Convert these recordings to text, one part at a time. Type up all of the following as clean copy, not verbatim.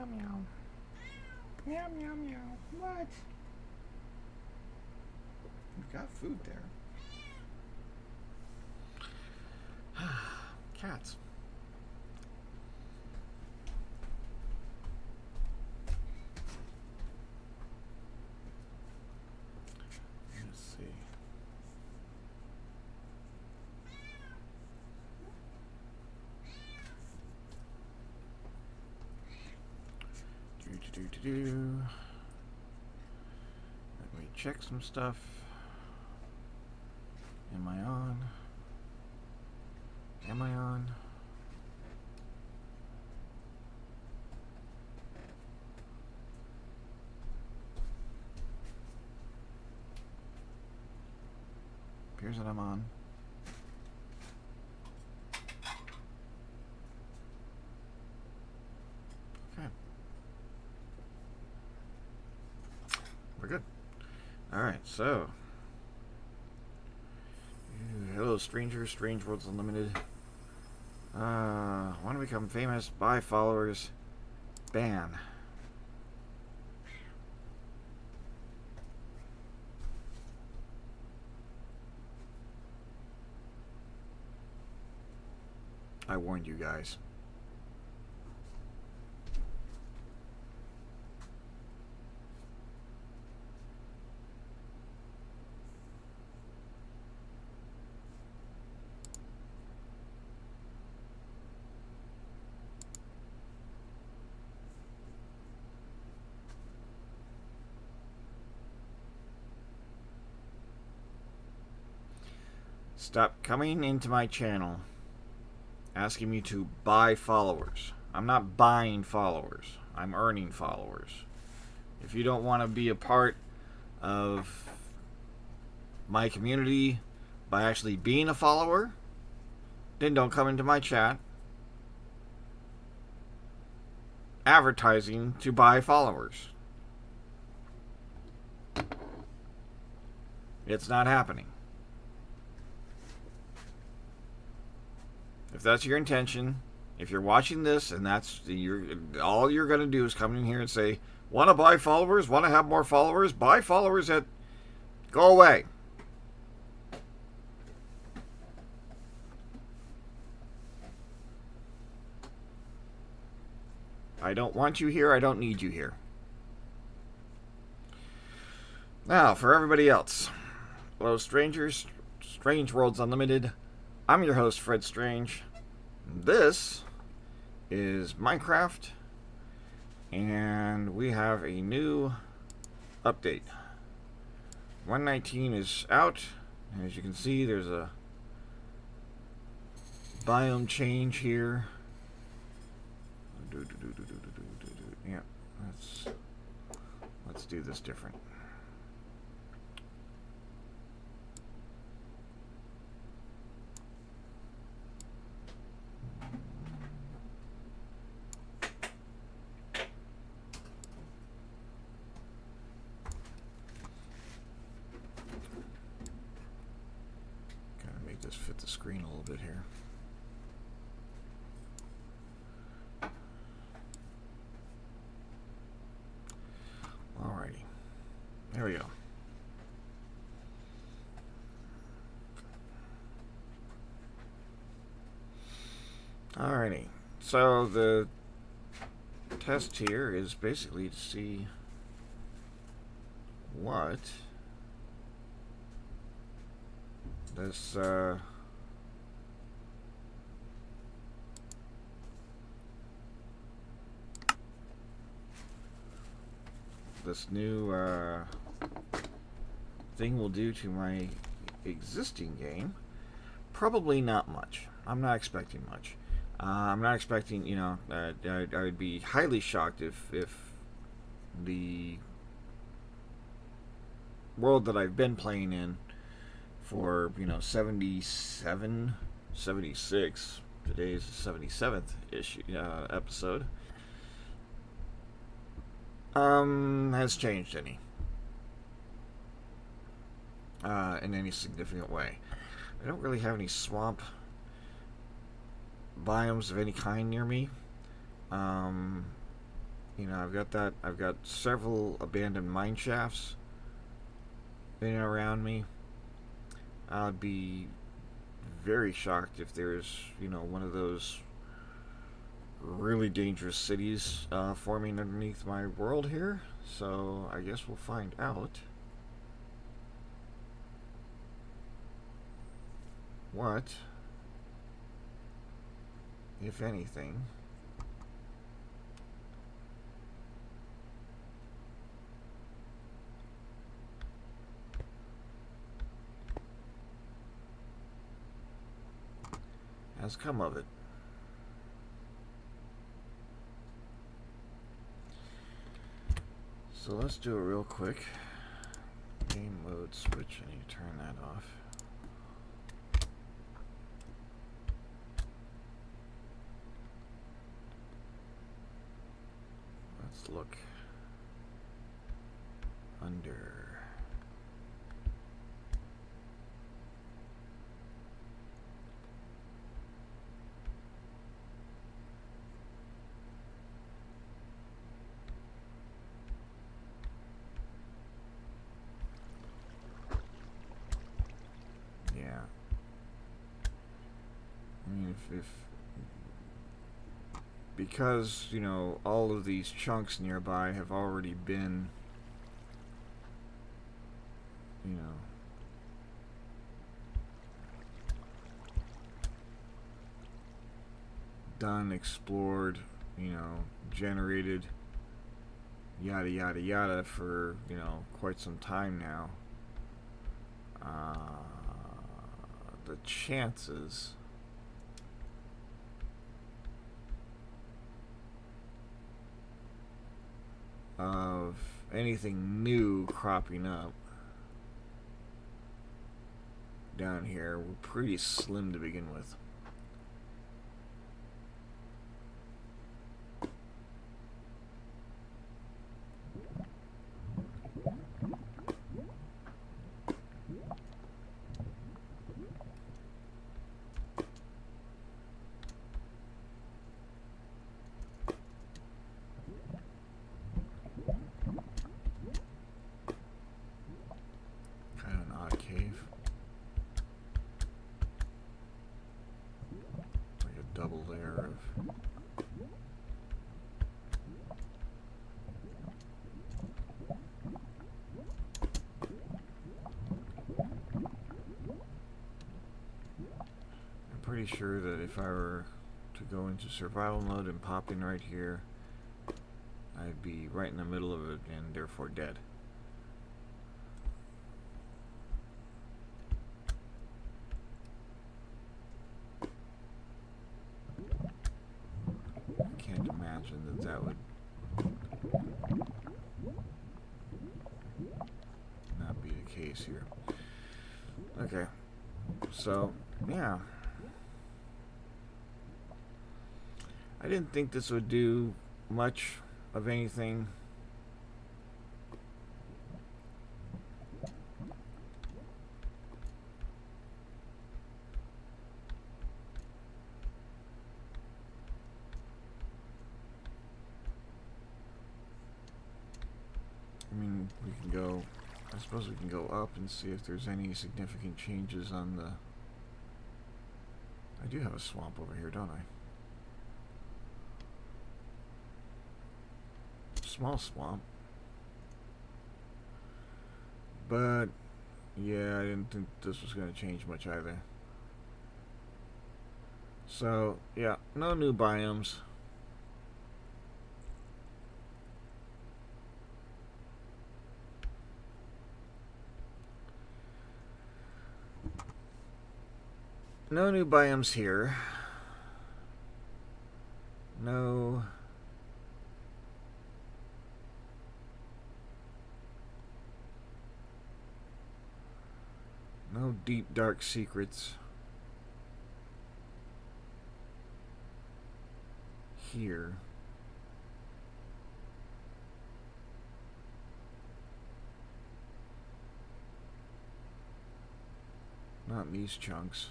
Meow meow. Meow meow meow. What? You've got food there. Cats. Let's see. Let me check some stuff. Am I on? Am I on? Appears that I'm on. Okay. We're good. Alright, so. Hello, strangers. Strange Worlds Unlimited. Want to become famous? Buy followers. Ban. I warned you guys. Stop coming into my channel asking me to buy followers. I'm not buying followers. I'm earning followers. If you don't want to be a part of my community by actually being a follower, then don't come into my chat advertising to buy followers. It's not happening. If that's your intention, if you're watching this and that's all you're going to do is come in here and say, want to buy followers, want to have more followers, buy followers at... Go away. I don't want you here. I don't need you here. Now, for everybody else. Hello, strangers. Strange Worlds Unlimited. I'm your host, Fred Strange. This is Minecraft, and we have a new update. 1.19 is out. As you can see, there's a biome change here. Yeah, let's do this different. Fit the screen a little bit here. Alrighty. There we go. Alrighty. So the test here is basically to see what this this new thing will do to my existing game. Probably not much. I'm not expecting much. I'm not expecting, you know, I would be highly shocked if the world that I've been playing in for, you know, 77, 76, today's the 77th issue, episode, has changed any, in any significant way. I don't really have any swamp biomes of any kind near me. You You know, I've got that. I've got several abandoned mine shafts in and around me. I'd be very shocked if there's, you know, one of those really dangerous cities forming underneath my world here. So I guess we'll find out what, if anything, has come of it. So let's do it real quick. Game mode switch, I need to turn that off. Let's look under. Yeah. I mean, if because, you know, all of these chunks nearby have already been, you know, done, explored, you know, generated, yada yada yada for, you know, quite some time now. The chances of anything new cropping up down here were pretty slim to begin with. Double layer of I'm pretty sure that if I were to go into survival mode and pop in right here, I'd be right in the middle of it and therefore dead. That would not be the case here. Okay, so yeah, I didn't think this would do much of anything. I mean, we can go, I suppose we can go up and see if there's any significant changes on the, I do have a swamp over here, don't I? Small swamp. But, yeah, I didn't think this was going to change much either. So, yeah, no new biomes. No new biomes here. No deep dark secrets here. Not in these chunks.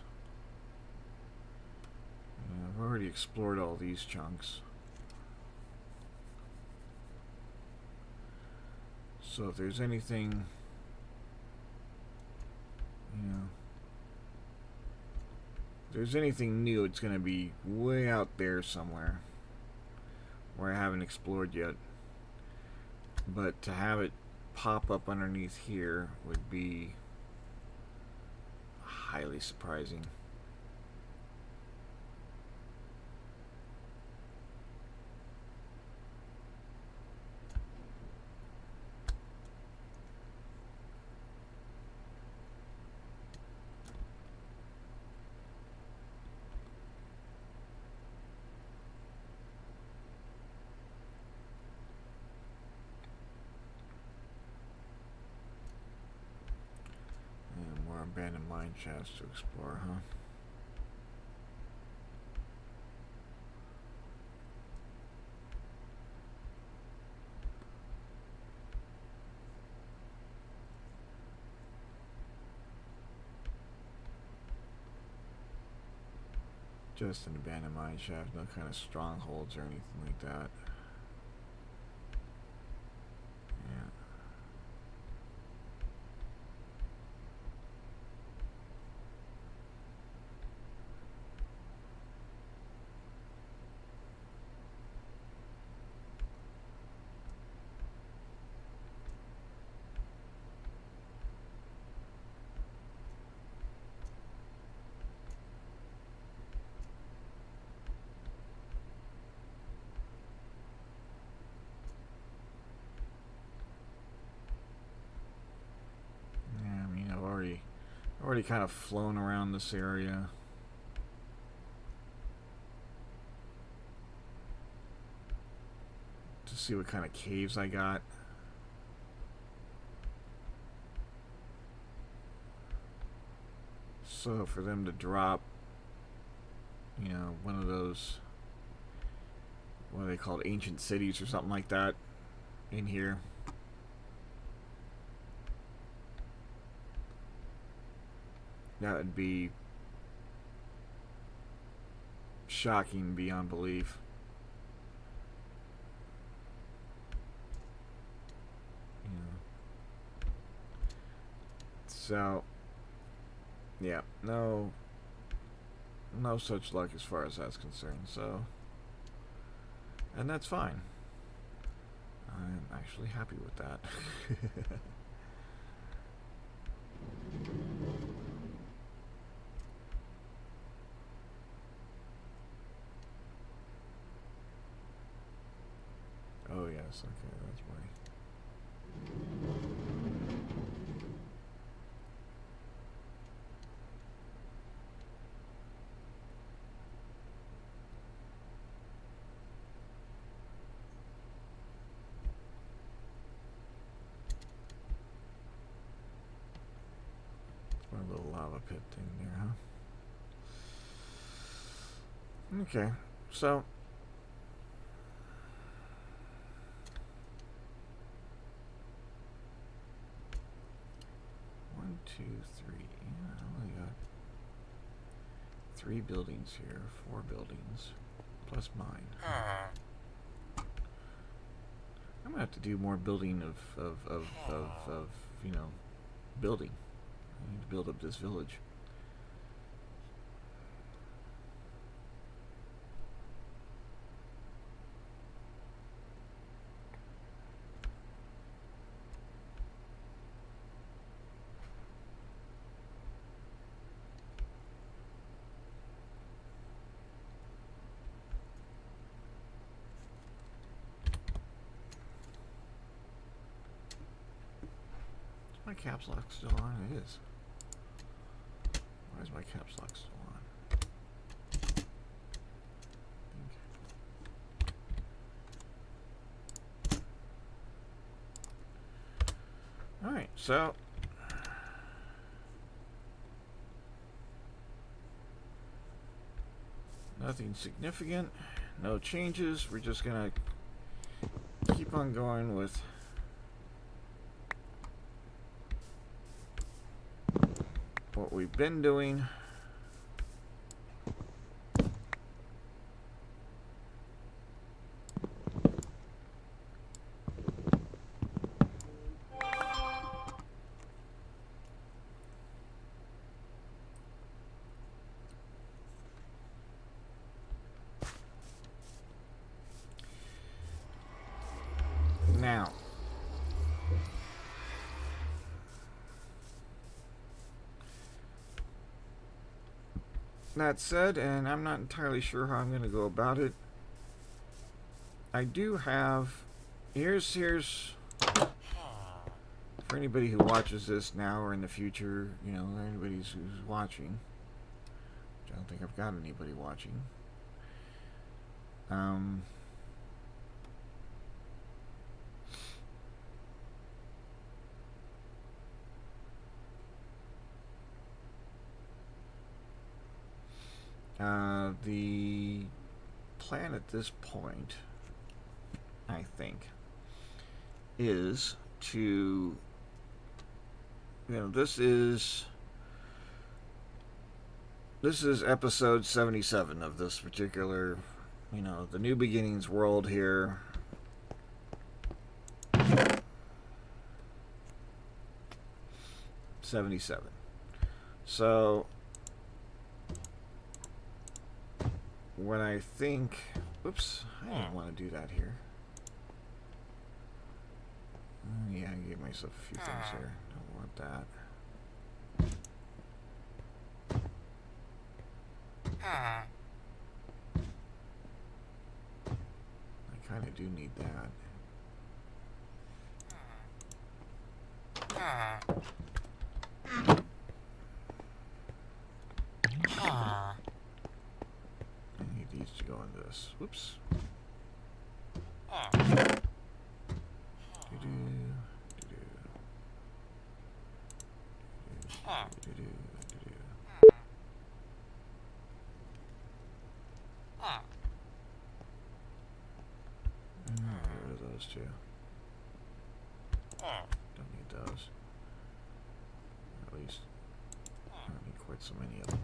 Yeah, I've already explored all these chunks. So if there's anything, if there's anything new, it's going to be way out there somewhere where I haven't explored yet. But to have it pop up underneath here would be highly surprising. Abandoned Mineshafts to explore, huh? Just an abandoned mineshaft, no kind of strongholds or anything like that. Already kind of flown around this area. To see what kind of caves I got. So for them to drop, one of those, what are they called, ancient cities or something like that in here. That would be shocking beyond belief. So, yeah, no such luck as far as that's concerned. So, and that's fine. I'm actually happy with that. Oh yes, okay, that's why. It's my little lava pit thing there, huh? Okay, so two, three. Yeah, I only got 3 buildings here, 4 buildings, plus mine. I'm gonna have to do more building of building. I need to build up this village. My caps lock still on? It is. Why is my caps lock still on? Alright, so nothing significant, no changes. We're just gonna keep on going with what we've been doing. that said, and I'm not entirely sure how I'm going to go about it, I do have... Here's for anybody who watches this now or in the future, you know, anybody who's watching, which I don't think I've got anybody watching. The plan at this point, I think, is to, you know, this is episode 77 of this particular, you know, the New Beginnings world here. '77. So what I think, oops, I didn't want to do that here. Yeah, I gave myself a few things here. Don't want that. I kind of do need that. I need these to go in this. Whoops. Get rid of those two. Don't need those. At least I don't need quite so many of them.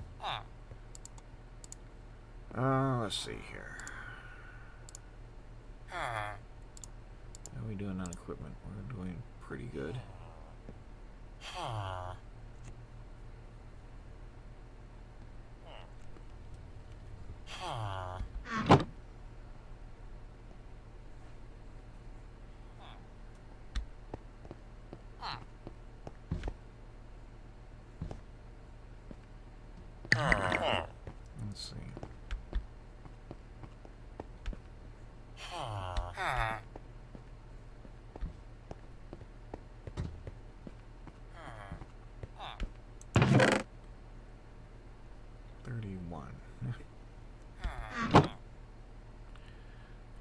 Let's see here. How are we doing on equipment? We're doing pretty good. Let's see.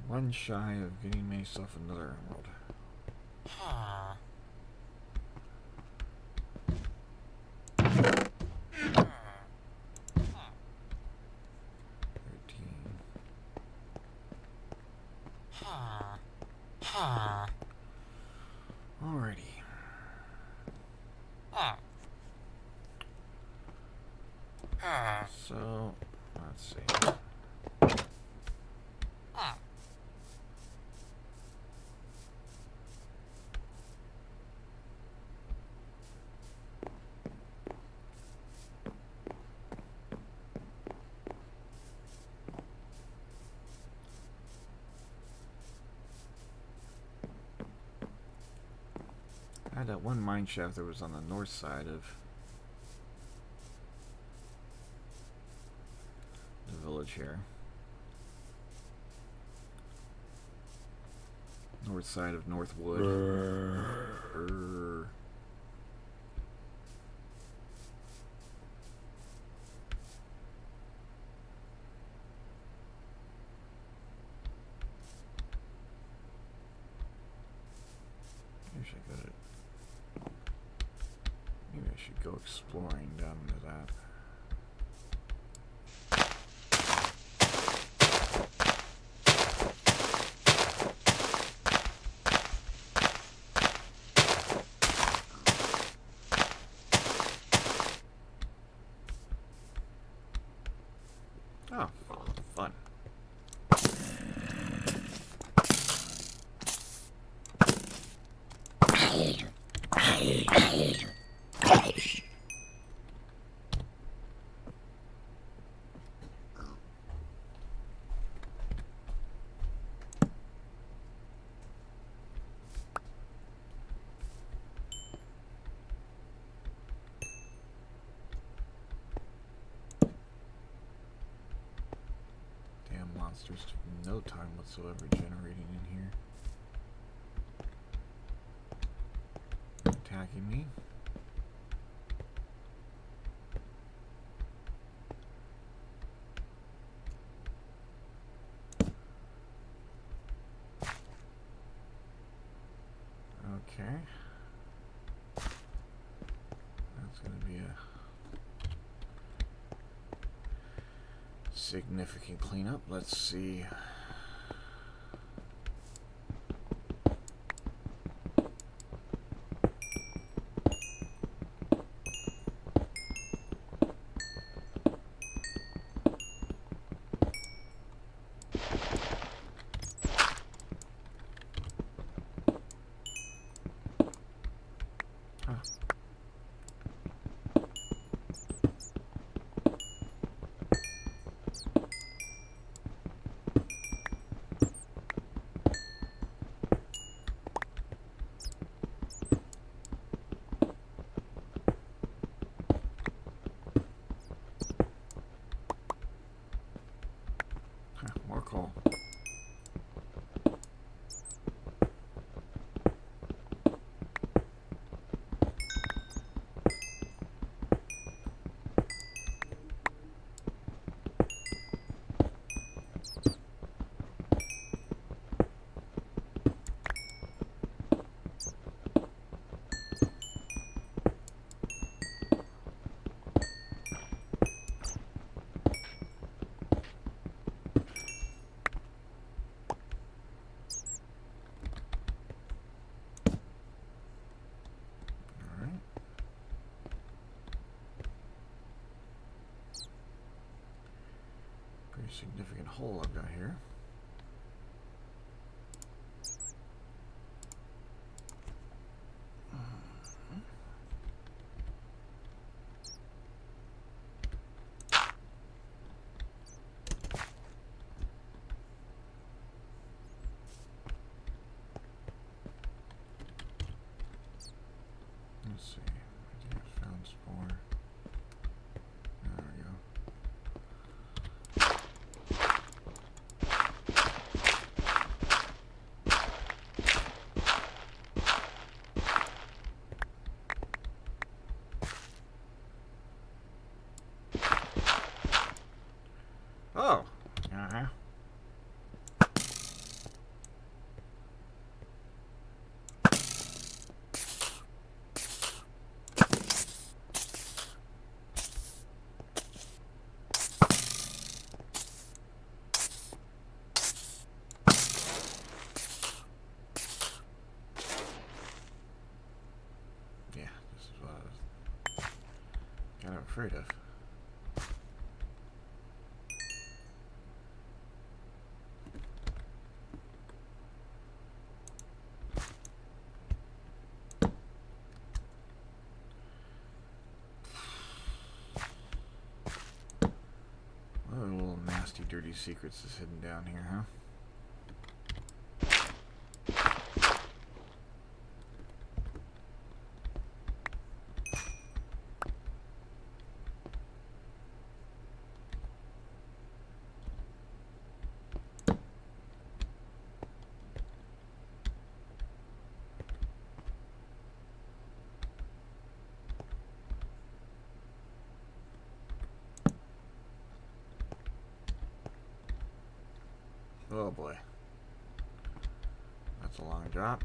One shy of getting myself another emerald. 13. Alrighty. So, let's see. I had that one mine shaft that was on the north side of the village here. North side of Northwood. Maybe I should go exploring down into that. Oh, fun. monsters took no time whatsoever generating in here. Attacking me. Okay. That's going to be a significant cleanup. Let's see. More coal. Significant hole I've got here. Let's see. I think I found spore. There we go. Oh. Uh-huh. Yeah, this is what I was kind of afraid of. What other little nasty, dirty secrets is hidden down here, huh? Oh boy. That's a long drop.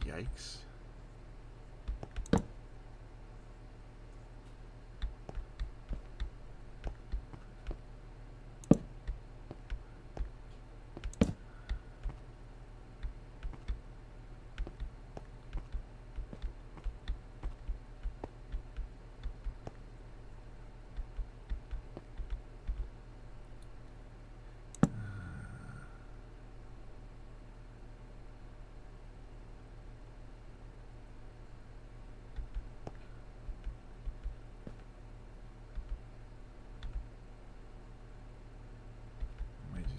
Yikes.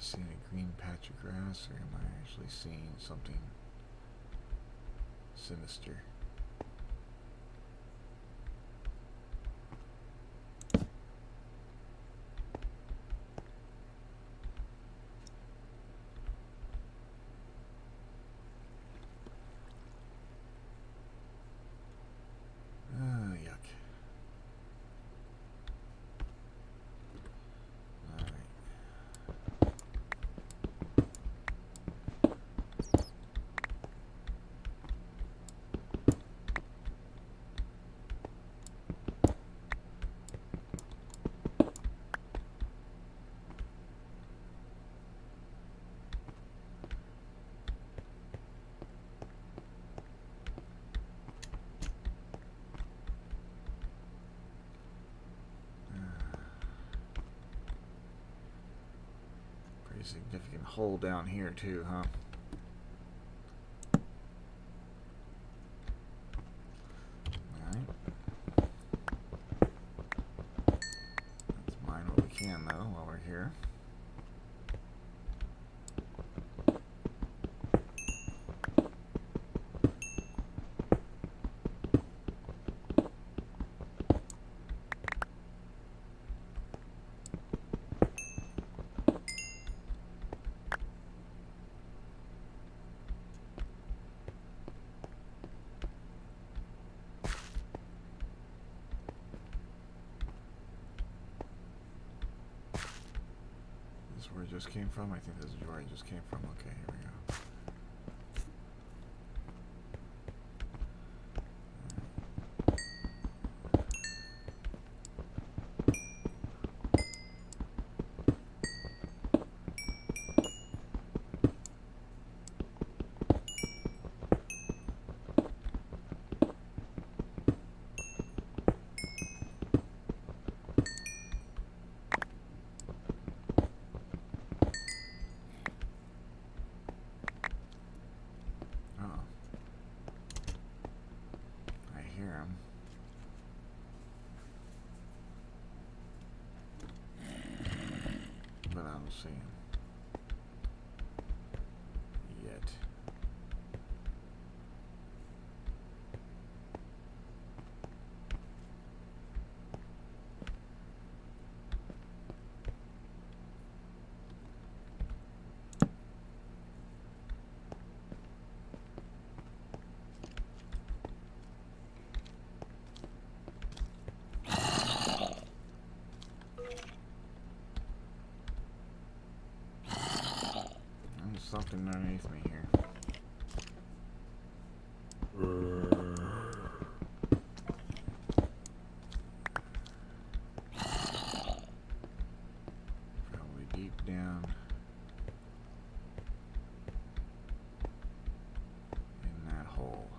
seeing a green patch of grass, or am I actually seeing something sinister? Yuck. Pretty significant hole down here too, huh? Alright. Let's mine what we can though while we're here. Where it just came from? I think this is where it just came from. Okay, here we go. But I don't see him yet. Something underneath me here. Probably deep down in that hole.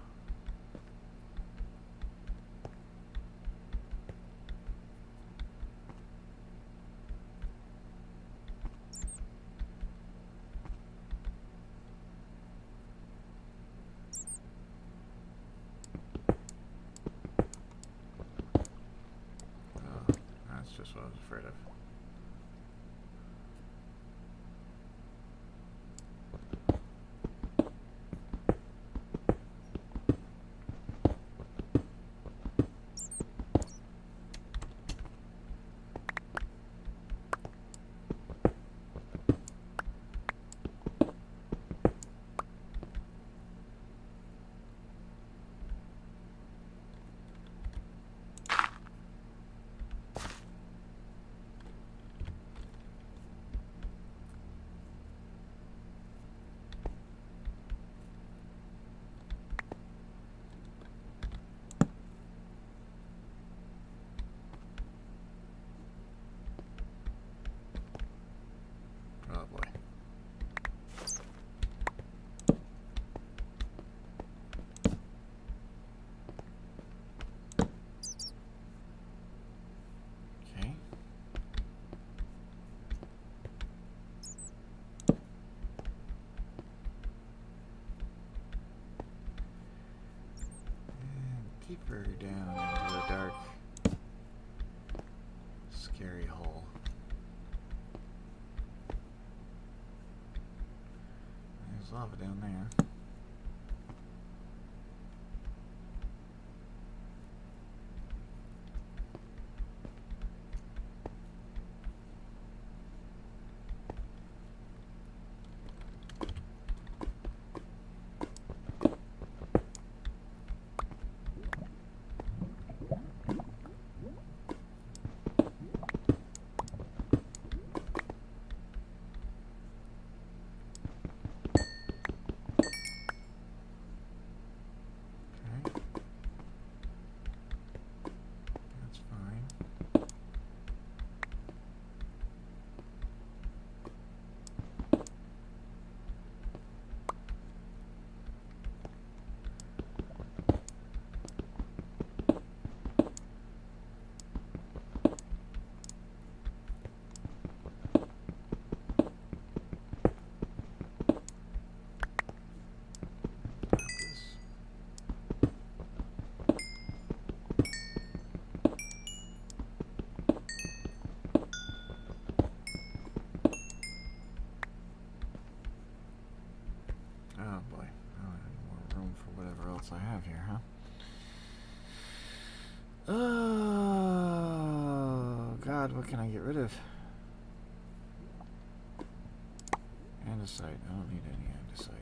That's what I was afraid of. Probably. Okay. And deeper down into the dark, scary hole. There's lava down there. Oh boy, I don't have any more room for whatever else I have here, huh? Oh God, what can I get rid of? Andesite. I don't need any andesite.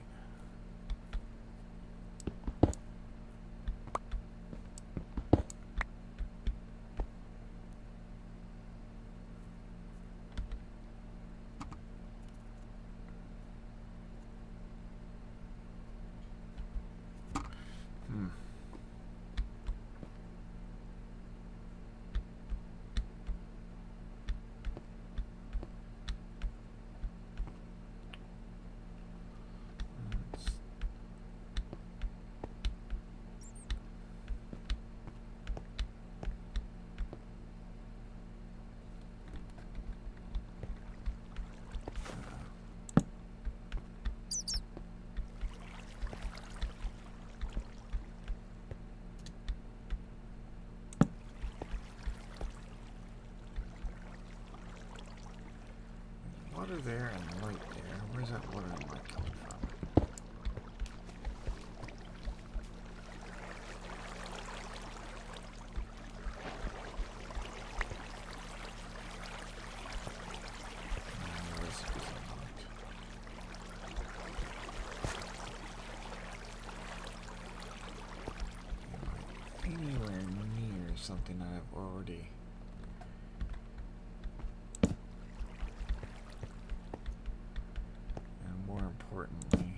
Water there and light there. Where's that water and light coming from? Anywhere near something that I've already. More importantly,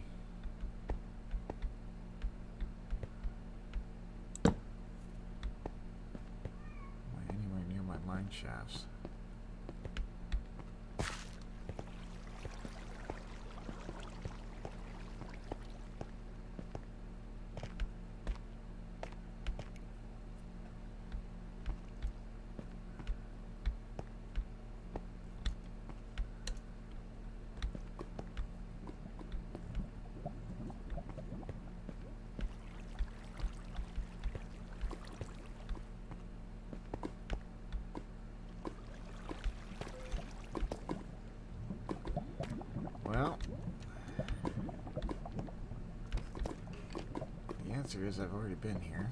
am I anywhere near my mine shafts? Well, the answer is I've already been here.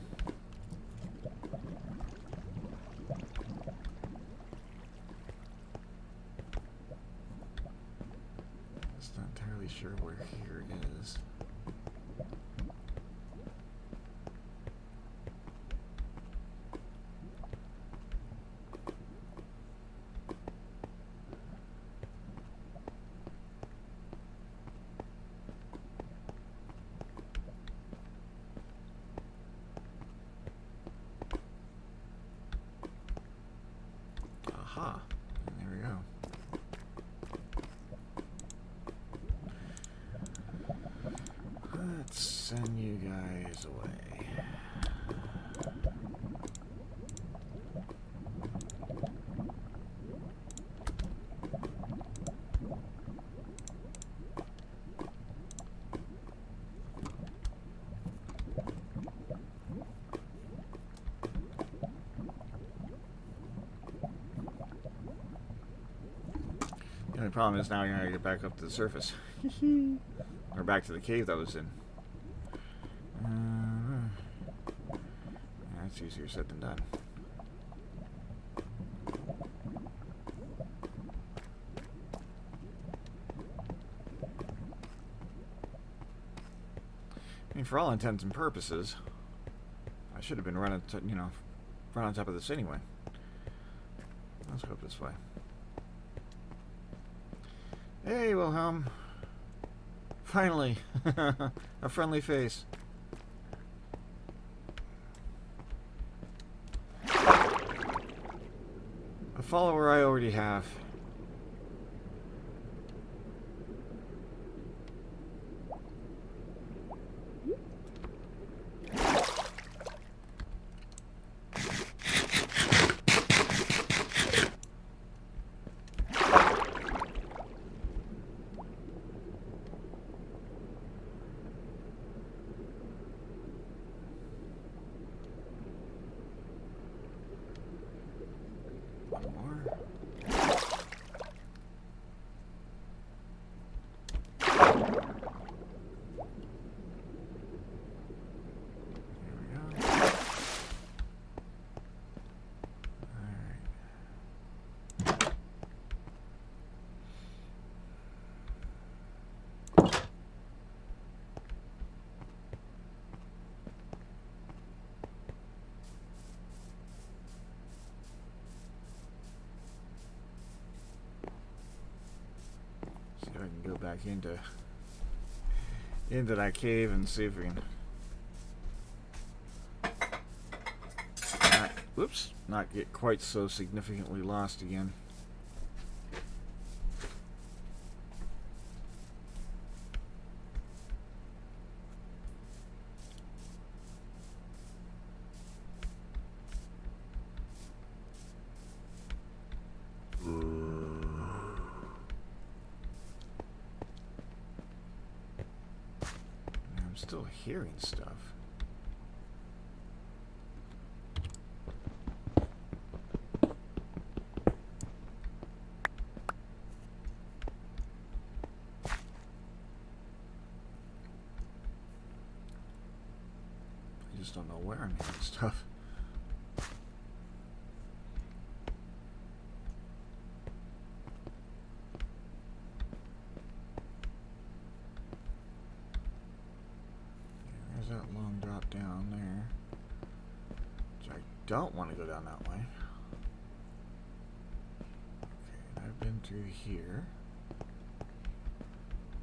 Just not entirely sure where here is. Aha, there we go. Let's send you guys away. The only problem is now you're going to get back up to the surface. Or back to the cave that I was in. That's easier said than done. I mean, for all intents and purposes, I should have been running, right on top of this anyway. Let's go up this way. Hey, Wilhelm. Finally, a friendly face. A follower I already have. I can go back into that cave and see if we can not get quite so significantly lost again. Still hearing stuff. I just don't know where I'm hearing stuff. That long drop down there, which I don't want to go down that way. Okay, I've been through here,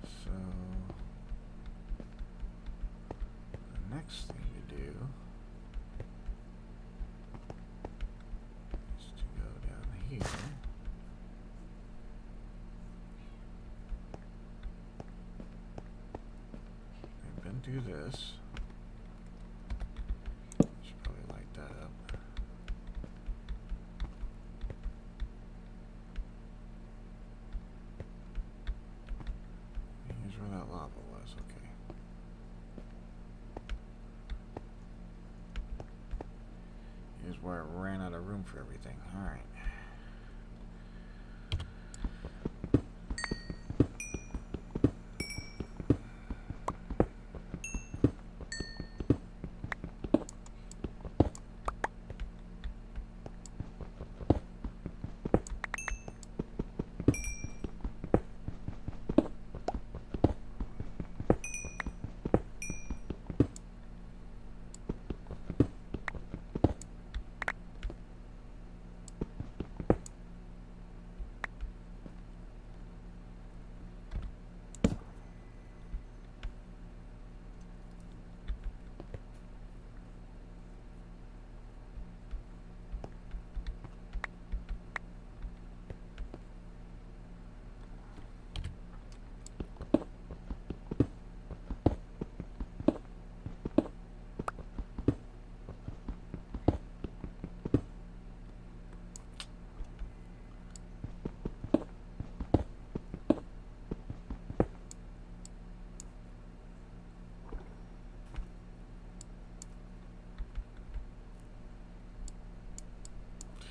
so the next thing to do is to go down here. I've been through this. Where that lava was, okay. Here's where I ran out of room for everything. Alright.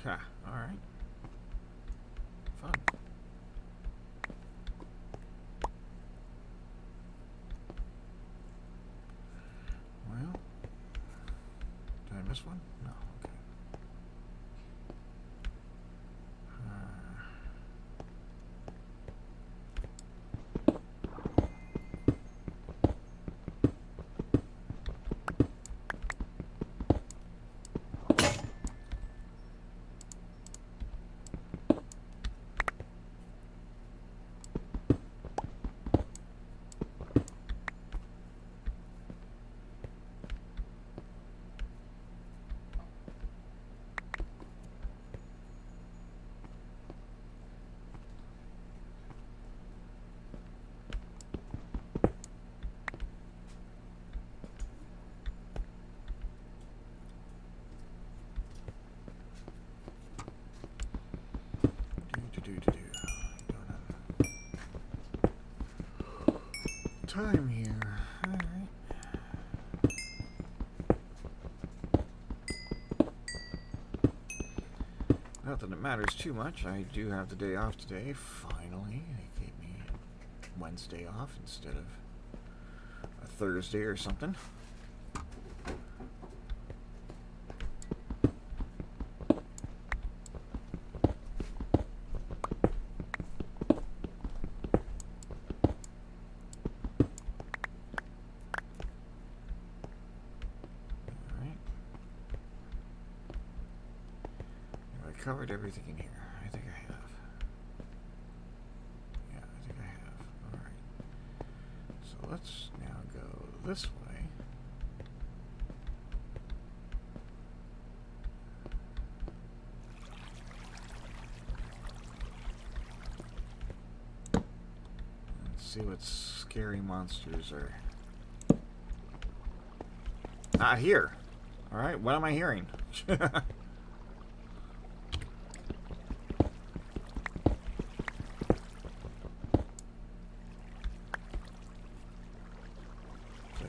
Ha, alright. Fun. this one? No, okay. Time here. Alright. Not that it matters too much. I do have the day off today. Finally. They gave me Wednesday off instead of a Thursday or something. Covered everything in here. I think I have. Yeah, I think I have. Alright. So let's now go this way. And see what scary monsters are. Ah, here. Alright, what am I hearing?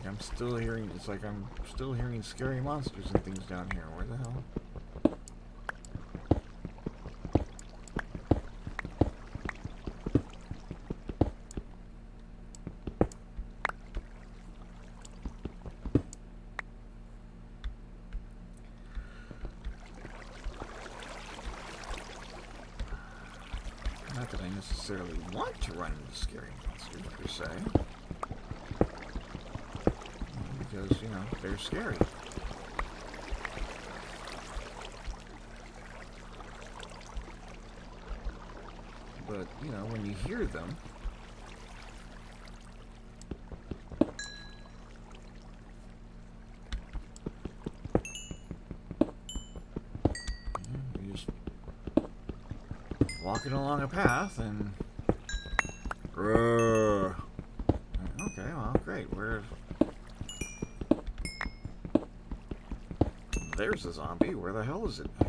I'm still hearing, it's like I'm still hearing scary monsters and things down here. Where the hell? Not that I necessarily want to run into scary monsters, per se. Because, you know, they're scary. But, you know, when you hear them, you're just walking along a path and... Okay, well, great. There's a zombie. Where the hell is it? Yeah.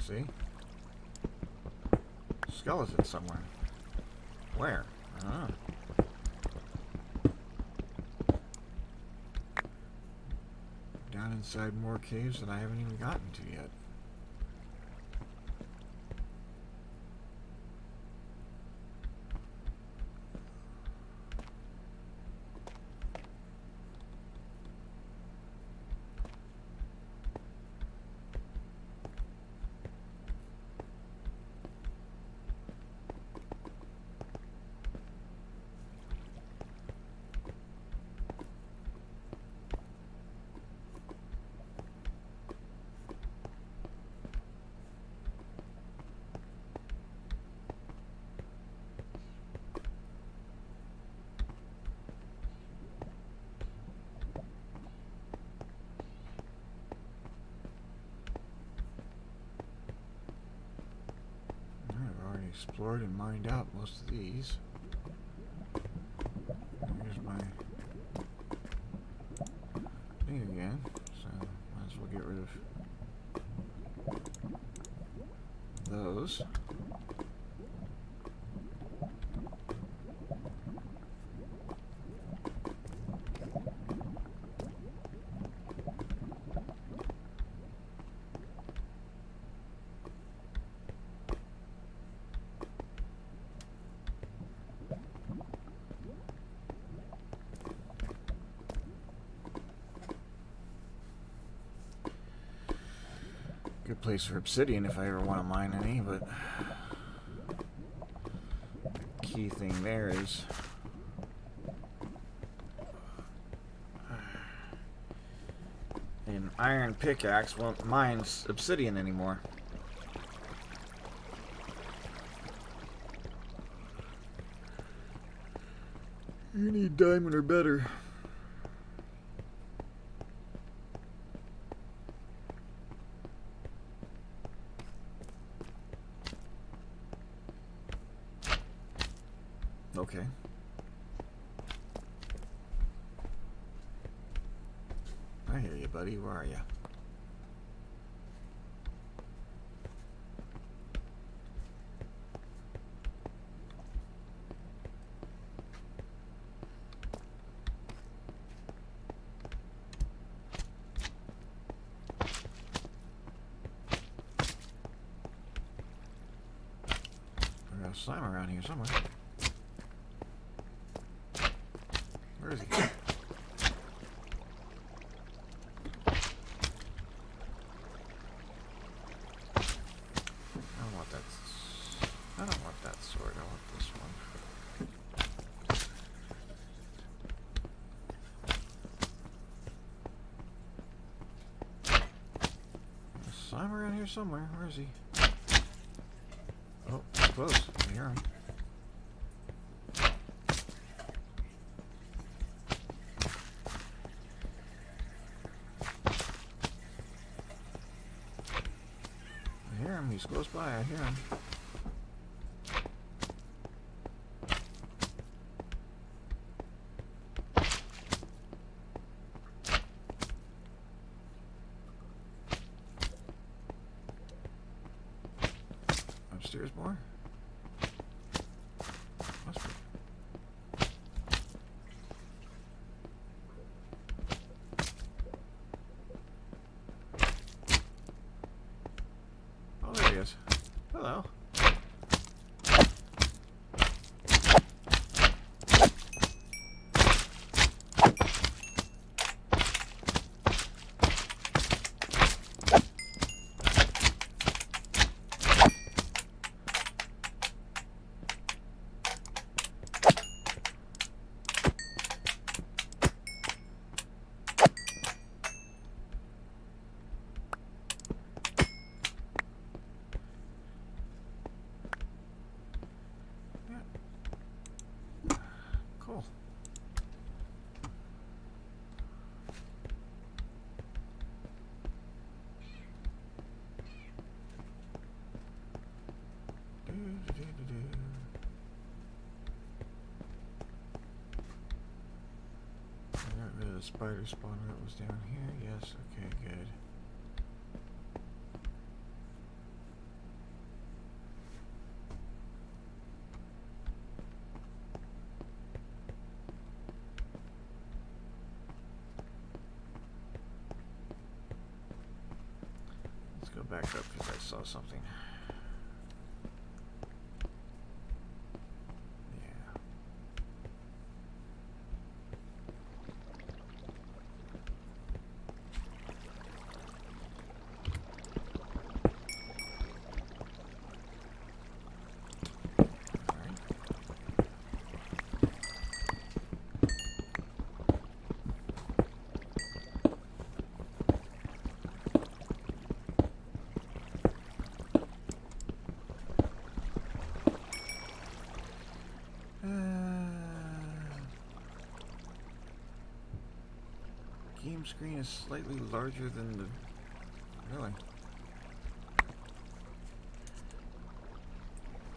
See? Skeleton somewhere. Where? I don't know. Down inside more caves that I haven't even gotten to yet. Explored and mined out most of these. Here's my thing again, so might as well get rid of those. Good place for obsidian if I ever want to mine any, but the key thing there is an iron pickaxe won't mine obsidian anymore. You need diamond or better. Okay. I hear you, buddy. Where are you? I got slime around here somewhere. Where is he? I don't want that. I don't want that sword. I want this one. There's slime around here somewhere. Where is he? Oh, close. I hear him. He's close by, I hear him. Upstairs more? Must be. Oh, there he is. Hello. Cool. I got rid of the spider spawner that was down here. Yes, okay, good. Go back up because I saw something. Yeah. Game screen is slightly larger than the... Really?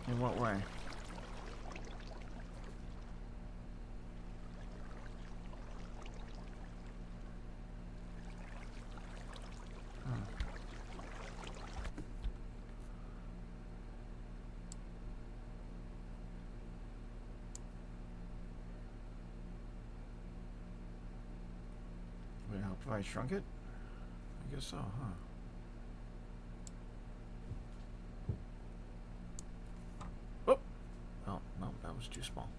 In what way? Have I shrunk it? I guess so, huh? Oh! Oh, no, that was too small.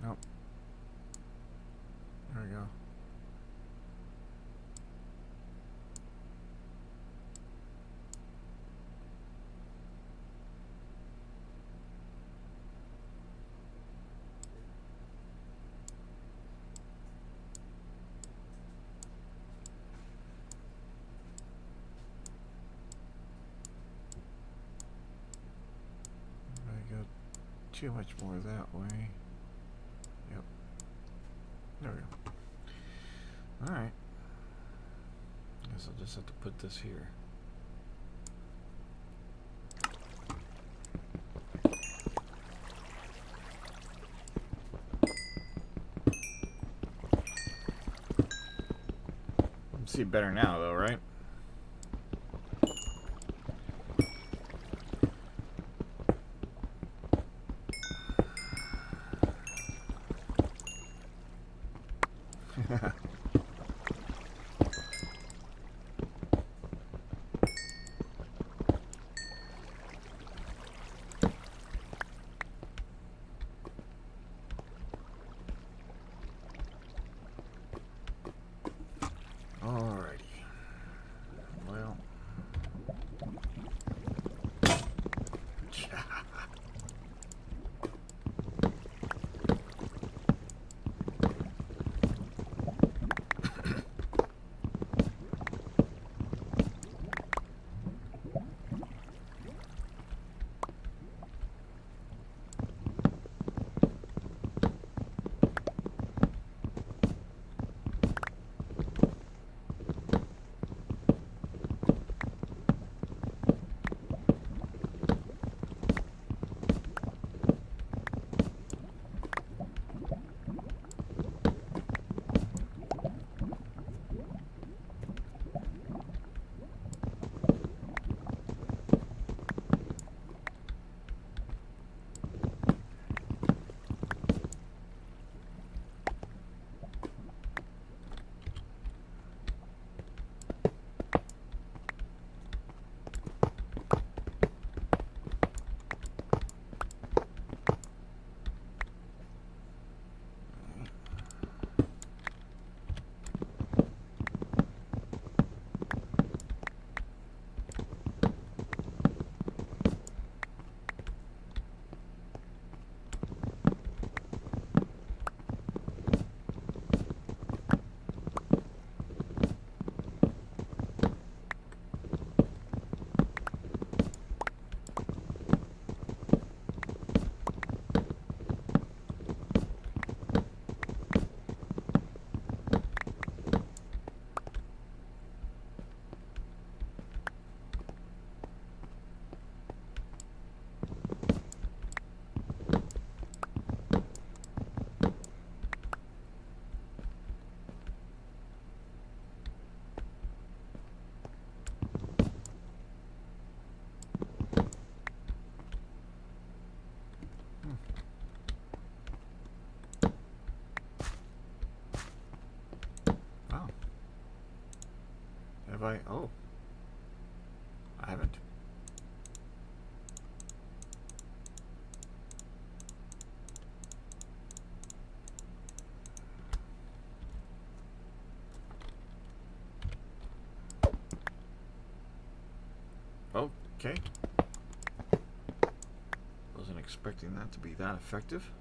Nope. There we go. I got too much more that way. Yep. There we go. Alright. Guess I'll just have to put this here. See better now, though, right? Alrighty. Well. Have I? Oh. I haven't. Okay. Wasn't expecting that to be that effective.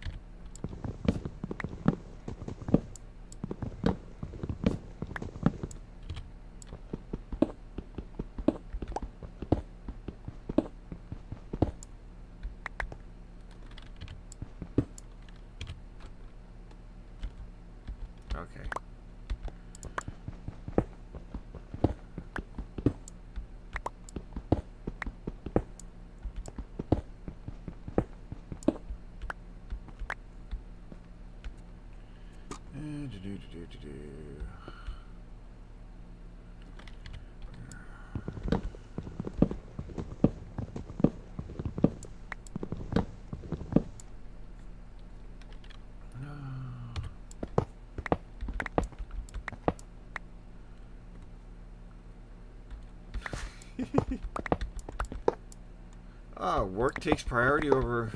Oh, work takes priority over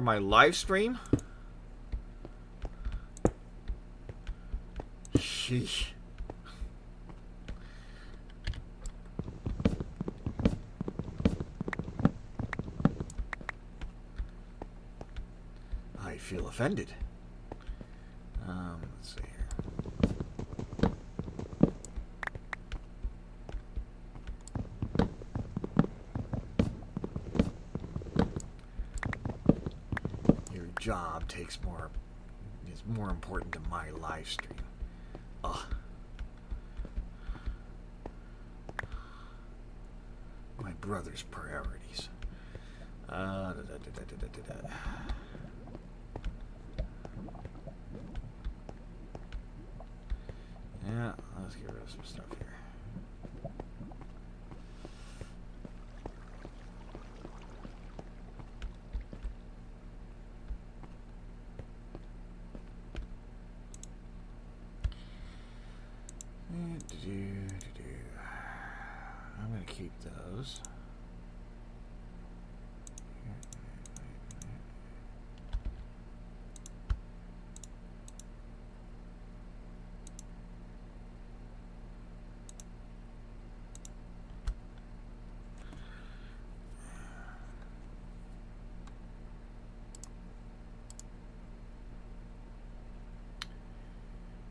my live stream. Sheesh. I feel offended. Let's see here. Your job is more important than my live stream. Ugh. My brother's priorities. Yeah, let's get rid of some stuff here. I'm going to keep those.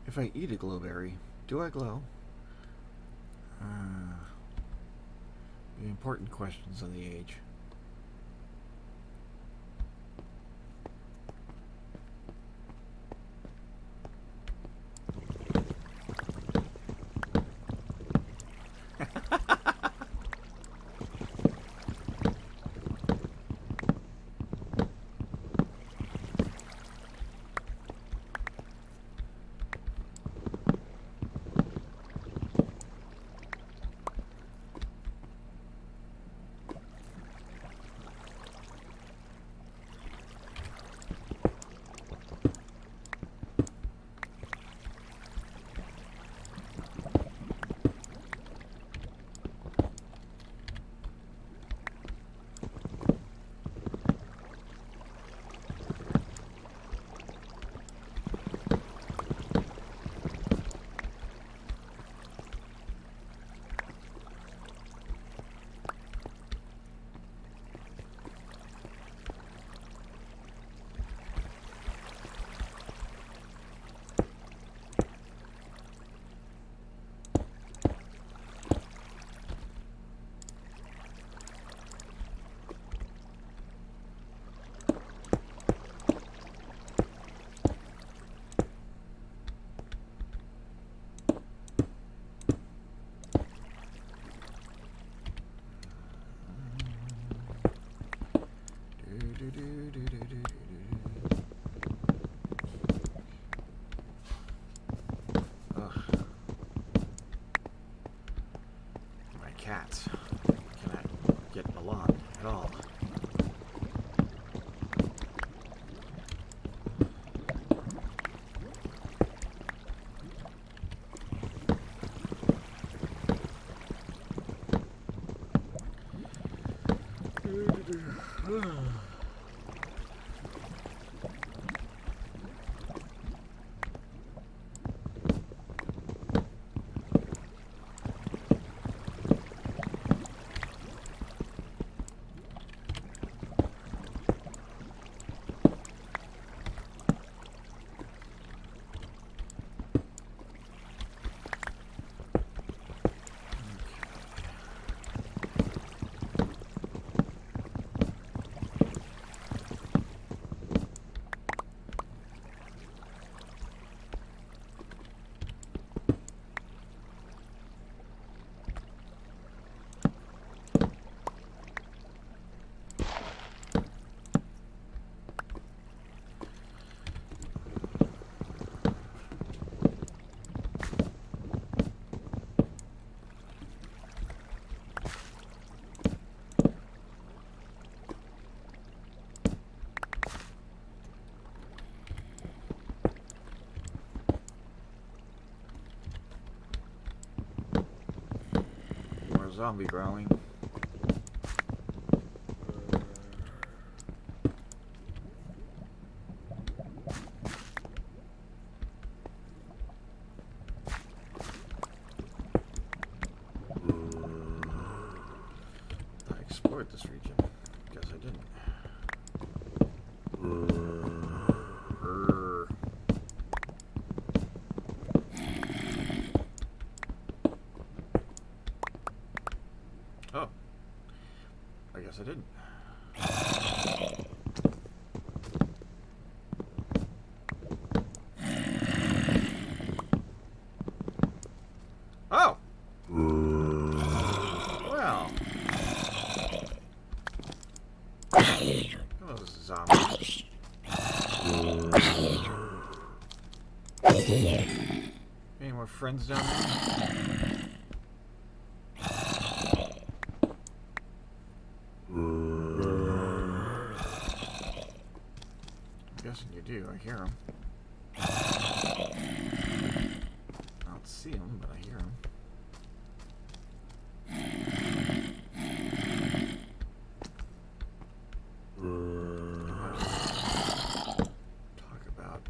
If I eat a glowberry, do I glow? The important questions of the age. My cats cannot get along at all. zombie growling. I explored this region. Guess I didn't. Oh. I guess I didn't. Oh! Well. Those zombies. Any more friends down there? I'm guessing you do. I hear them. I don't see them, but I hear them. Talk about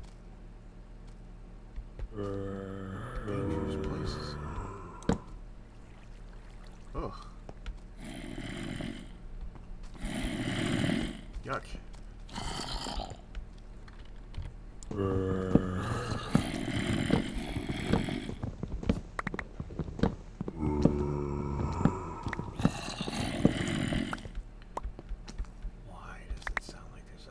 dangerous places. Ugh. Yuck. Why does it sound like there's a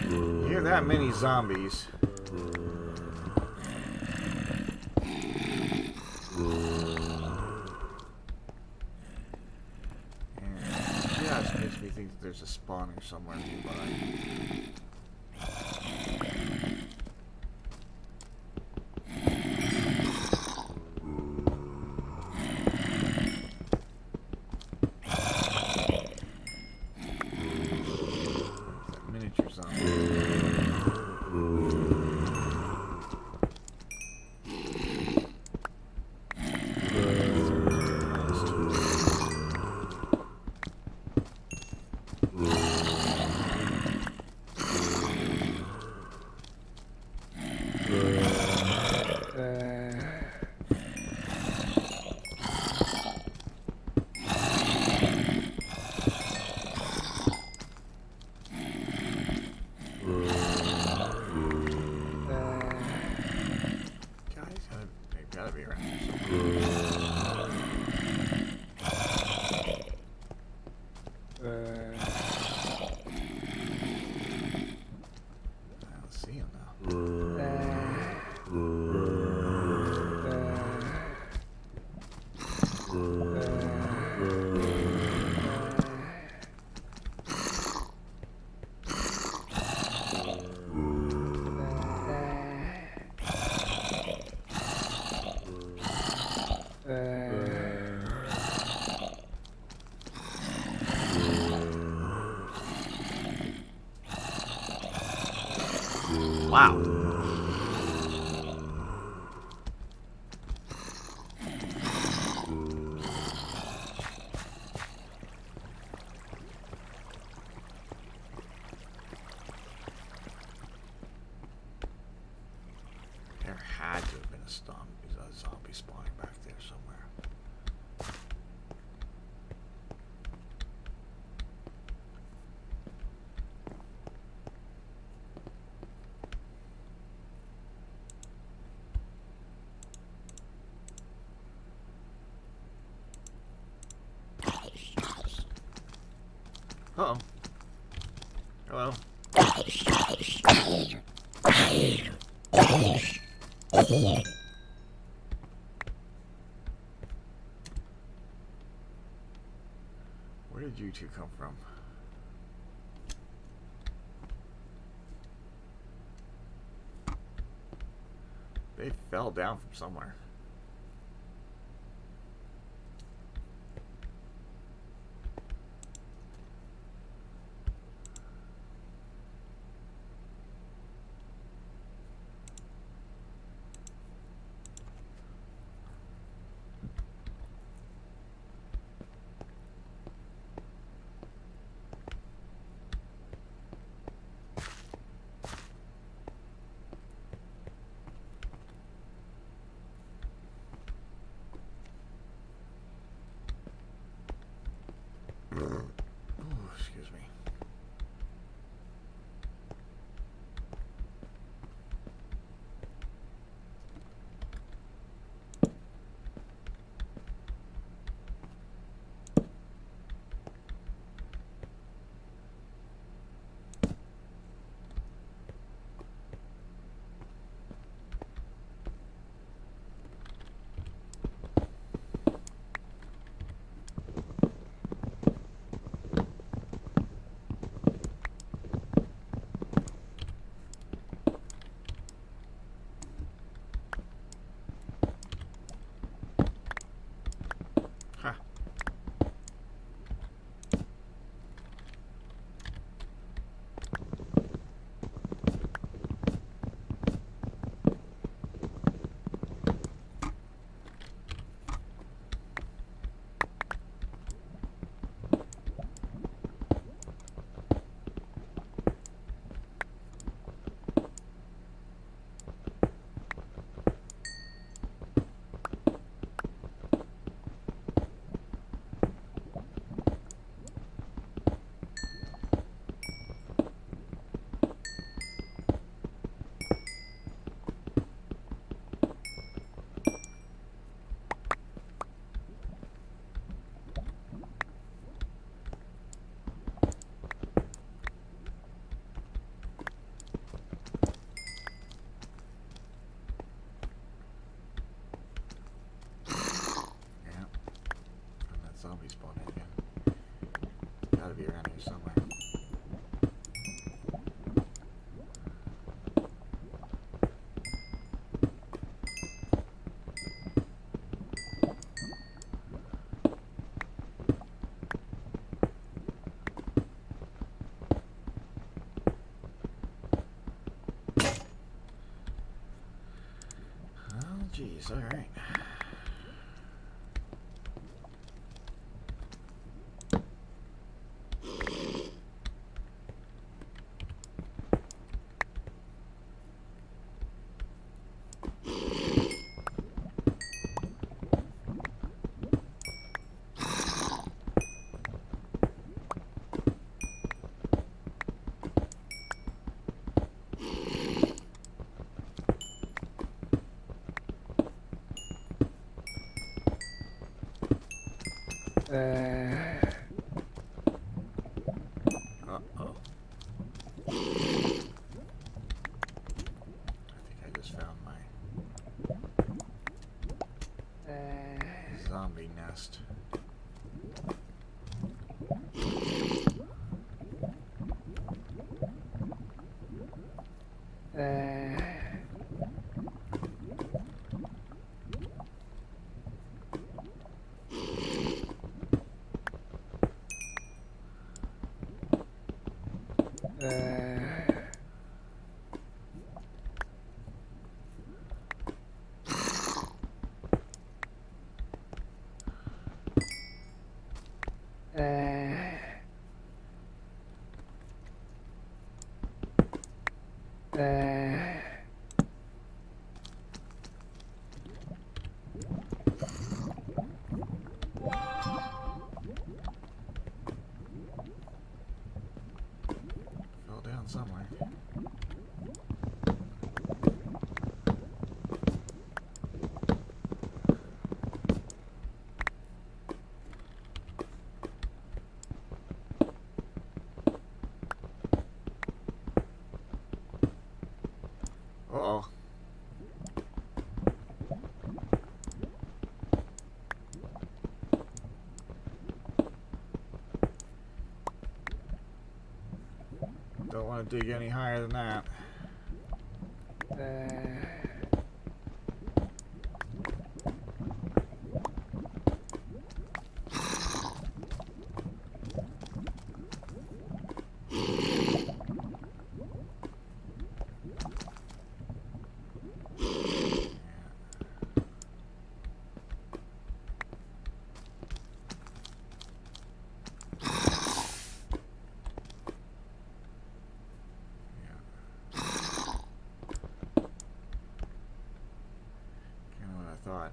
You hear that many zombies. And yeah, it makes me think that there's a spawner somewhere nearby. Gotta be around here somewhere. I don't see him now. Wow. There had to have been a zombie spawning back there somewhere. Uh-oh. Hello. Where did you two come from? They fell down from somewhere. Jeez, all right. Uh-oh. I think I just found my zombie nest. Fell down somewhere. Uh-oh. Don't want to dig any higher than that. Thought.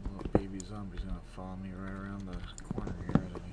Little baby zombie's gonna follow me right around the corner here, isn't he?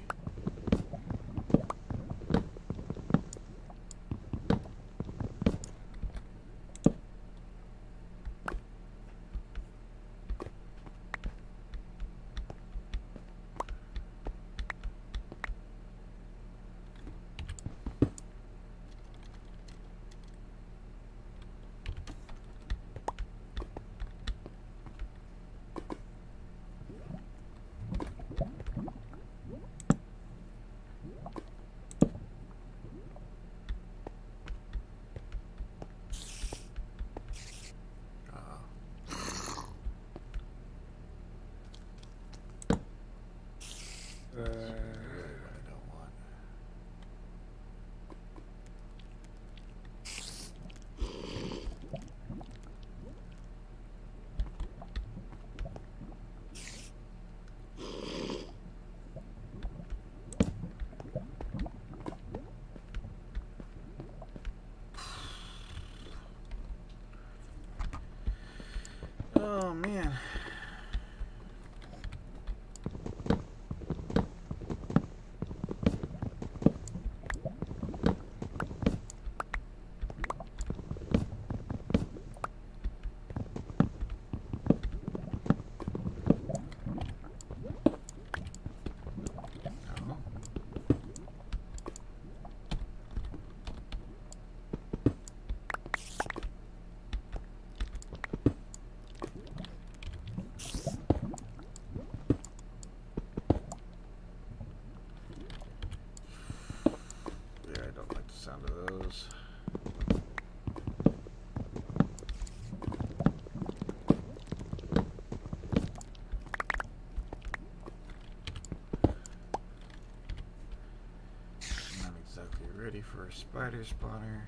Really what I don't want. Oh man. Sound of those. a spider spawner.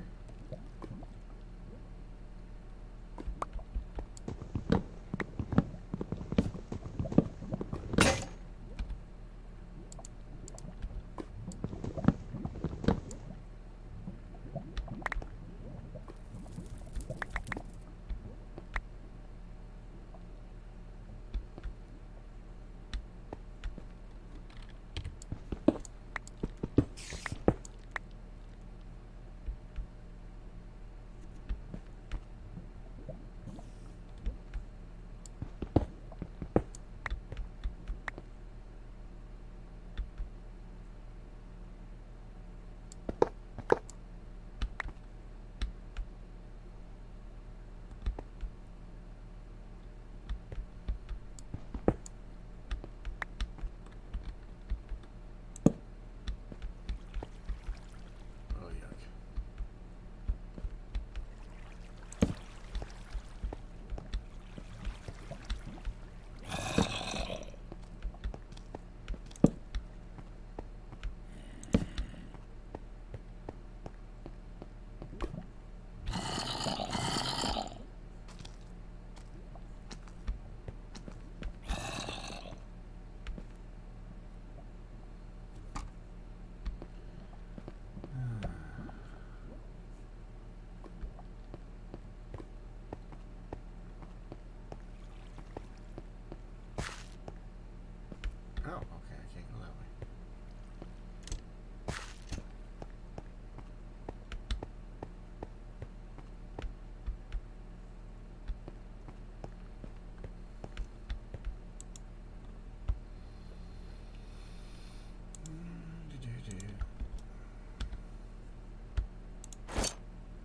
Oh, okay, I can't go that way.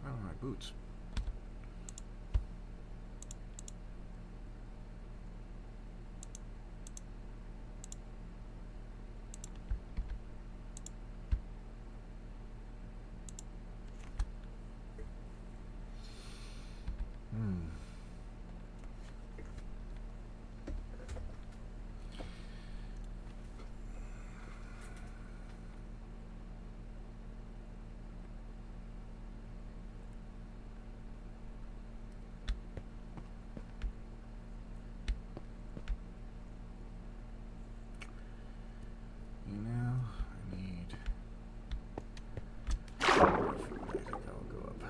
Oh, my boots. You know, I need more food. I think I'll go up.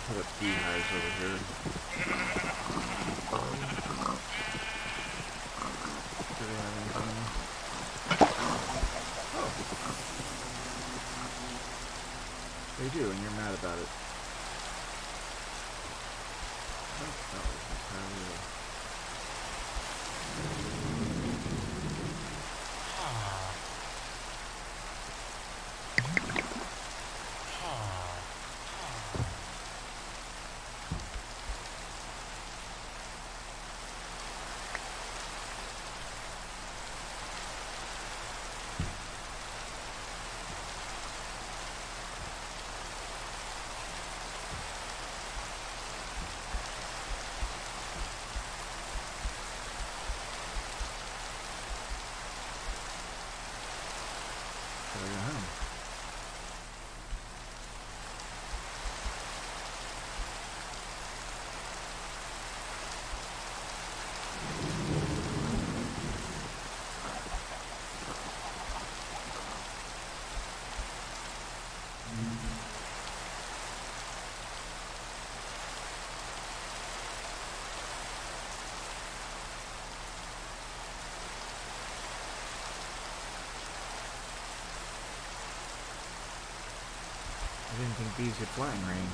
Put up beehives over here. Do they have anything? Oh. They do, and you're mad about it. Oh, that was entirely I didn't think bees could fly in rain.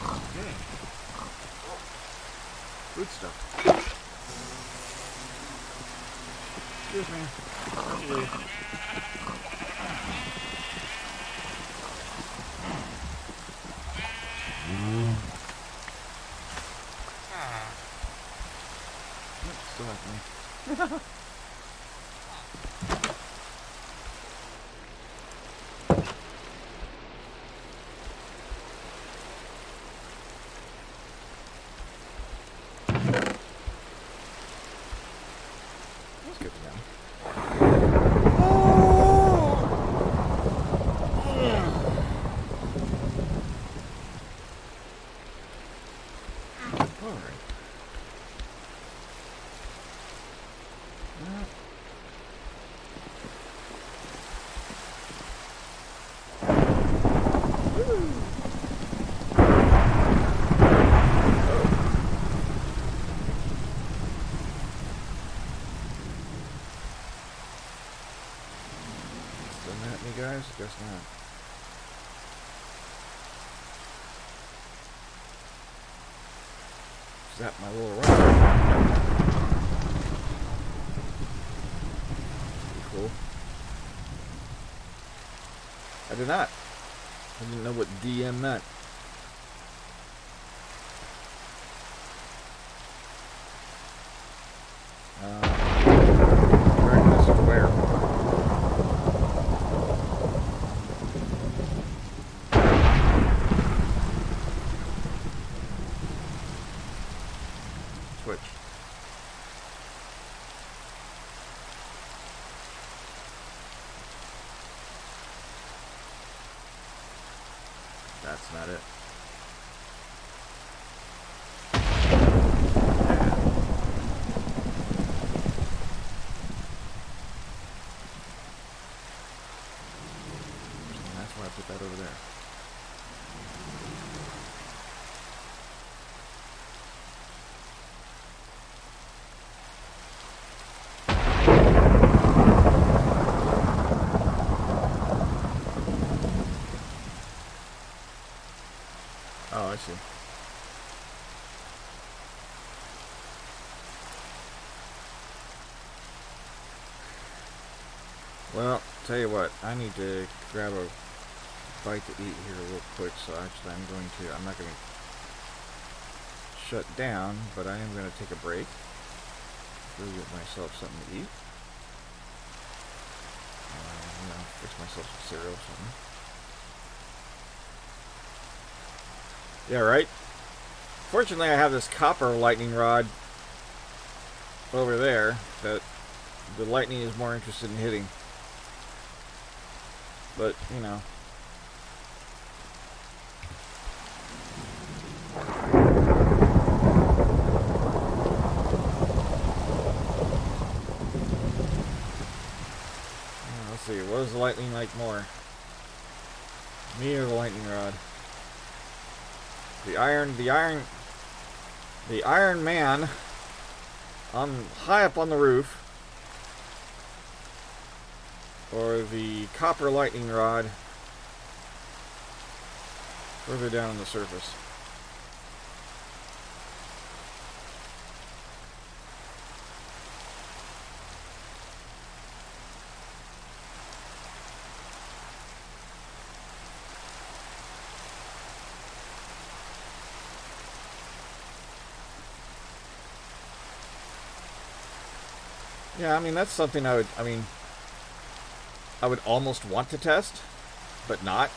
Okay. Food stuff. Excuse me. Still have me. That's good to know. Alright. Guys, guess not. Is that my little rock? Cool. I did not. I didn't know what DM meant. Darkness of where? Switch. That's not it. That's why I put that over there. Oh, I see. Well, tell you what, I need to grab a bite to eat here real quick, so actually I'm not going to shut down, but I am going to take a break. Go get myself something to eat. Fix myself some cereal or something. Yeah, right? Fortunately, I have this copper lightning rod over there that the lightning is more interested in hitting. But, you know. Let's see, what does the lightning like more? Me or the lightning rod? The Iron Man high up on the roof, or the copper lightning rod further down on the surface. Yeah, I mean, that's something I mean, I would almost want to test, but not.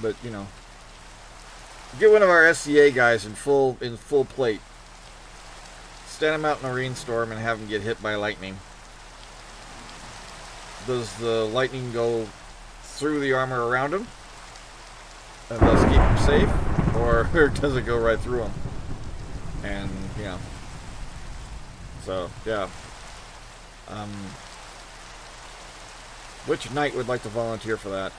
But you know, get one of our SCA guys in full plate. Stand him out in a rainstorm and have him get hit by lightning. Does the lightning go through the armor around him and thus keep him safe, or does it go right through him? And you know, so yeah. Which knight would like to volunteer for that?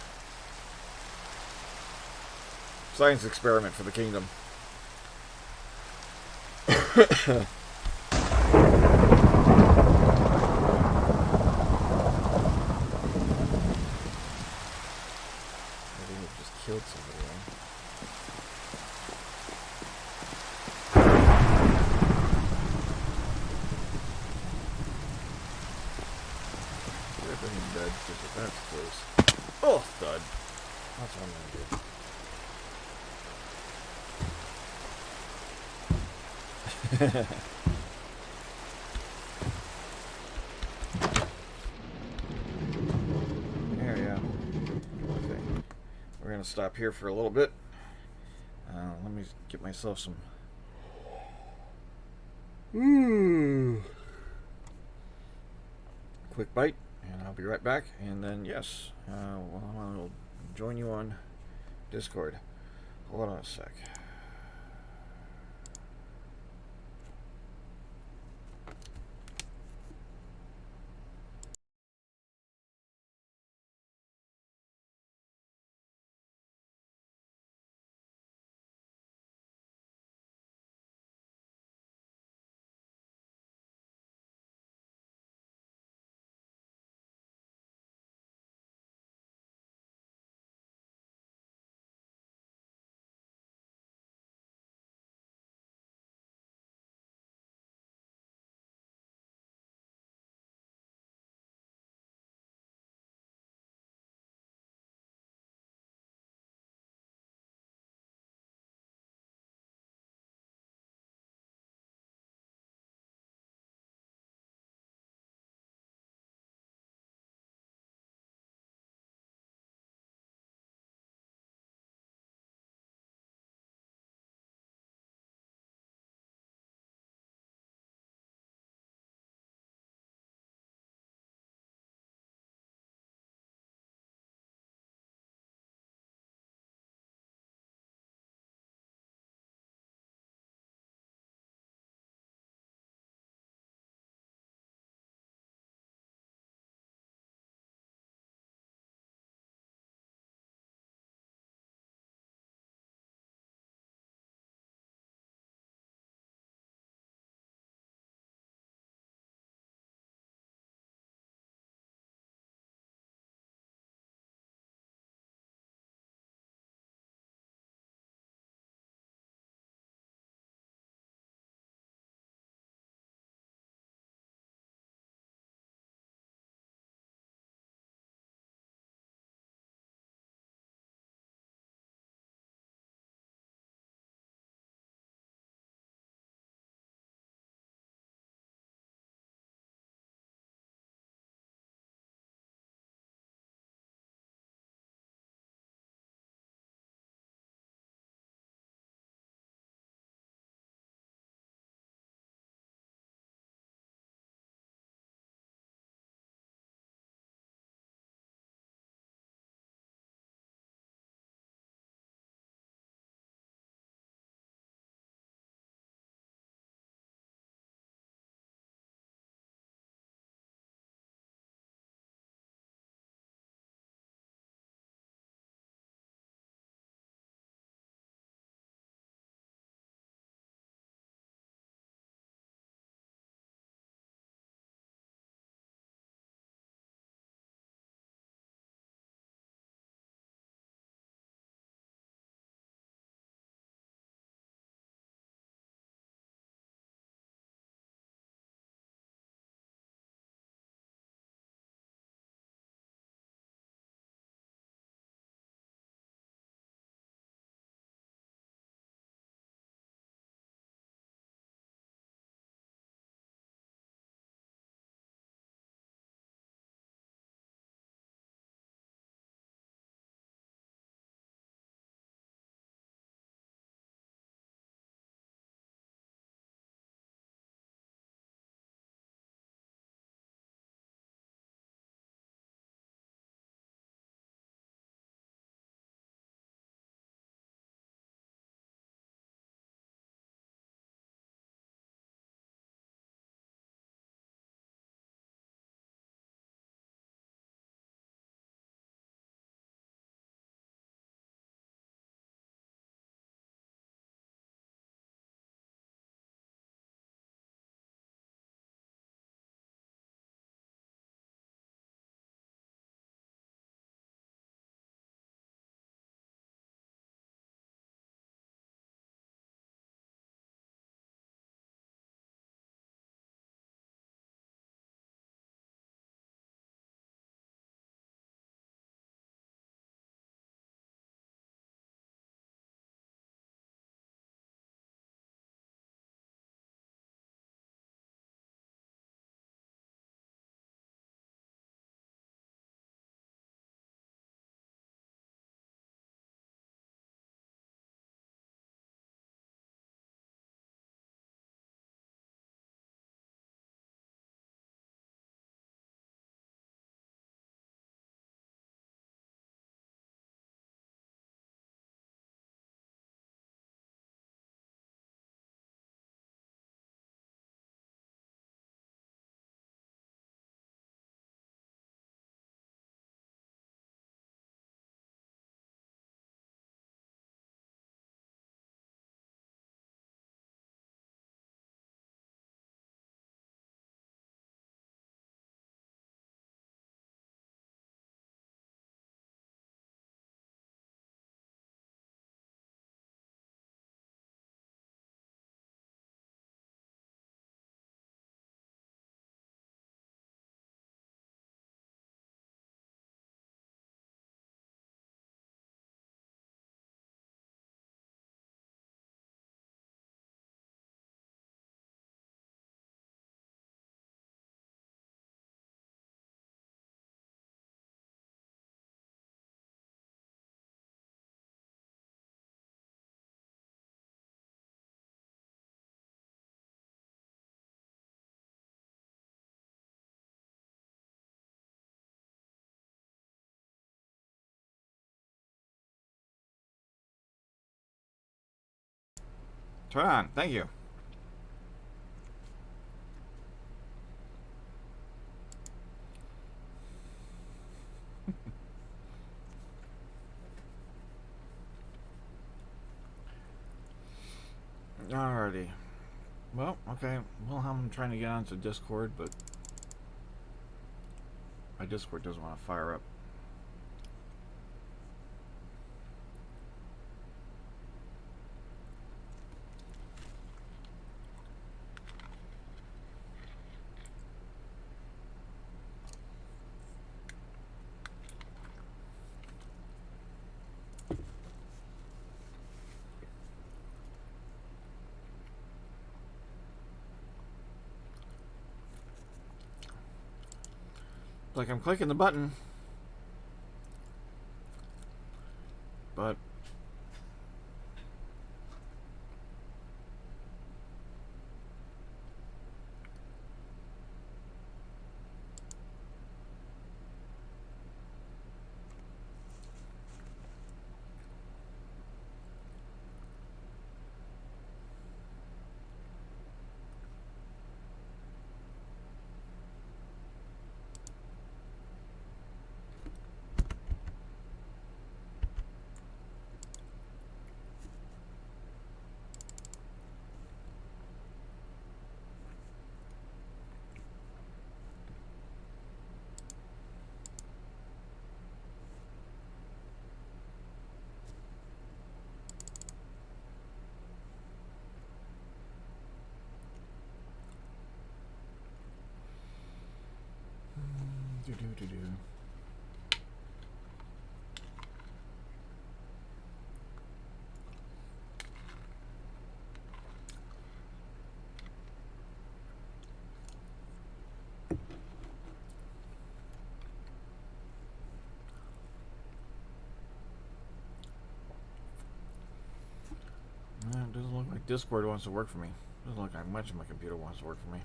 Science experiment for the kingdom. I think we've just killed somebody. Dead, that's close. Oh, thud. That's what I'm gonna do. There we go. Okay. We're gonna stop here for a little bit. Let me get myself some. Quick bite. And I'll be right back. And then, yes, I'll join you on Discord. Hold on a sec. Turn on. Thank you. Alrighty. Well, okay. Well, I'm trying to get onto Discord, but my Discord doesn't want to fire up. Like I'm clicking the button, but do. It doesn't look like Discord wants to work for me. Doesn't look like much of my computer wants to work for me.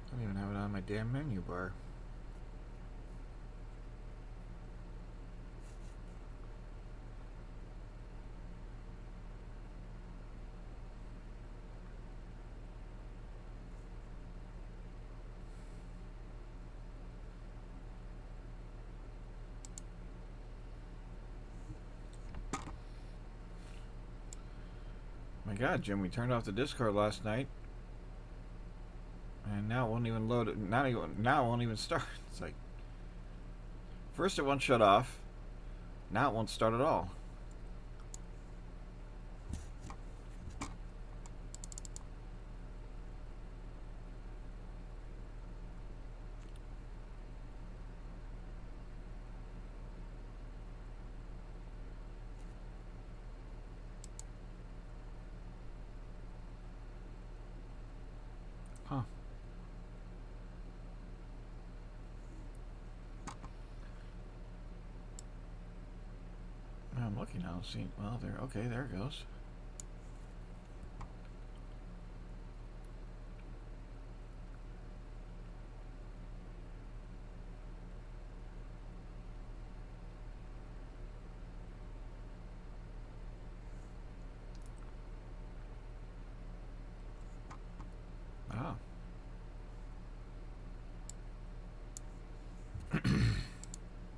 I don't even have it on my damn menu bar. My God, Jim, we turned off the Discord last night, and now it won't even load it. Now it won't even start. It's like, first it won't shut off, now it won't start at all. Huh. I'm looking now. See, well, there. Okay, there it goes. Ah.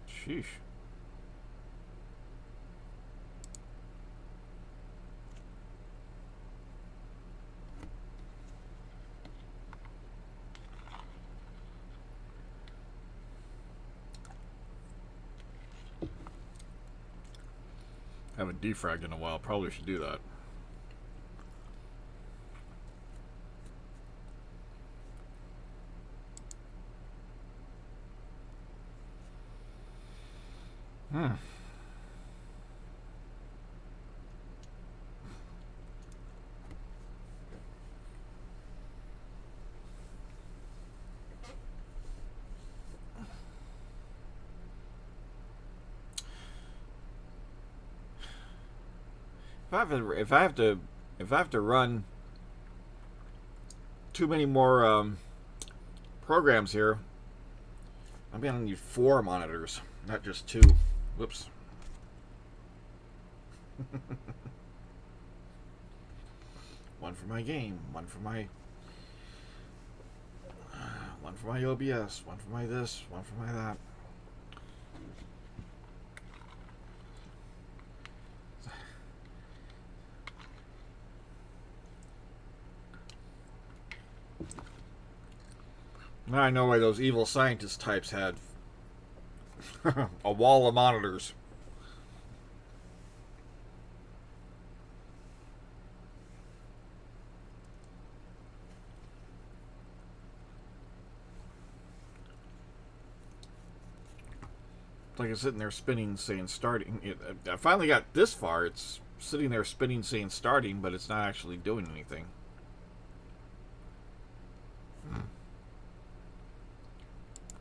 Sheesh. Haven't defragged in a while. Probably should do that. If I have to run too many more programs here, I'm gonna need 4 monitors, not just 2. Whoops. One for my game, one for my OBS, one for my this, one for my that. Now I know why those evil scientist types had a wall of monitors. It's like it's sitting there spinning, saying starting. I finally got this far. It's sitting there spinning, saying starting, but it's not actually doing anything.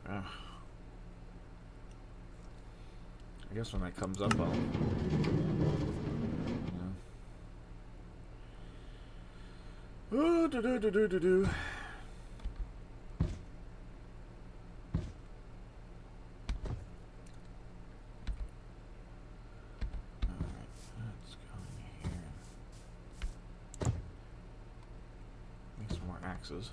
I guess when that comes up, I'll... Oh, do. Make some more axes.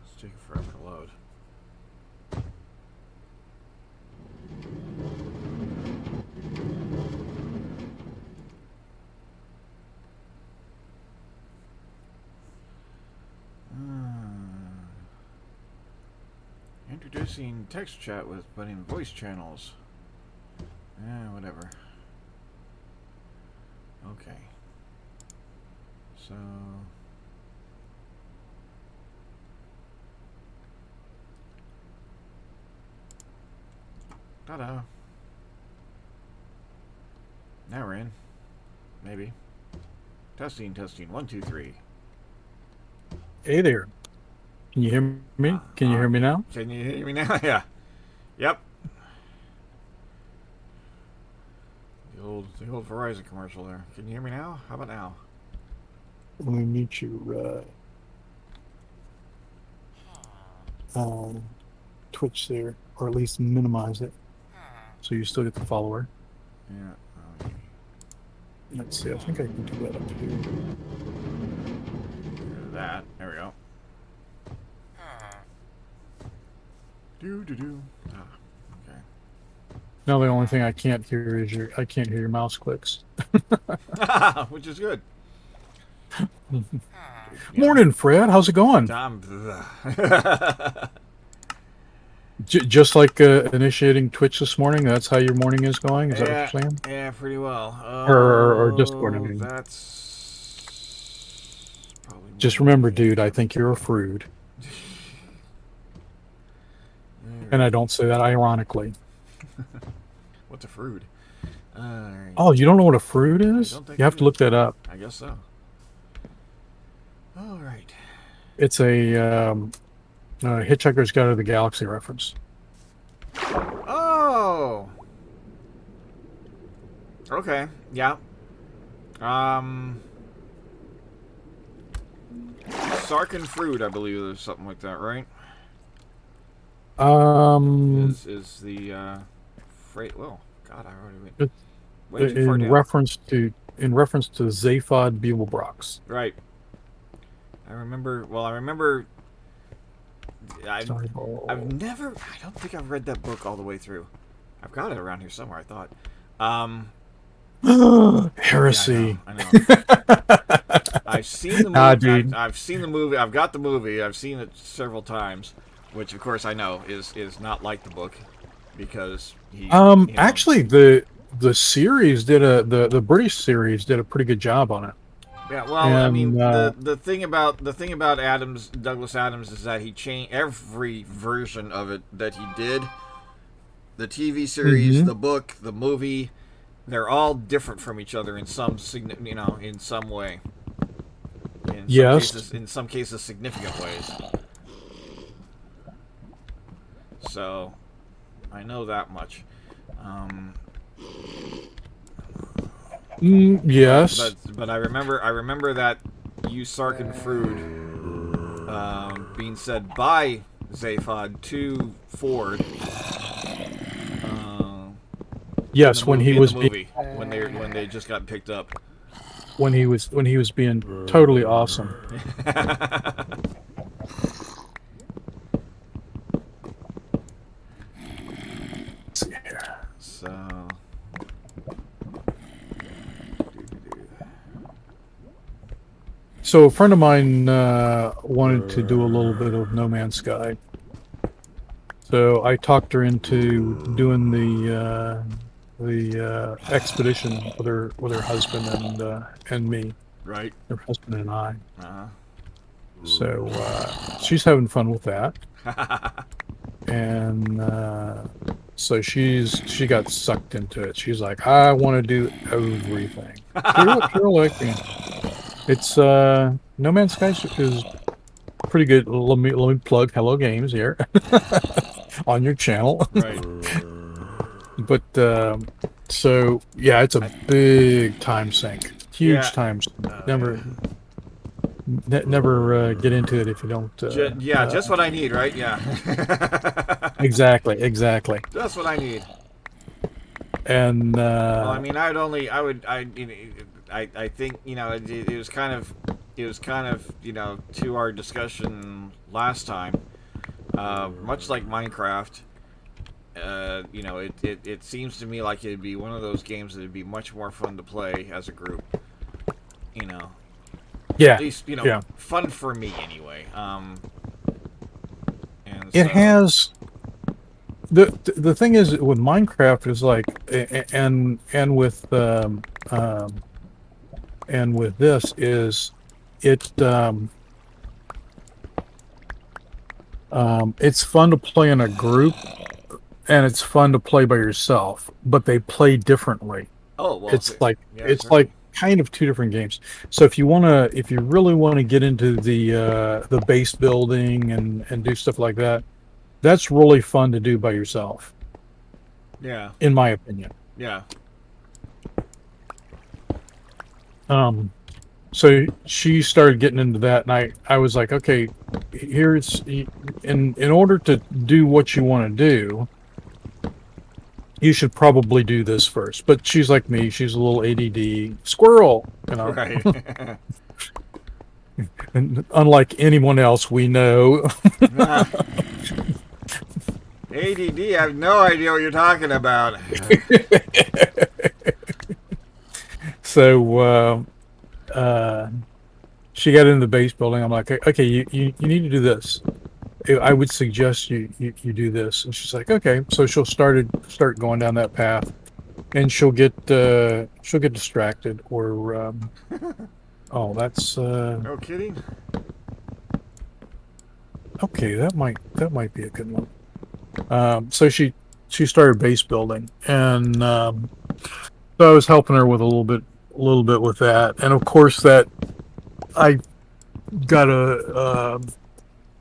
It's taking forever to load. Introducing text chat with but in voice channels. Whatever. Okay. So ta-da. Now we're in. Maybe. Testing, 1, 2, 3. Hey there. Can you hear me? Can you hear me now? Can you hear me now? Yeah. Yep. The old Verizon commercial there. Can you hear me now? How about now? Let me mute you, Twitch there, or at least minimize it, so you still get the follower. Yeah. Okay. Let's see. I think I can do that up here. That. There we go. Do. Ah, okay. Now the only thing I can't hear is I can't hear your mouse clicks. Which is good. Morning, Fred. How's it going? Just like initiating Twitch this morning. That's how your morning is going. Is that what you're saying? Yeah, pretty well. Or Discord. I mean. That's probably. Just remember, dude. I think you're a fruit. And I don't say that ironically. What's a fruit? Oh, you don't know what a fruit is? You have to look that up. I guess so. All right. It's a Hitchhiker's Guide to the Galaxy reference. Oh. Okay. Yeah. Sark and fruit, I believe there's something like that, right? Um, Is the freight? Well, God, I already went it, way too far down. in reference to Zaphod Beeblebrox. Right. I remember. Well, I remember. I Sorry, I've never. I don't think I've read that book all the way through. I've got it around here somewhere. I thought. Um. Yeah, I know. Heresy. I know. I've seen the movie. Dude. I've seen the movie. I've got the movie. I've seen it several times, which of course I know is not like the book because he. You know. Actually, the series the British series did a pretty good job on it. Yeah. Well, I mean, And the thing about Douglas Adams, is that he changed every version of it that he did. The TV series, mhm. the book, the movie, they're all different from each other in some in some way. Yes. In some cases, significant ways. So, I know that much. Um, Yes. but I remember that you Sarkin Frood being said by Zaphod to Ford Yes, when he in the was being movie when they just got picked up. when he was being totally awesome. Let's see here. So. So a friend of mine wanted to do a little bit of No Man's Sky. So I talked her into doing the expedition with her husband and me, Right. her husband and I. Uh-huh. So she's having fun with that, and so she got sucked into it. She's like, I want to do everything. Sure, like it's No Man's Sky is pretty good. Let me plug Hello Games here on your channel. Right. But so yeah, it's a big time sink, huge Yeah. time sink. Never get into it if you don't. Just what I need, right? Yeah. Exactly. Just what I need. And Well, I mean, I think it was kind of to our discussion last time. Much like Minecraft, it seems to me like it'd be one of those games that'd be much more fun to play as a group. You know, yeah, at least yeah. fun for me anyway. And It so, has the thing is with Minecraft is like and with this is it it's fun to play in a group and it's fun to play by yourself, but they play differently. oh well, It's certainly. like kind of two different games. So if if you really want to get into the base building and do stuff like that, that's really fun to do by yourself, Yeah, in my opinion. yeah. So she started getting into that, and I was like, okay, here's in order to do what you want to do, you should probably do this first. But she's like me; she's a little ADD squirrel, Right. and unlike anyone else we know. Nah. ADD, I have no idea what you're talking about. So she got into the base building. I'm like, okay, you need to do this. I would suggest you do this. And she's like, okay. So start going down that path, and she'll get distracted or oh, that's No kidding. okay. That might be a good one. So she started base building, and so I was helping her with a little bit with that, and of course that I got a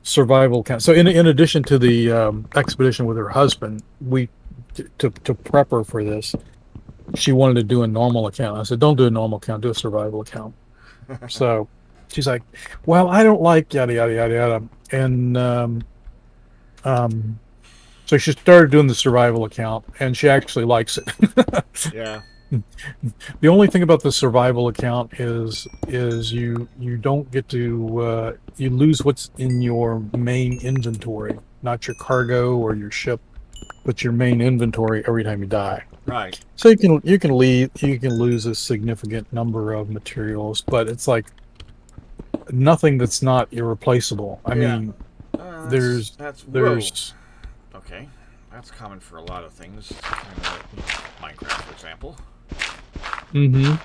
survival account. So in addition to the expedition with her husband, we to prep her for this, she wanted to do a normal account. I said, don't do a normal account, do a survival account. So she's like, well, I don't like yada yada yada yada, and So she started doing the survival account, and she actually likes it. Yeah. The only thing about the survival account is you don't get to you lose what's in your main inventory, not your cargo or your ship, but your main inventory every time you die. Right. So you can lose a significant number of materials, but it's like nothing that's not irreplaceable. I Yeah. mean, That's there's that's whoa. there's Okay. That's common for a lot of things. Kind of like, Minecraft, for example. hmm Yeah.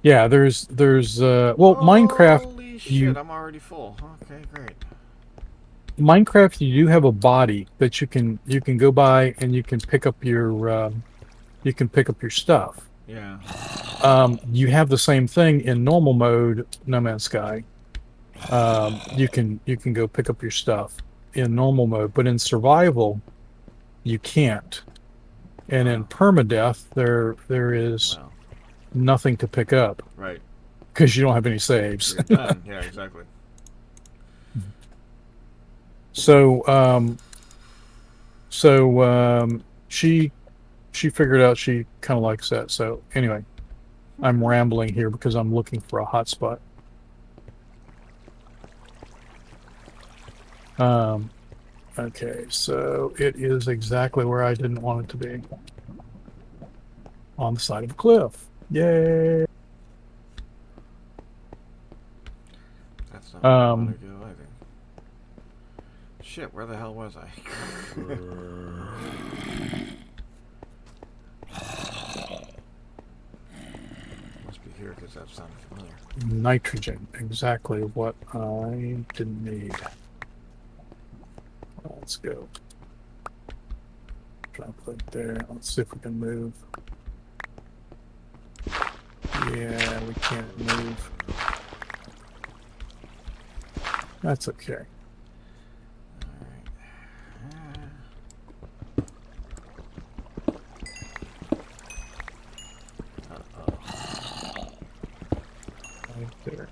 yeah, there's well, Holy shit! you I'm already full. Okay, great. Minecraft you do have a body that you can go by and you can pick up your stuff. Yeah. You have the same thing in normal mode, No Man's Sky. You can go pick up your stuff in normal mode, but in survival you can't. And in Wow. permadeath, there is Well. nothing to pick up Right. because you don't have any saves. You're done. Yeah. Exactly. So so she figured out she kind of likes that. So anyway, I'm rambling here because I'm looking for a hotspot. Um, okay, so it is exactly where I didn't want it to be. On the side of a cliff. Yay! That's not where I want Um, to go either. Shit. Where the hell was I? Must be here because that sounded familiar. nitrogen, exactly what I didn't need. Let's go. Drop that there. Let's see if we can move. Yeah, we can't move. That's okay. Right there.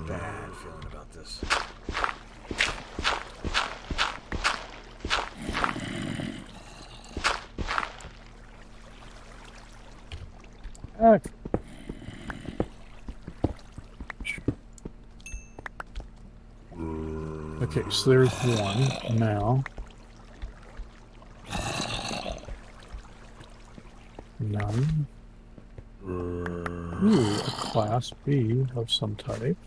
Bad feeling about this. Okay. Okay, so there's one now. None. Ooh, a class B of some type.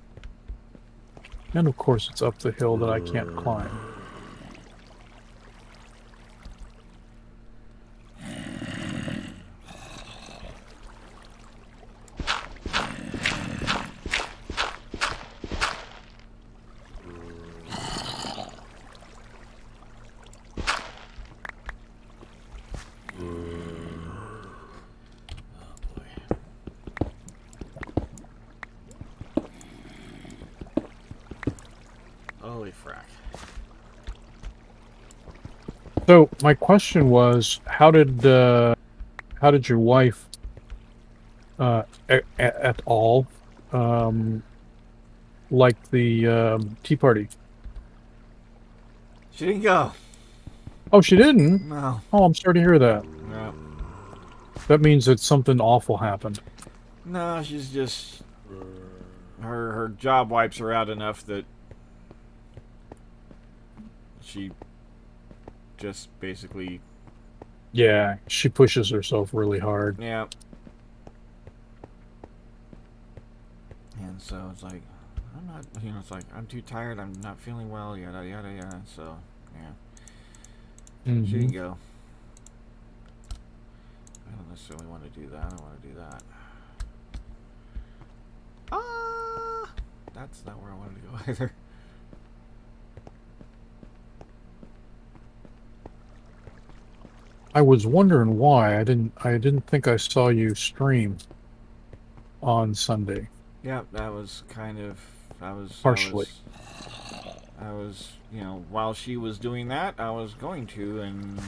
And of course it's up the hill that I can't climb. Holy frack. So my question was, how did your wife at all um, like the tea party? She didn't go. Oh, she didn't. No. Oh, I'm sorry to hear that. No. That means that something awful happened. No, she's just her job wipes her out enough that she just basically Yeah, she pushes herself really hard. yeah. And so it's like I'm not, it's like I'm too tired. I'm not feeling well. Yada yada yada. So yeah, she hmm didn't go. I don't necessarily want to do that. I don't want to do that. Ah, that's not where I wanted to go either. I was wondering why I didn't think I saw you stream on Sunday. Yeah, that was kind of. Partially. I was, while she was doing that, I was going to, and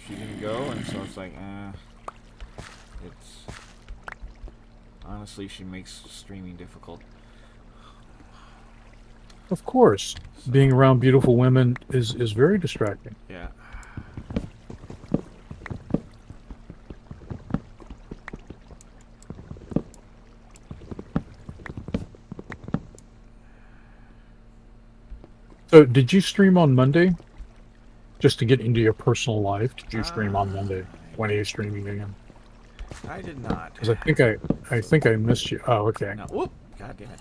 she didn't go, and so it's like, it's honestly, she makes streaming difficult. Of course, So, being around beautiful women is very distracting. yeah. So, did you stream on Monday? Just to get into your personal life, did you stream on Monday? When are you streaming again? I did not. Because I think I missed you. Oh, okay. No. Whoop. God damn it.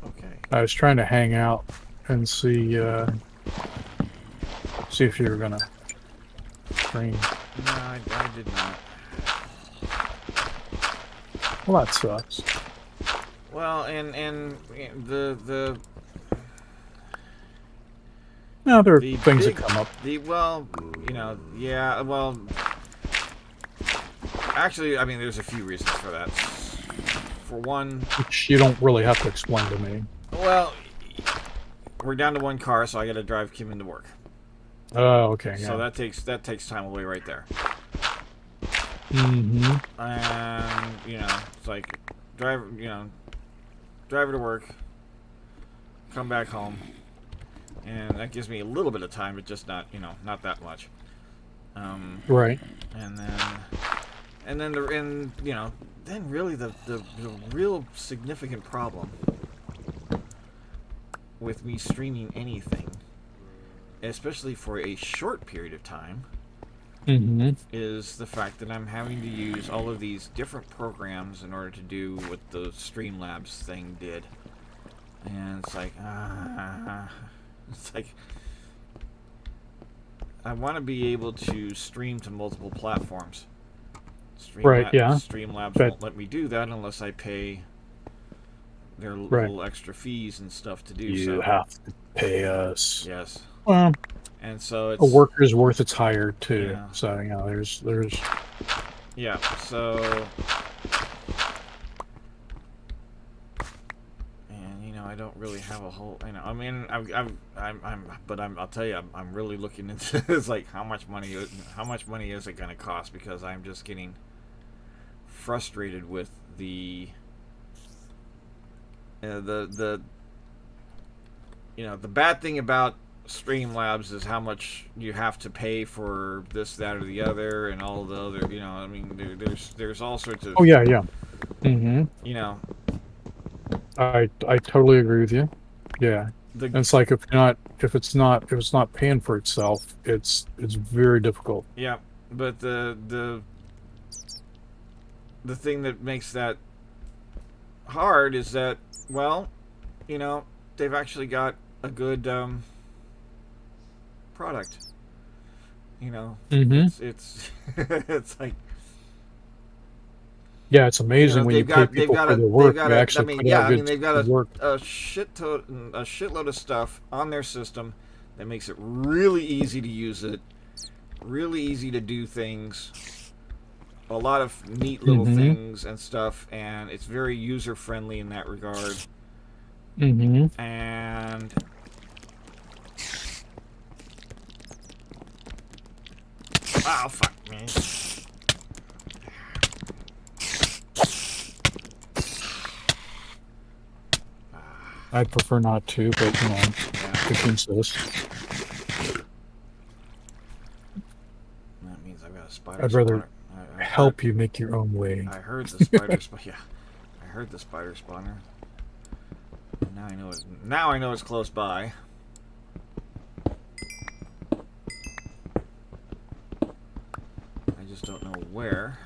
Okay. I was trying to hang out and see if you were gonna stream. No, I did not. Well, that sucks. Well, and the No, there are the things big that come up. well, yeah, well, actually, I mean, there's a few reasons for that. For one, Which you don't really have to explain to me. well, we're down to one car, so I got to drive Kim into work. Oh, okay. So Yeah. that takes time away right there. Mm-hmm. And it's like drive her to work, come back home, and that gives me a little bit of time, but just not not that much. Right. And then really the real significant problem with me streaming anything, especially for a short period of time, Mm-hmm. is the fact that I'm having to use all of these different programs in order to do what the Streamlabs thing did. And it's like, it's like, I want to be able to stream to multiple platforms. Right, yeah. Streamlabs But- won't let me do that unless I pay their Right. little extra fees and stuff to do You so. have to pay us. Yes. Well, And so it's a worker's worth its hire too. Yeah. So there's yeah. So and I don't really have a whole. I mean, I'll tell you, I'm really looking into it's like how much money is it going to cost, because I'm just getting frustrated with the bad thing about Streamlabs is how much you have to pay for this, that, or the other, and all the other. I mean, there's all sorts of. Oh yeah, yeah. Mm-hmm. I totally agree with you. Yeah. And it's like if it's not paying for itself, it's very difficult. Yeah, but the thing that makes that hard is that, well, they've actually got a good product. Mm-hmm. It's it's like, Yeah, it's amazing when you pay people for their work. They actually put out they've got good work. a shitload of stuff on their system that makes it really easy to use it, really easy to do things, a lot of neat little things and stuff, and it's very user friendly in that regard. Mm-hmm. And oh fuck me. I'd prefer not to, but if you insist. That means I've got a spider. I'd rather spawner. help you make your own way. I heard the spider yeah. I heard the spider spawner. Now I know it's close by. I just don't know where.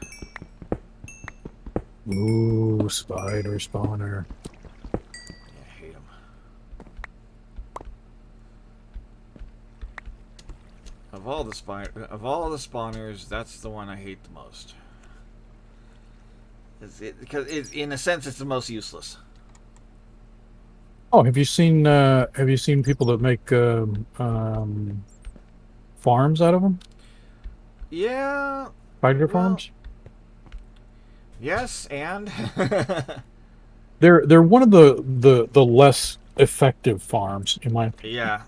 Ooh, spider spawner. Yeah, I hate them. Of all the spawners, that's the one I hate the most. Because in a sense, it's the most useless. Oh, have you seen people that make farms out of them? Yeah. Spider Well, farms? Yes, and They're one of the less effective farms, in my opinion.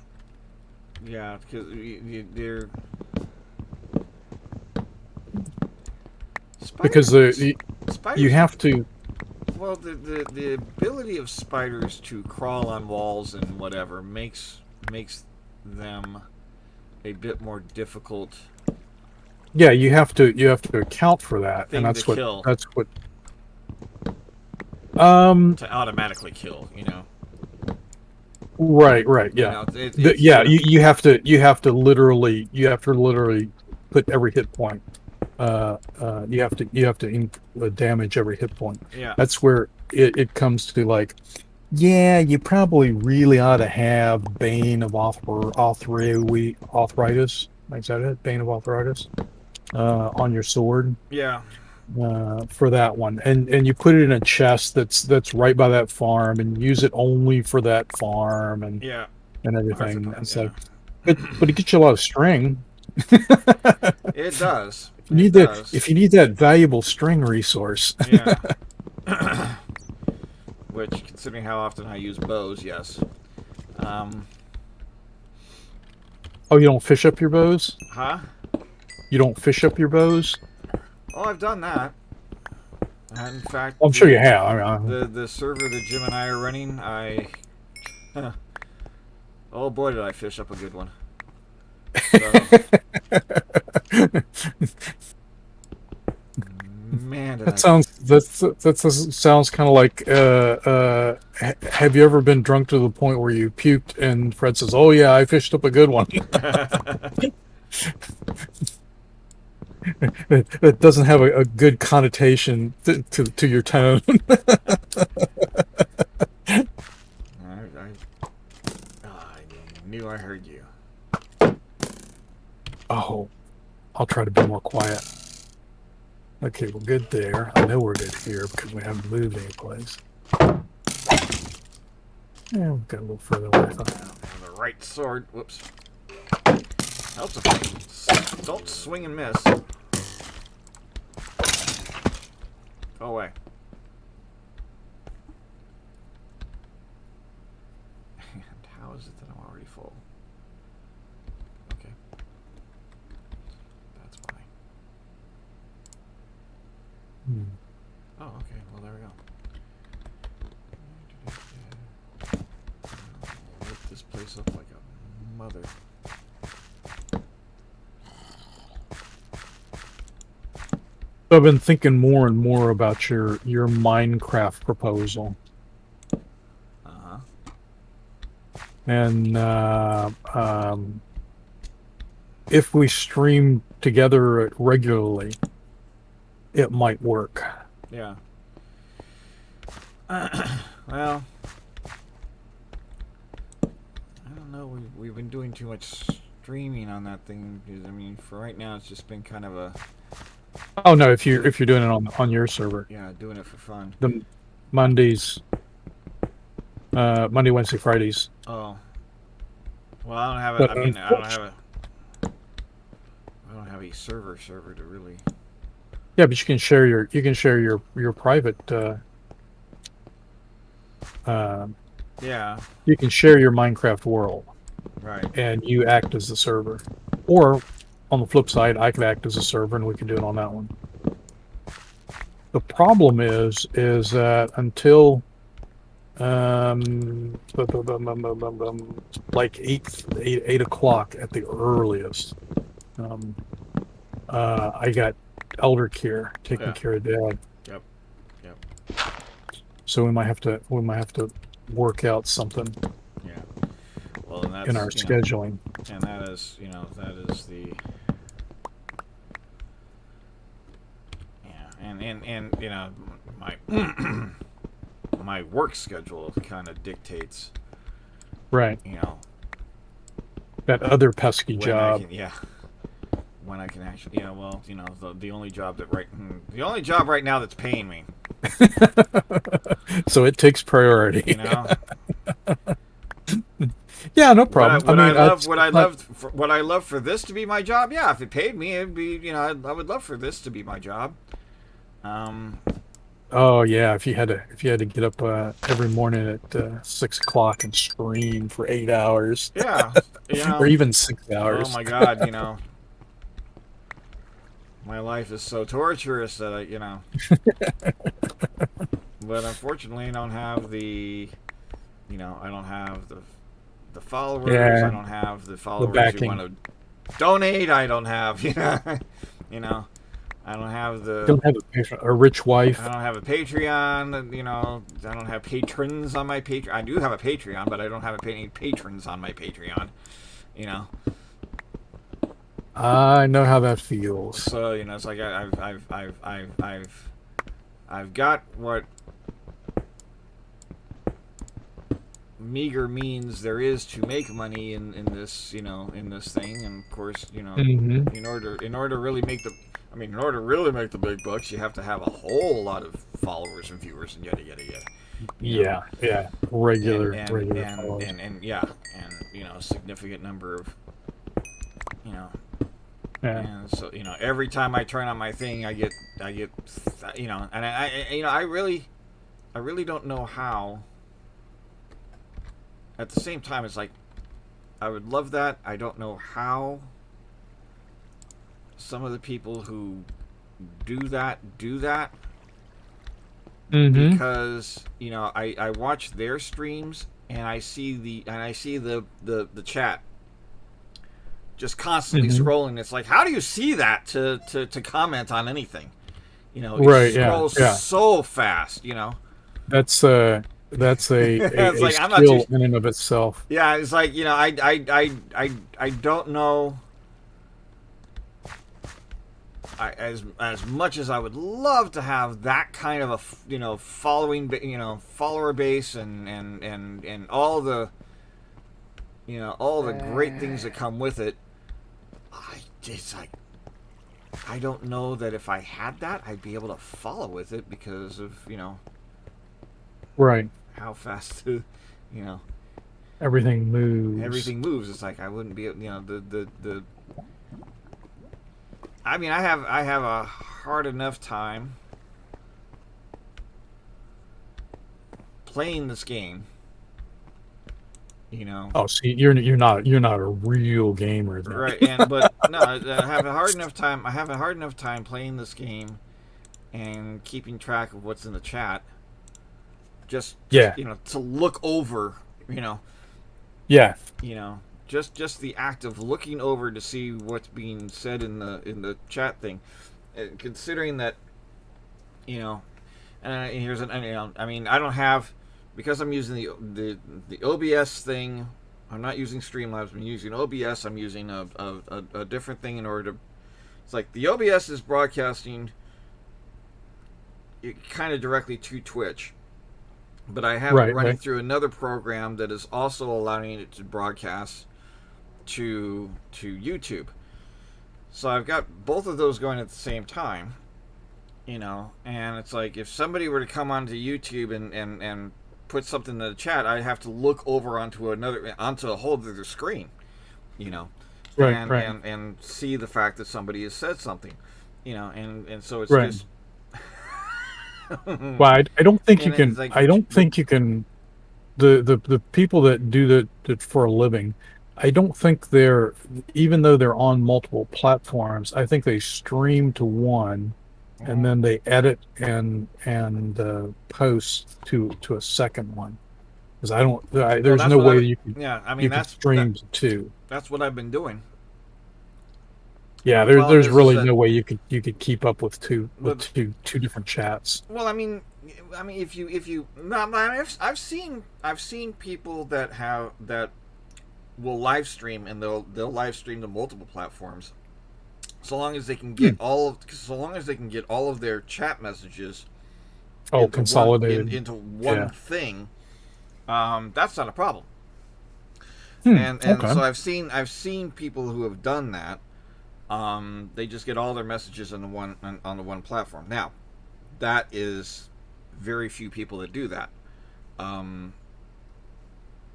yeah, because they're Because spiders you have to well, the ability of spiders to crawl on walls and whatever makes them a bit more difficult Yeah, you have to account for that, and thing to kill, that's what. Um. to automatically kill. Right. Right. You Yeah. know, Yeah. You have to literally put every hit point. You have to damage every hit point. yeah, That's where it comes to, like, yeah, you probably really ought to have Bane of Arthritis. Is that it? Bane of Arthritis on your sword yeah, for that one, and you put it in a chest that's right by that farm, and use it only for that farm yeah. and everything. Arthropod, And so, yeah. but it gets you a lot of string. It does. If you It need that, does. if you need that valuable string resource. Yeah. Which, considering how often I use bows, yes. Oh, you don't fish up your bows? Huh? You don't fish up your bows? Oh, I've done that. In fact, I'm sure you have. I mean, the server that Jim and I are running, oh boy, did I fish up a good one. So, man, did that sounds kind of like. Have you ever been drunk to the point where you puked and Fred says, "Oh yeah, I fished up a good one." That doesn't have a good connotation to your tone. I knew I heard you. Oh, I'll try to be more quiet. Okay, we're good there. I know we're good here because we haven't moved any place. Yeah, we've got a little further away from that. The right sword. Whoops. Helps if I don't swing and miss. Go away. And how is it that I'm already full? Okay. That's why. Oh, okay. Well, there we go. Lit this place up like a mother. So I've been thinking more and more about your Minecraft proposal, Uh-huh. and if we stream together regularly, it might work. Yeah. Well, I don't know. We've been doing too much streaming on that thing because I mean, for right now, it's just been kind of a Oh no, if you're doing it on your server, doing it for fun. the Mondays, Monday, Wednesday, Fridays. Oh. Well, I don't have it. But I mean, I don't have a server to really. yeah, but you can share your private. Yeah. You can share your Minecraft world, Right. and you act as the server, or on the flip side, I could act as a server, and we can do it on that one. The problem is that until like 8 o'clock at the earliest, I got elder care taking care of Dad. Yep. So we might have to work out something Yeah. Well, and that's in our scheduling. And that is the. Yeah, and my my work schedule kind of dictates. Right. That other pesky when job. When I can actually, well, the only job right now that's paying me. So it takes priority. Yeah, no problem. Would I love for this to be my job? Yeah, if it paid me, it'd be, I would love for this to be my job. Oh yeah, if you had to get up every morning at 6 o'clock and stream for 8 hours. Yeah, or even 6 hours. Oh my God, my life is so torturous that but unfortunately, I don't have the, I don't have the followers. I Yeah, don't have the the followers who want backing. to donate. I don't have, you know, I don't have Don't have a rich I wife. don't have a Patreon. I don't have patrons on my Patreon. I do have a Patreon, but I don't have any patrons on my Patreon. You know, I know how that feels. so it's like I've got what meager means there is to make money in this in this thing, and of course Hmm. in order to really make the in order to really make the big bucks, you have to have a whole lot of followers and viewers and yada yada yada. You know, Yeah, yeah. and Regular followers. yeah, and a significant number of you know Yeah. and so every time I turn on my thing, I get and I really don't know how. At the same time, it's like I would love that. I don't know how some of the people who do that Hmm. because I watch their streams and I see the chat just constantly Hmm. scrolling. It's like, how do you see that to comment on anything? It Right. Yeah. scrolls Yeah. so fast. That's uh that's It's a like I'm not too. skill in and of itself. Yeah, it's like I don't know. As much as I would love to have that kind of a following follower base and all the all the great things that come with it, it's like I don't know that if I had that I'd be able to follow with it because of Right. how fast you know Everything moves. everything moves. It's like I wouldn't be the I have a hard enough time playing this game. Oh, see, you're not a real gamer then. Right? And but no, I have a hard enough time. I have a hard enough time playing this game and keeping track of what's in the chat. Just Yeah. to look over. Yeah. You know, just the act of looking over to see what's being said in the chat thing. Considering that here's an I don't have because I'm using the OBS thing. I'm not using Streamlabs. I'm using OBS. I'm using a different thing in order to. It's like the OBS is broadcasting it kind of directly to Twitch, but I have it Right. running Right. through another program that is also allowing it to broadcast to YouTube. So I've got both of those going at the same time, and it's like if somebody were to come onto YouTube and put something in the chat, I'd have to look over onto a whole other screen, you know, Right. Right. and see the fact that somebody has said something, and so it's Right. just Well, I don't think you and it's can. like I don't think you can. The people that do that for a living, I don't think they're, even though they're on multiple platforms, I think they stream to one, and then they edit and post to a second one. Because I don't. well, There's that's no what way I that yeah, I mean you could stream to two. that's what I've been doing. Yeah, The problem there's is really that no way you could keep up with the two different chats. well, if you no, I've seen people that will live stream and they'll live stream to multiple platforms, Hmm. so long as they can get all of their chat messages Oh, consolidated. into one Yeah. thing. That's not a problem. Hmm. And Okay. so I've seen people who have done that. They just get all their messages on the one platform. Now, that is very few people that do that. Um,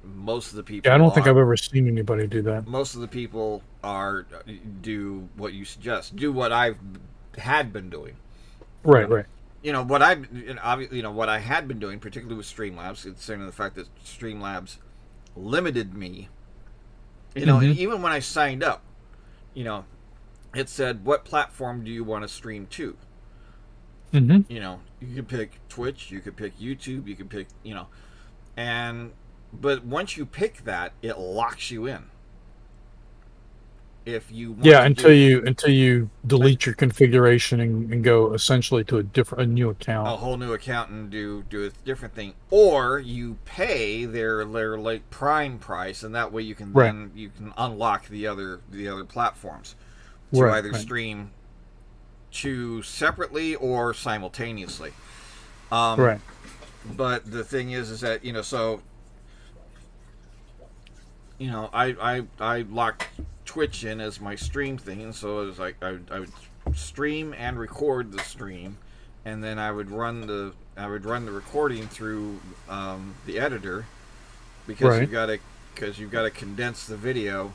most of the Yeah, I people don't think are I've ever seen anybody do that. most of the people are do what you suggest. Do what I've had been doing. You Right. know, Right. what I had been doing, particularly with Streamlabs, considering the fact that Streamlabs limited me. And Hmm. even when I signed up, you know, it said, "What platform do you want to stream to?" Mm-hmm. You know, you could pick Twitch, you could pick YouTube, you could pick, and but once you pick that, it locks you in. If you want Yeah, to do until you like delete your configuration and go essentially to a new a account. whole new account and do a different thing, or you pay their like Prime price, and that way Right. you can unlock the other platforms to Right. either Right. stream to separately or simultaneously. Um, Right. but the thing is that so I locked Twitch in as my stream thing, and so it was like I would stream and record the stream, and then I would run the recording through the editor because Right. you've got to condense the video.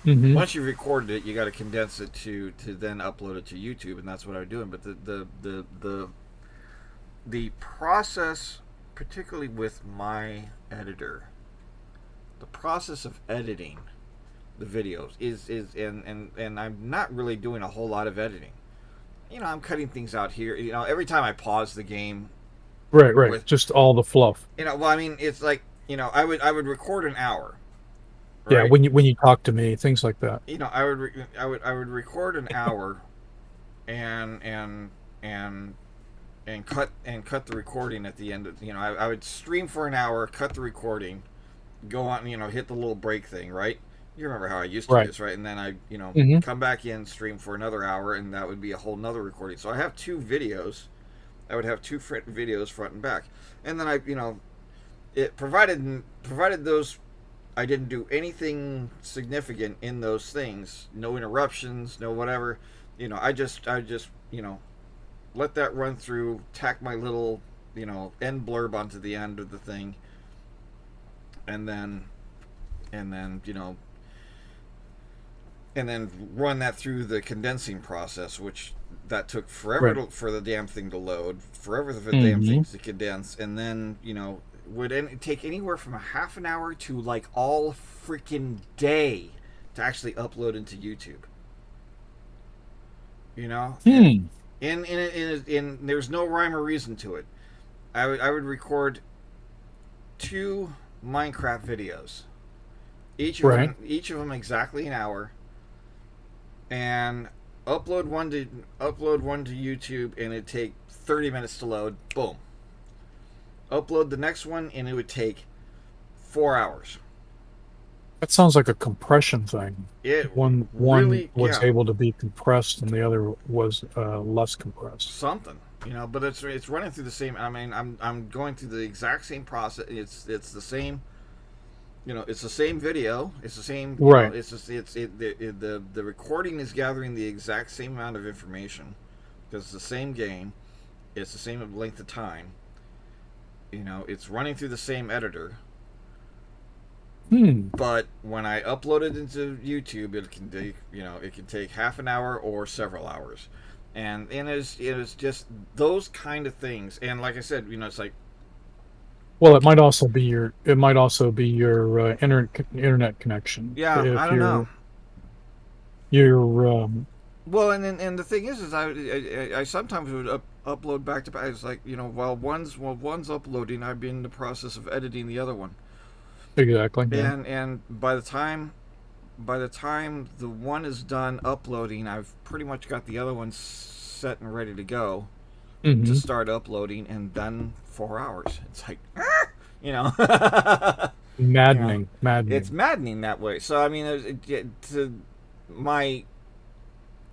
Mm-hmm. Once you've recorded it, you got to condense it to then upload it to YouTube, and that's what I'm doing. But the process, particularly with my editor, the process of editing the videos is and I'm not really doing a whole lot of editing. I'm cutting things out here. Every time I pause the game Right. Right. with Just all the fluff. well, I mean, it's like I would record an hour, Yeah. right? When you talk to me, things like that. I would record an hour and and cut the recording at the end of I would stream for an hour, cut the recording, go on, hit the little break thing, right? You remember how I used to do Right. this, right? And then I, Mm-hmm. come back in, stream for another hour, and that would be a whole nother recording. So I have two videos. I would have two videos front and back, and then it provided those I didn't do anything significant in those things, no interruptions, no whatever. I just let that run through, tack my little end blurb onto the end of the thing, and then and then you know and then run that through the condensing process, which that took forever Right. for the damn thing to load, forever for the damn Mm-hmm. thing to condense, and then would take anywhere from a half an hour to like all freaking day to actually upload into YouTube. And Hmm. there's no rhyme or reason to it. I would record two Minecraft videos, Right. each of them exactly an hour, and upload one to YouTube, and it'd take 30 minutes to load. Boom. Upload the next one, and it would take 4 hours. That sounds like a compression thing. It One really, was yeah, able to be compressed, and the other was less compressed. something. But it's running through the same. I mean, I'm going through the exact same process. It's the same. It's the same video. It's the same. Right. It's just the recording is gathering the exact same amount of information because it's the same game. It's the same length of time. It's running through the same editor. Hmm. But when I upload it into YouTube, it can take half an hour or several hours, and it is just those kind of things. And like I said, it's like Well, it might also be your internet connection. yeah, I If don't know. you're Well, and the thing is I sometimes would upload back to back. It's like while one's uploading, I'd be in the process of editing the other one, exactly, yeah. and by the time the one is done uploading, I've pretty much got the other one set and ready to go to Hmm. start uploading, and then 4 hours. It's like, you know, you know, Maddening, it's maddening. maddening that way. So I mean, my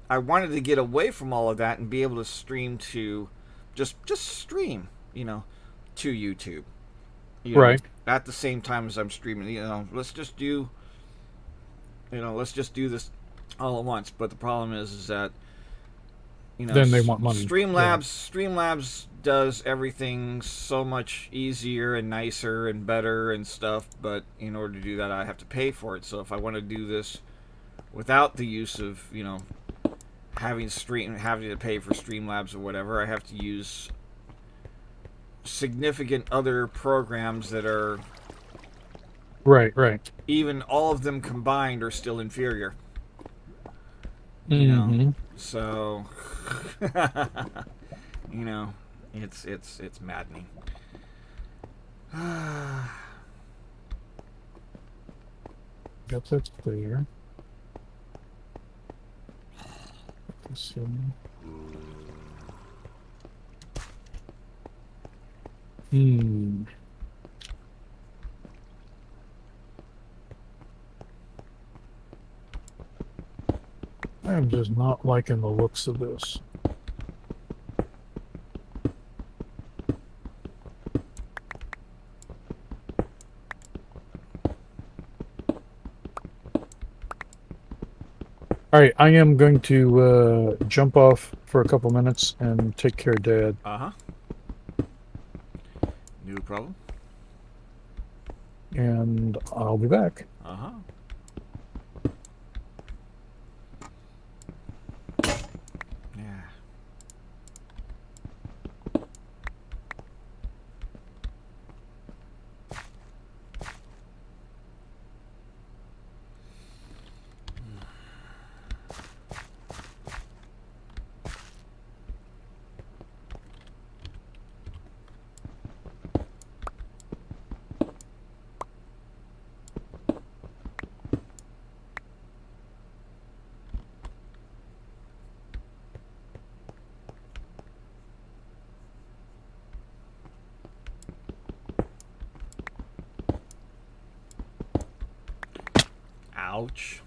I wanted to get away from all of that and be able to stream to just stream, to YouTube. Right. At the same time as I'm streaming. Let's just do this all at once. But the problem is that Then they want money. Yeah. Streamlabs does everything so much easier and nicer and better and stuff. But in order to do that, I have to pay for it. So if I want to do this without the use of having to pay for Streamlabs or whatever, I have to use significant other programs that are, Right. Right. even all of them combined, are still inferior. You know, Hmm. so You know, it's maddening. Guess that's clear. Let's see. Hmm. I'm just not liking the looks of this. All right, I am going to jump off for a couple minutes and take care of Dad. Uh-huh. No problem. And I'll be back. Uh-huh. Yeah. Ouch.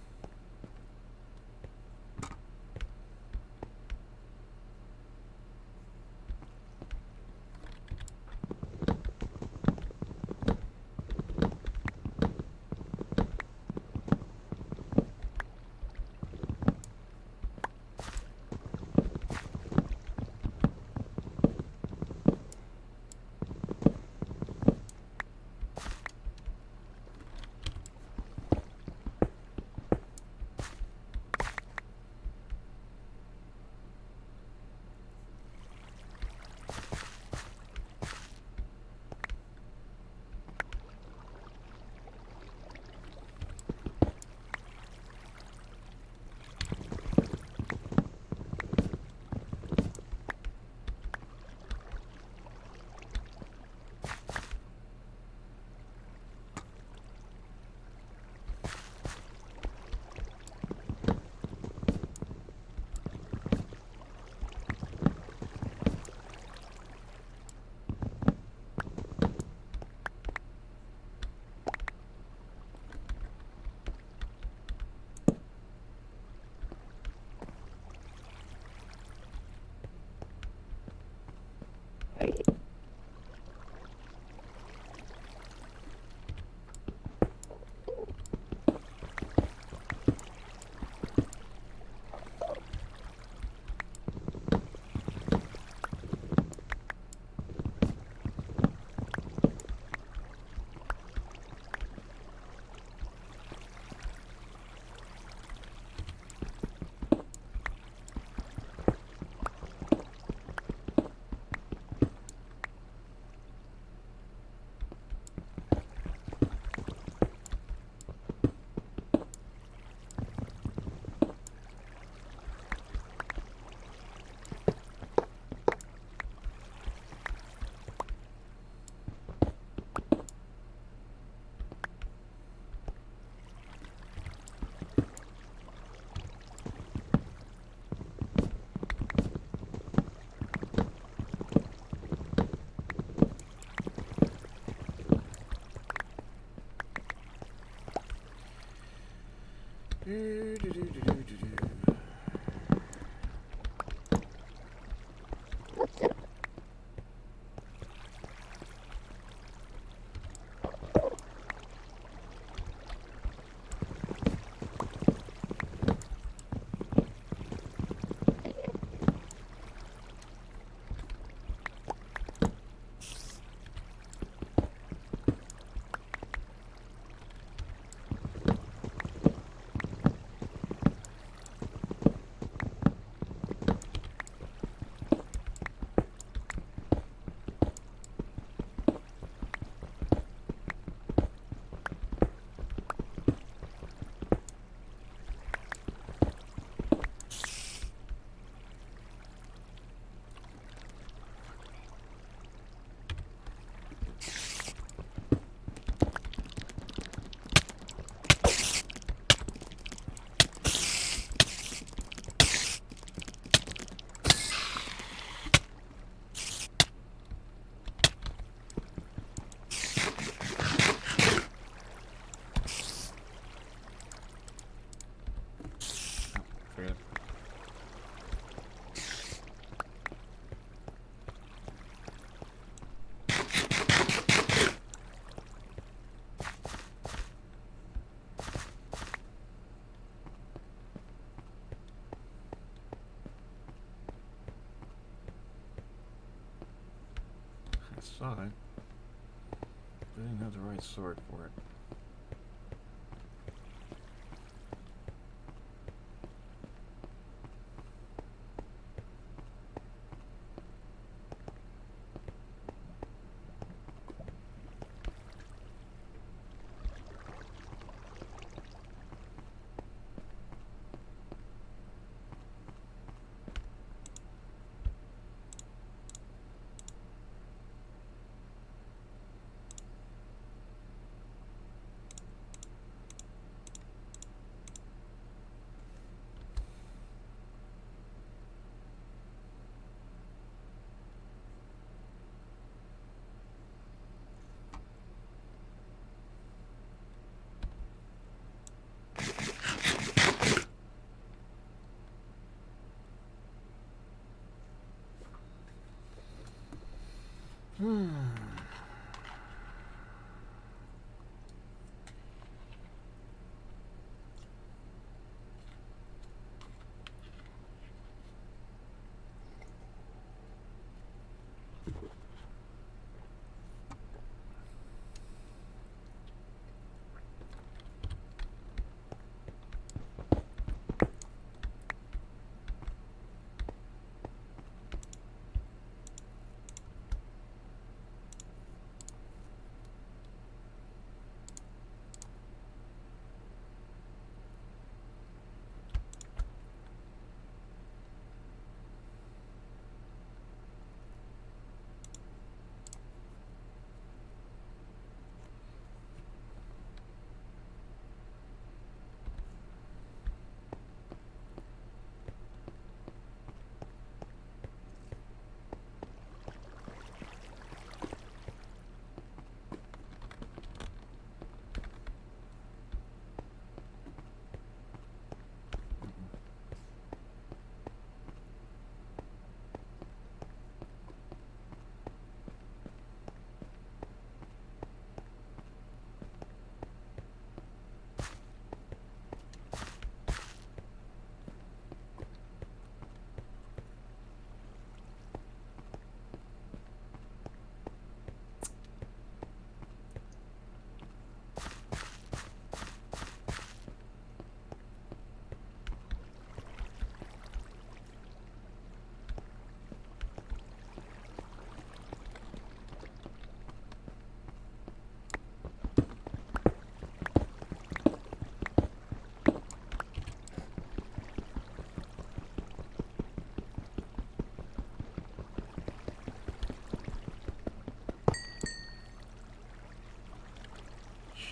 saw it. I didn't have the right sword for it.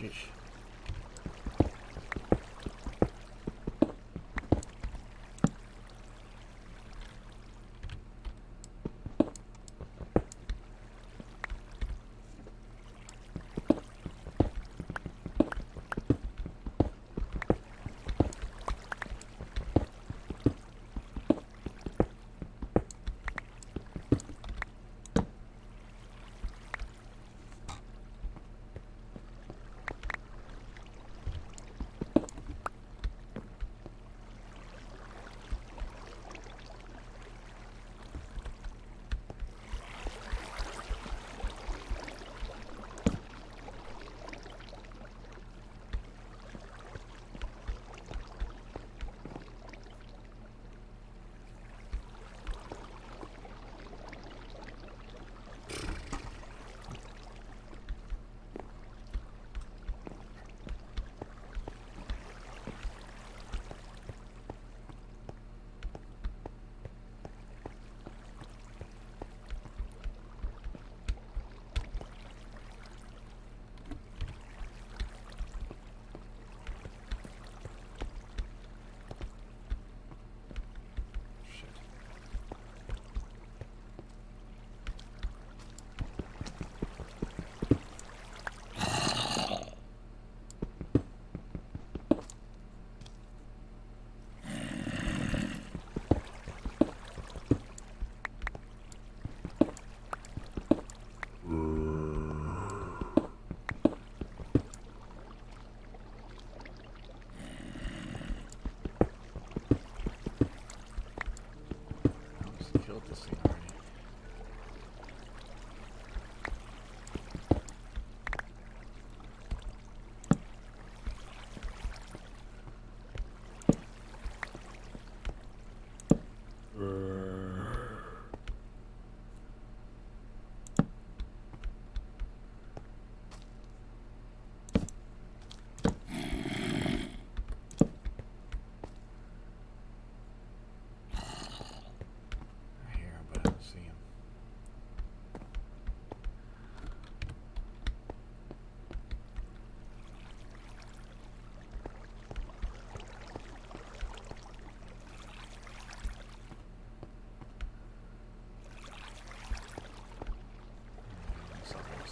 Sheesh.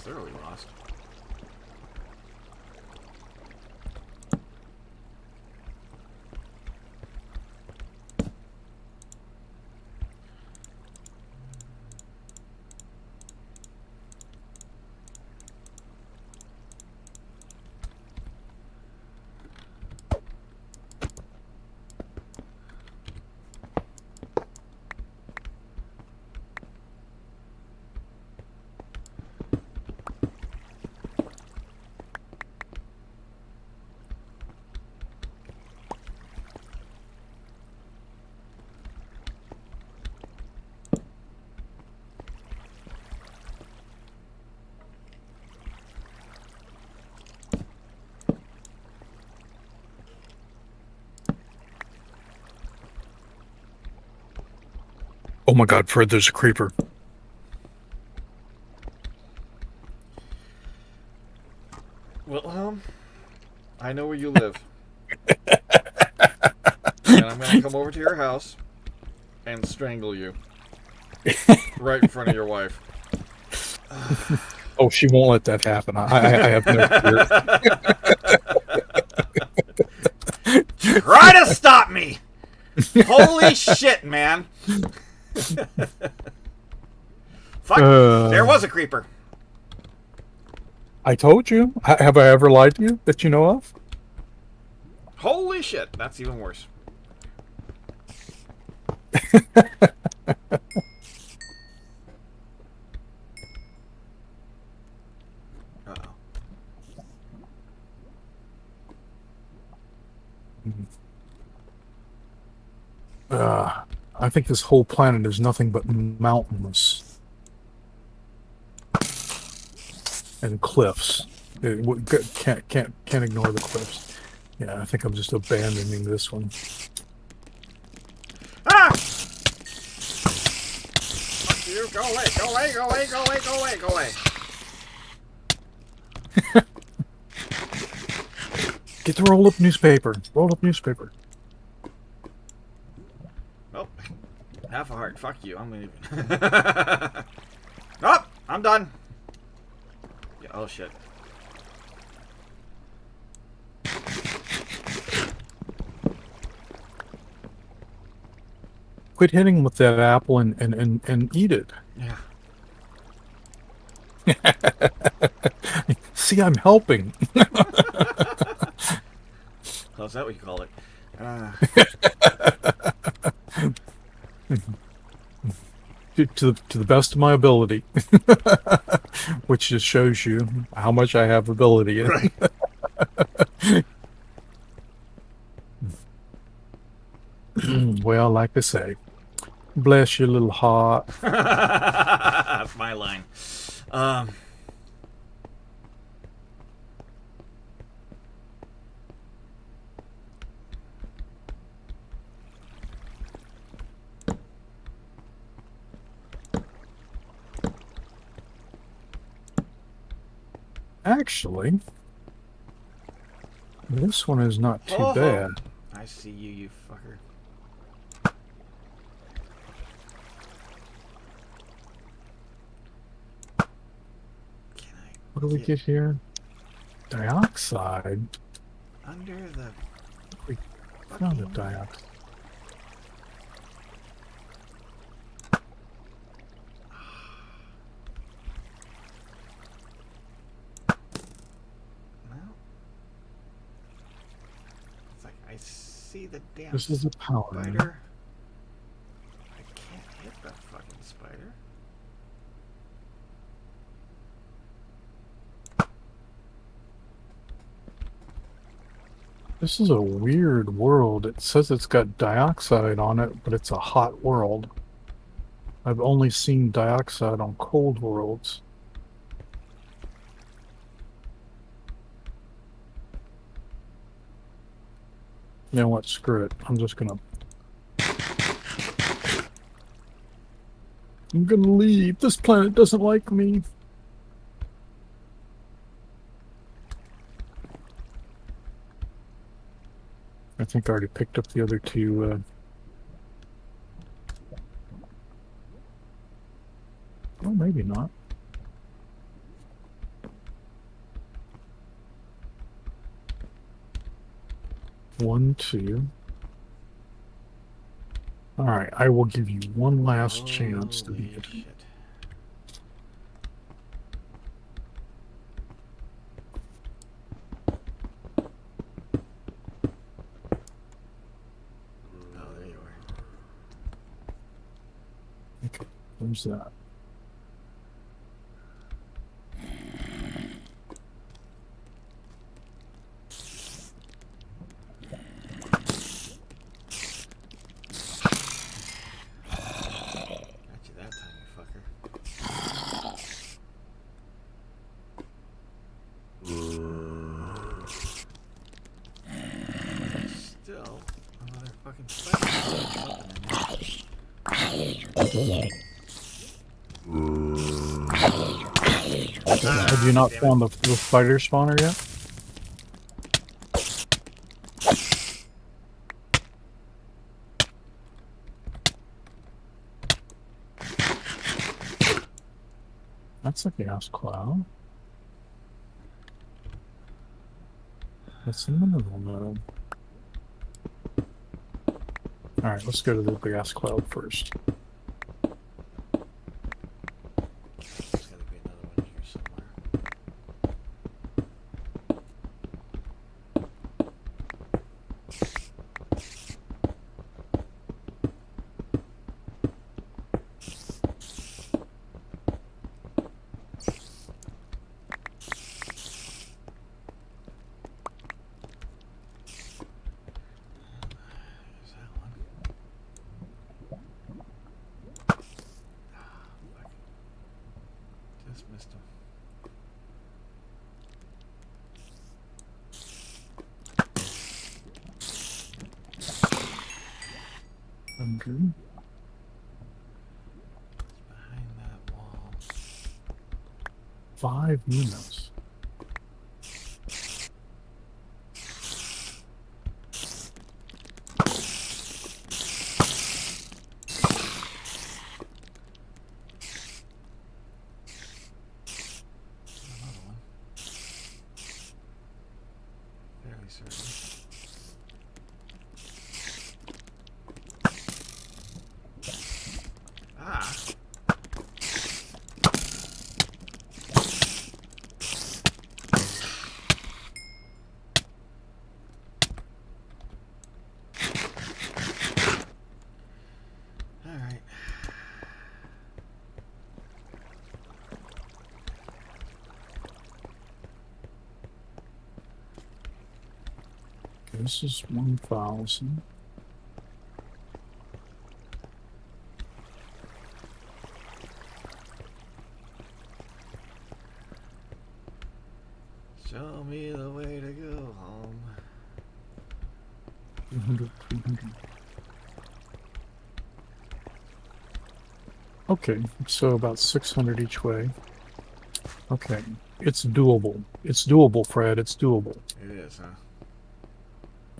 thoroughly lost. Oh my God, Fred, there's a creeper. Wilhelm, I know where you live. And I'm going to come over to your house and strangle you. Right in front of your wife. Oh, she won't let that happen. I have no fear. Try to stop me! Holy shit, man. Fuck, there was a creeper. I told you. Have I ever lied to you that you know of? Holy shit, that's even worse. I think this whole planet is nothing but mountains and cliffs. Can't ignore the cliffs. Yeah, I think I'm just abandoning this one. Ah! Fuck you! Go away! Go away! Go away! Go away! Go away! Go away! Get the roll-up newspaper. Roll-up newspaper. Nope. Half a heart. Fuck you. I'm leaving. Oh! I'm done. Yeah, oh shit. Quit hitting with that apple and eat it. Yeah. See, I'm helping. Oh, is that what you call it? To the best of my ability. Which just shows you how much I have ability. Right. Well, like I say, bless your little heart. That's my line. Actually, this one is not too bad. I see you, you fucker. What do we get here? Dioxide. Under the... We found a dioxide. Well, it's like I see the damn This is a power. spider. I can't hit that fucking spider. This is a weird world. It says it's got dioxide on it, but it's a hot world. I've only seen dioxide on cold worlds. You know what? Screw it. I'm gonna leave. This planet doesn't like me. I think I already picked up the other two. Oh, maybe not. 1, 2. All right, I will give you one last chance to be. Holy shit. Oh, there you are. Okay, there's that. Got you that time, you fucker. Still, another fucking spider. Have you not found the spider spawner yet? That's a gas cloud. That's in the middle node. Alright, let's go to the gas cloud first. There's gotta be another one here somewhere. There's that one. Just missed him. Okay. It's behind that wall. 5 units. Another one. Fairly certain. Ah. All right. This is 1,000. Show me the way to go home. 300, 300. Okay, so about 600 each way. Okay, it's doable. It's doable, Fred. It's doable. It is, huh?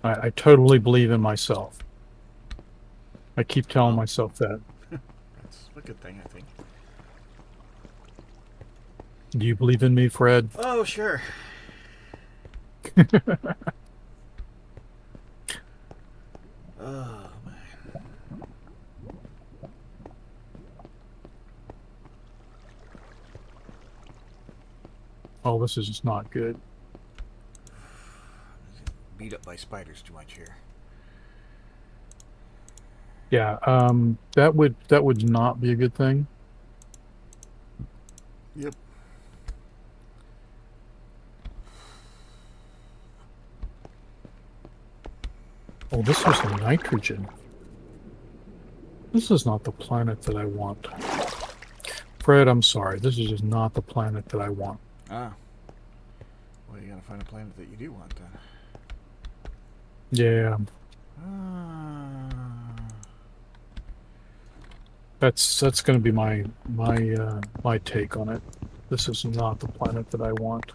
I totally believe in myself. I keep telling Well. myself that. That's a good thing, I think. Do you believe in me, Fred? Oh, sure. Oh, man. Oh, this is just not good. Beat up by spiders too much here. Yeah, that would not be a good thing. Yep. Oh, this is nitrogen. This is not the planet that I want. Fred, I'm sorry. This is just not the planet that I want. Ah. Well, you gotta find a planet that you do want then. Yeah, Ah. that's going to be my take on it. This is not the planet that I want.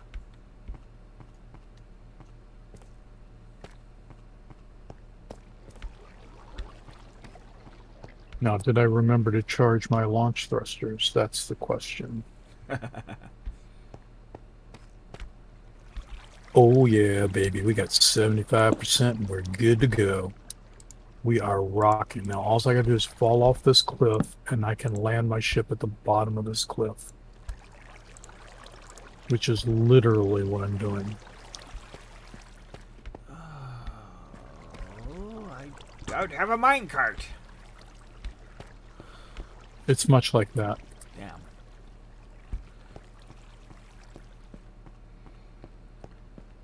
Now, did I remember to charge my launch thrusters? That's the question. Oh yeah, baby. We got 75% and we're good to go. We are rocking. Now all I gotta do is fall off this cliff and I can land my ship at the bottom of this cliff. Which is literally what I'm doing. Oh, I don't have a minecart. It's much like that. Damn.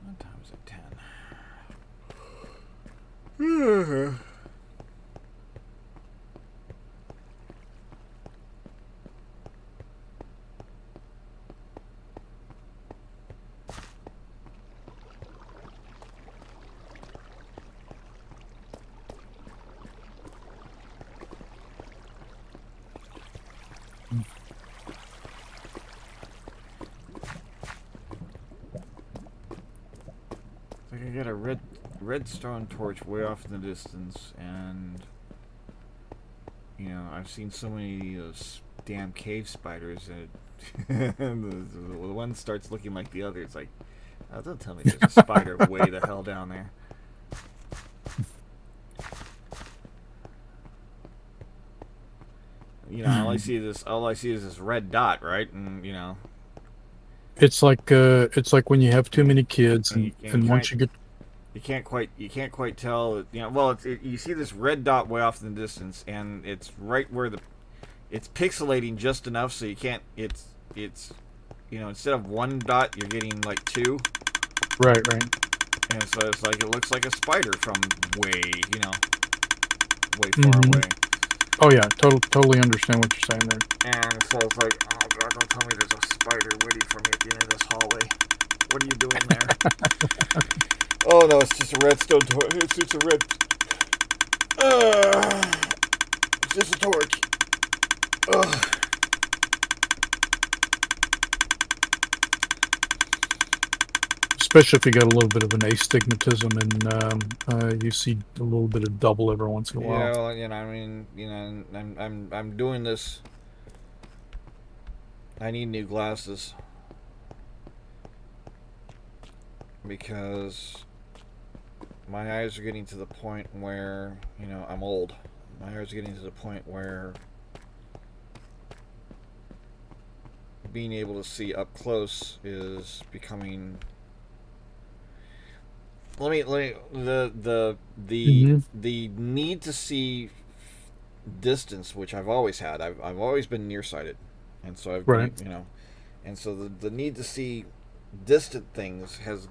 What time is it? 10. I can get a redstone torch way off in the distance, and you know I've seen so many of those damn cave spiders, and the one starts looking like the other. It's like, oh, don't tell me there's a spider way the hell down there. You know, all I see is this red dot, right? And you know, It's like when you have too many kids and once you get you can't quite tell. You know, well, you see this red dot way off in the distance, and it's right where it's pixelating just enough so you can't. It's you know, instead of one dot, you're getting like two. right. And so it's like it looks like a spider from way, you know, way far away. Oh yeah, totally understand what you're saying there. And so it's like, oh god, don't tell me there's a spider waiting for me at the end of this hallway. What are you doing there? Oh no, it's just a redstone torch. It's just a red. It's just a torch. Especially if you got a little bit of an astigmatism and you see a little bit of double every once in a while. Yeah, well, you know, I mean, you know, I'm doing this. I need new glasses because my eyes are getting to the point where, you know, I'm old. My eyes are getting to the point where being able to see up close is becoming. The need to see distance, which I've always had. I've always been nearsighted, and so I've Right. you know, and so the need to see distant things has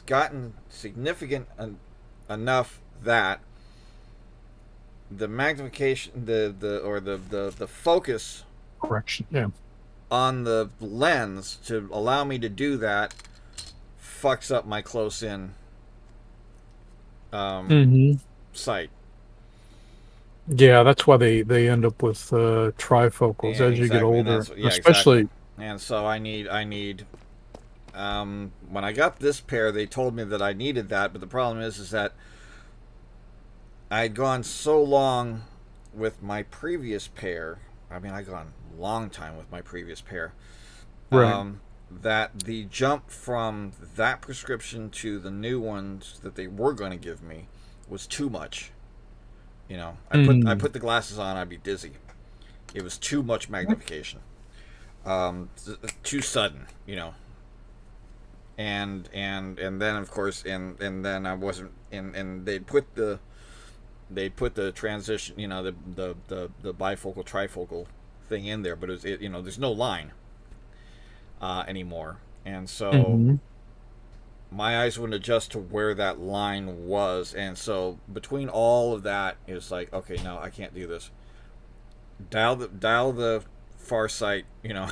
gotten significant enough that the magnification, the focus Correction. Yeah. on the lens to allow me to do that fucks up my close in sight. Yeah, that's why they end up with trifocals Yeah, as you get exactly. older. Exactly. Especially And so I need when I got this pair, they told me that I needed that, but the problem is that I had gone so long with my previous pair. I mean, I gone a long time with my previous pair. right. That the jump from that prescription to the new ones that they were going to give me was too much. You know, I put the glasses on, I'd be dizzy. It was too much magnification, too sudden. You know, and then of course, and then I wasn't, and they put the transition, you know, the bifocal trifocal thing in there, but you know, there's no line anymore, and so my eyes wouldn't adjust to where that line was, and so between all of that, it's like, okay, no, I can't do this. Dial the far sight, you know,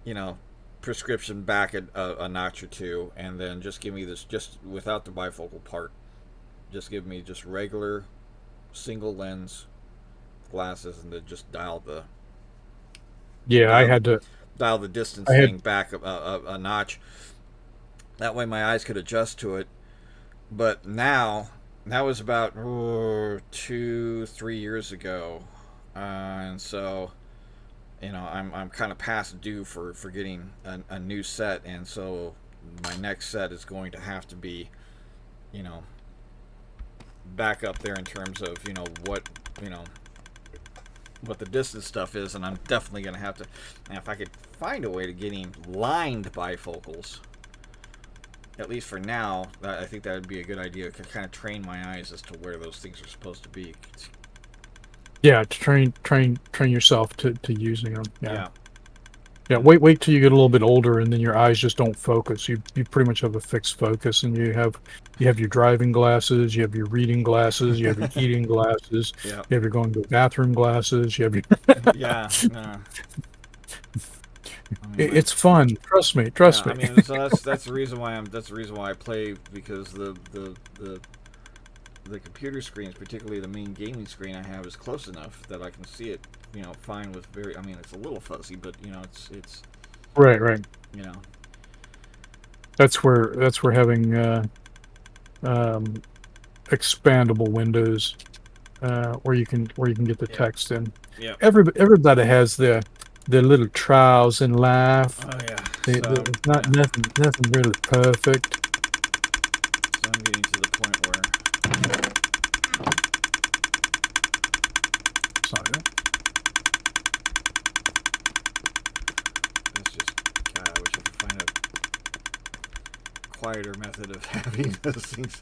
you know, prescription back a notch or two, and then just give me this, just without the bifocal part. Just give me just regular single lens glasses, and then just dial the Yeah, I dial, had to. dial the distance I had. thing back a notch. That way my eyes could adjust to it. But now, that was about 2-3 years ago, and so you know I'm kind of past due for getting a new set, and so my next set is going to have to be, you know, back up there in terms of, you know, what the distance stuff is, and I'm definitely going to have to. And if I could find a way to getting lined bifocals, at least for now, I think that would be a good idea. To kind of train my eyes as to where those things are supposed to be. Yeah, to train yourself to using them. Yeah. Yeah, wait till you get a little bit older, and then your eyes just don't focus. You pretty much have a fixed focus, and you have your driving glasses, you have your reading glasses, you have your eating glasses, Yeah. you have your going to the bathroom glasses, you have your. Yeah. It's fun. Trust me. Yeah, Trust me. I mean, so that's the reason why I play, because the computer screens, particularly the main gaming screen I have, is close enough that I can see it, fine with very. I mean, it's a little fuzzy, but it's Right. you know. That's where having expandable windows where you can get the text in. Yeah. Everybody has their little trials in life. Oh yeah. It's not nothing really perfect. So I'm getting to the point where. Sorry. It's just, God, I wish I could find a quieter method of having those things.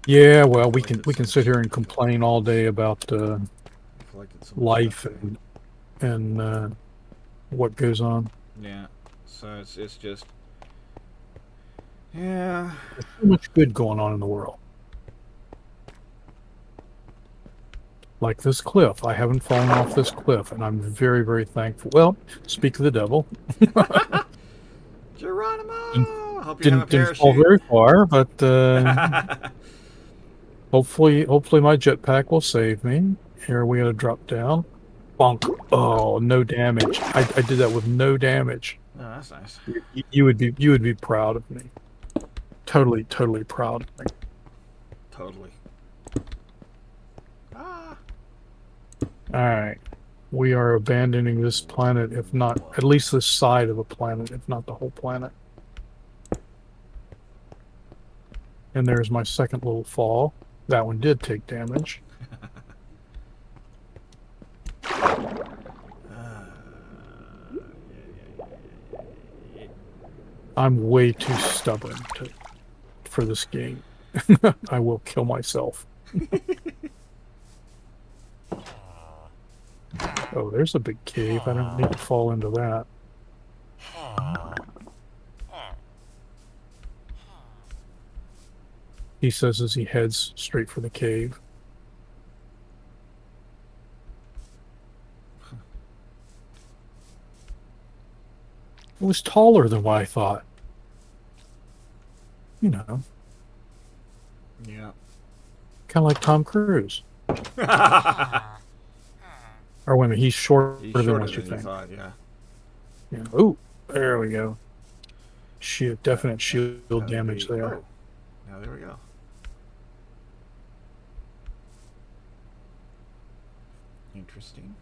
Yeah, well, we can sit here and complain all day about life and what goes on. Yeah, so it's just, yeah. There's so much good going on in the world. Like this cliff. I haven't fallen off this cliff, and I'm very, very thankful. Well, speak of the devil. Geronimo! Hope you have a Didn't fall parachute. very far, but hopefully my jetpack will save me. Here we gotta drop down. Bonk. Oh, no damage. I did that with no damage. Oh, that's nice. You would be proud of me. Totally proud of me. Totally. Ah. All right. We are abandoning this planet, if not at least this side of a planet, if not the whole planet. And there's my second little fall. That one did take damage. I'm way too stubborn for this game. I will kill myself. Oh, there's a big cave. I don't need to fall into that. He says as he heads straight for the cave. It was taller than what I thought. You know. Yeah. Kind of like Tom Cruise. Or wait a minute, he's shorter than what you think. Thought, yeah. Yeah. Oh, there we go. Definite shield damage there. Oh. Now there we go. Interesting.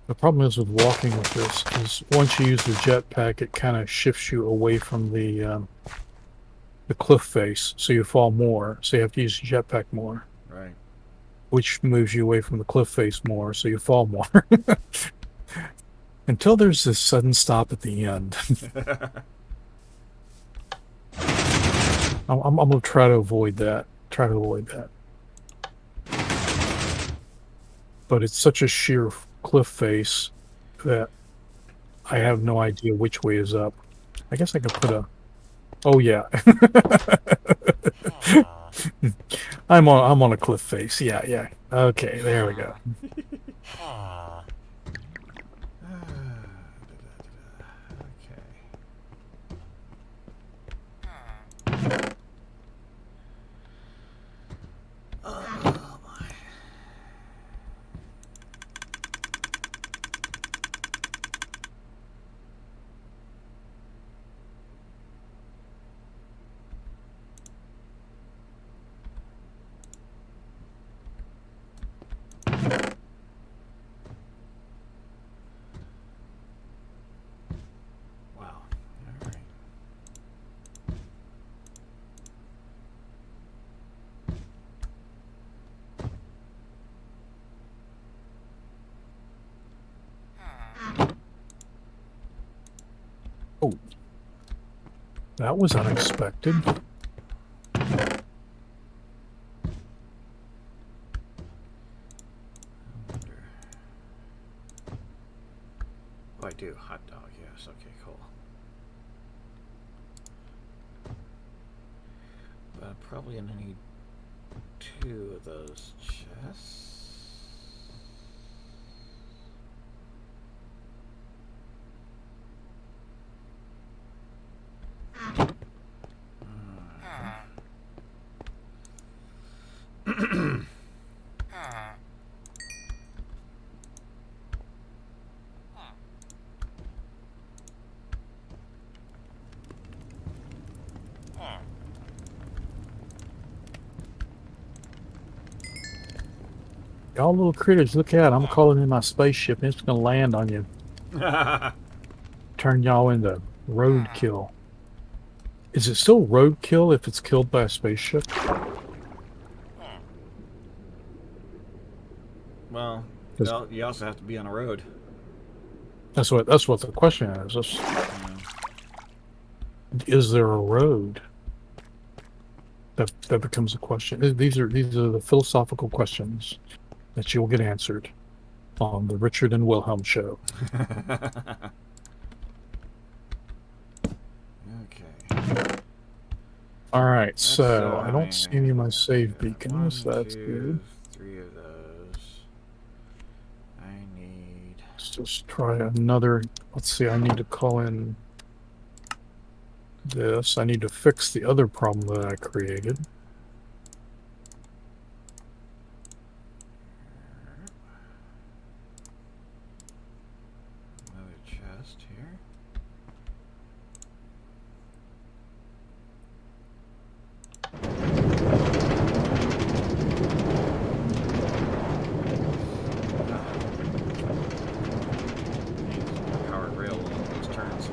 The problem is with walking with this is once you use the jetpack, it kind of shifts you away from the cliff face, so you fall more. So you have to use the jetpack more. Right. Which moves you away from the cliff face more, so you fall more. Until there's this sudden stop at the end. I'm going to try to avoid that. But it's such a sheer cliff face that I have no idea which way is up. I guess I could put a... Oh, yeah. I'm on a cliff face. Yeah. Okay, there we go. Oh, that was unexpected. Oh, I do. Hot dog, yes. Okay, cool. But I'm probably going to need 2 of those chests. Y'all little critters, look out. I'm calling in my spaceship and it's going to land on you. Turn y'all into roadkill. Is it still roadkill if it's killed by a spaceship? Well, you also have to be on a road. That's what the question is. Is there a road? That becomes a question. These are the philosophical questions that you'll get answered on the Richard and Wilhelm show. Okay. All right, so I don't see any of my save beacons. 1, That's 2, good. 3 of those. I need. Let's just try another. Let's see. I need to call in this. I need to fix the other problem that I created. Another chest here. Powered rail along those turns.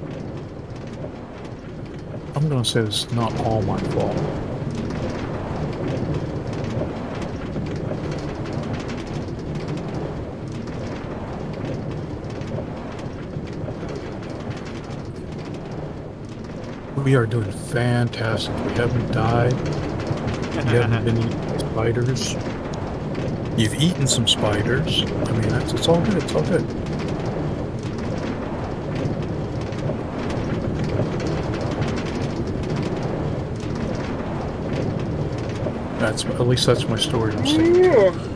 I'm going to say it's not all my fault. We are doing fantastic. We haven't died. You haven't been eaten by spiders. You've eaten some spiders. I mean, it's all good. It's all good. At least that's my story I'm sticking to.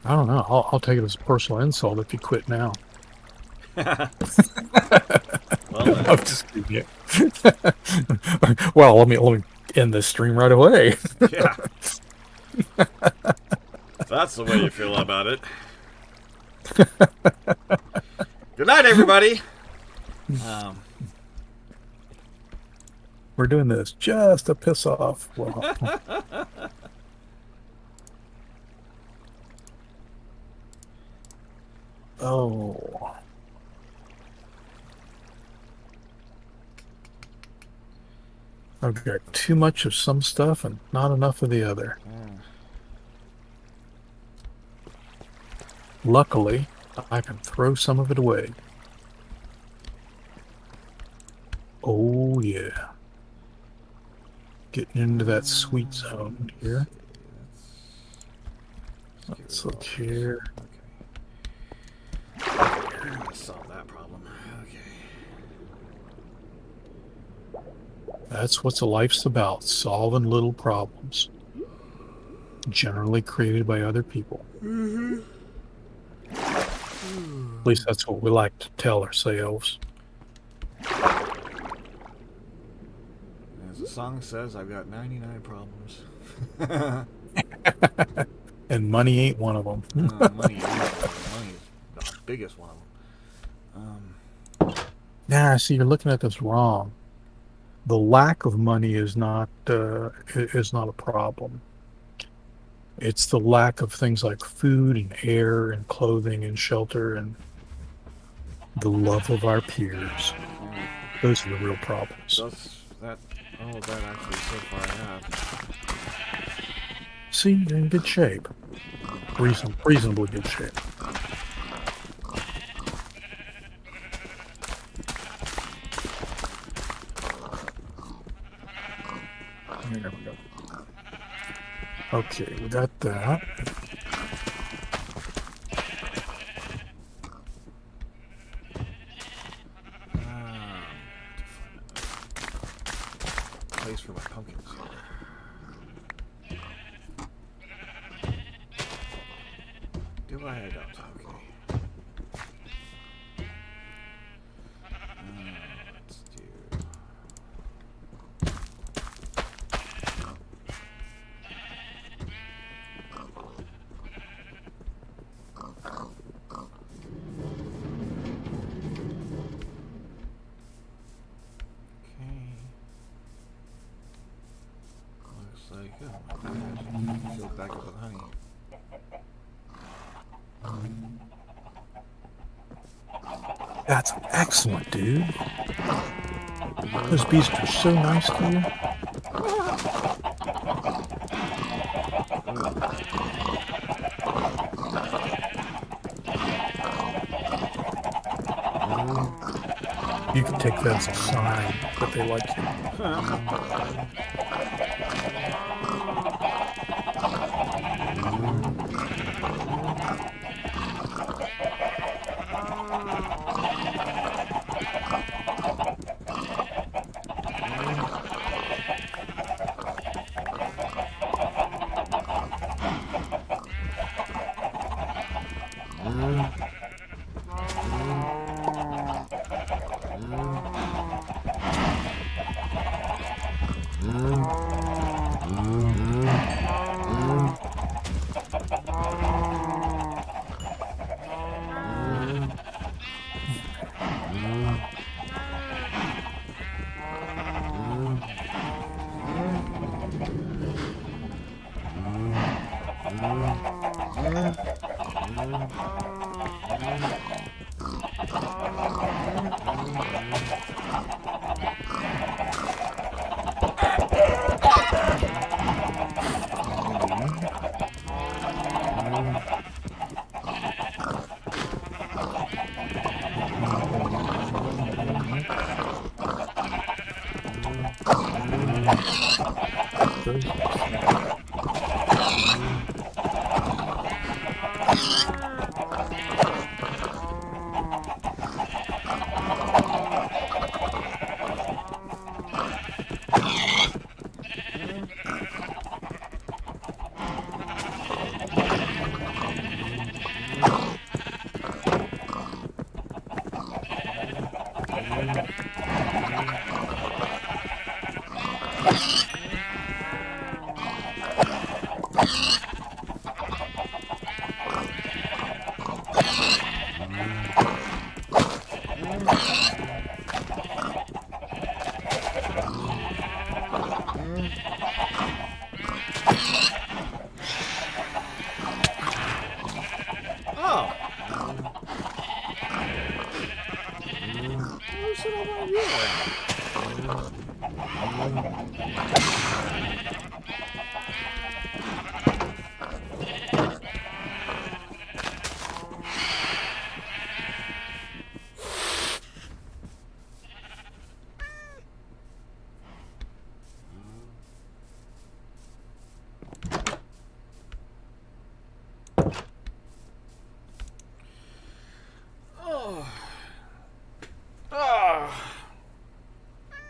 I don't know. I'll take it as a personal insult if you quit now. Well, I'm just kidding. Well, let me end this stream right away. Yeah. If that's the way you feel about it. Good night, everybody. We're doing this just to piss off. Well, oh. I've got too much of some stuff and not enough of the other. Luckily, I can throw some of it away. Oh, yeah. Getting into that sweet zone here. Let's look here. Okay. Solve that problem. Okay. That's what life's about, solving little problems. Generally created by other people. Mm-hmm. At least that's what we like to tell ourselves. As the song says, I've got 99 problems. And money ain't one of them. Money is the biggest one of them. Nah, see, you're looking at this wrong. The lack of money is not a problem. It's the lack of things like food and air and clothing and shelter and the love of our peers. Those are the real problems. Does that all of that actually so far I have? See, you're in good shape. Reasonably good shape. There we go. Okay, we got that. Place for my pumpkins. Do I? I don't. Okay. Let's do. Like, oh my gosh, filled back up with honey. That's excellent, dude. Those bees are so nice to you. You can take that as a sign that they like you.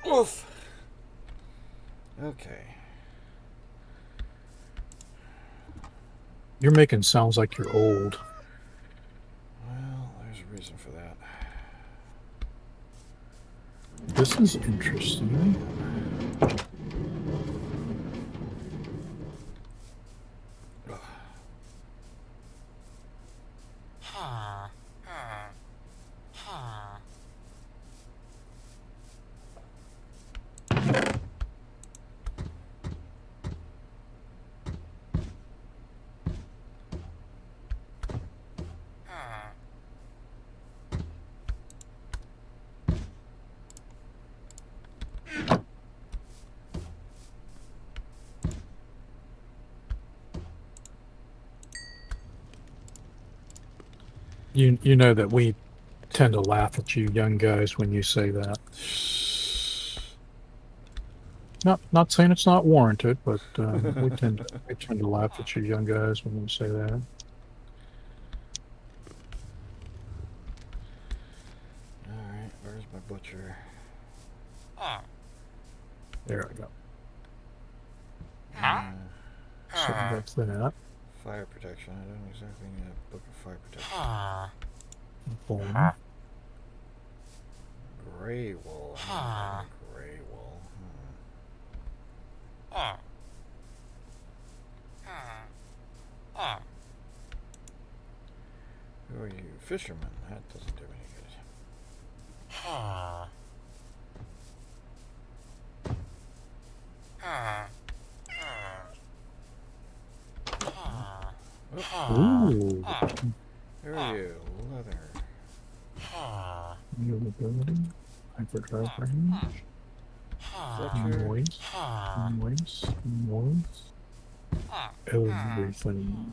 Oof. Okay. You're making sounds like you're old. Well, there's a reason for that. This is interesting. You know that we tend to laugh at you young guys when you say that. Not saying it's not warranted, but we tend to laugh at you young guys when you say that. Alright, where's my butcher? There we go. Uh, So that's that. fire protection. I don't exactly need a book of fire protection. Boom. Gray wool. Gray wool. Who are you? Fisherman. That doesn't do any good. Ooh. Who are you? Leather. Ability. Hyperdrive range. Fletcher. Noise. Everything.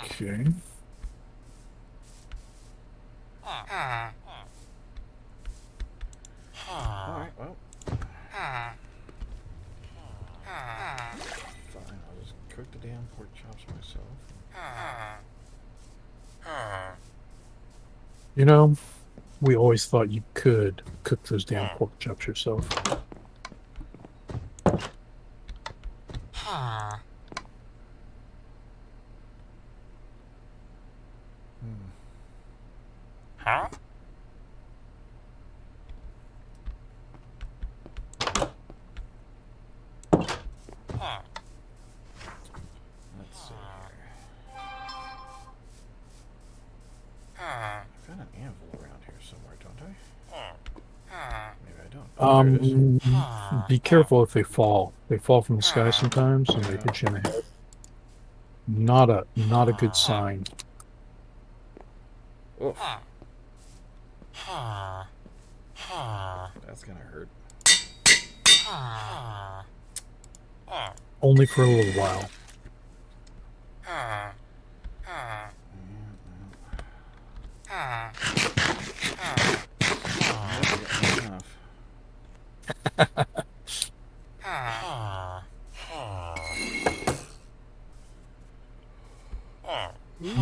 Okay. Alright, well. Fine, I'll just cook the damn pork chops myself. You know, we always thought you could cook those damn pork chops yourself. Let's see here. I've got an anvil around here somewhere, don't I? Maybe I don't. Oh, there it is. Be careful if they fall. They fall from the sky sometimes and they hit you in the head. Not a good sign. Oof. That's gonna hurt. Only for a little while.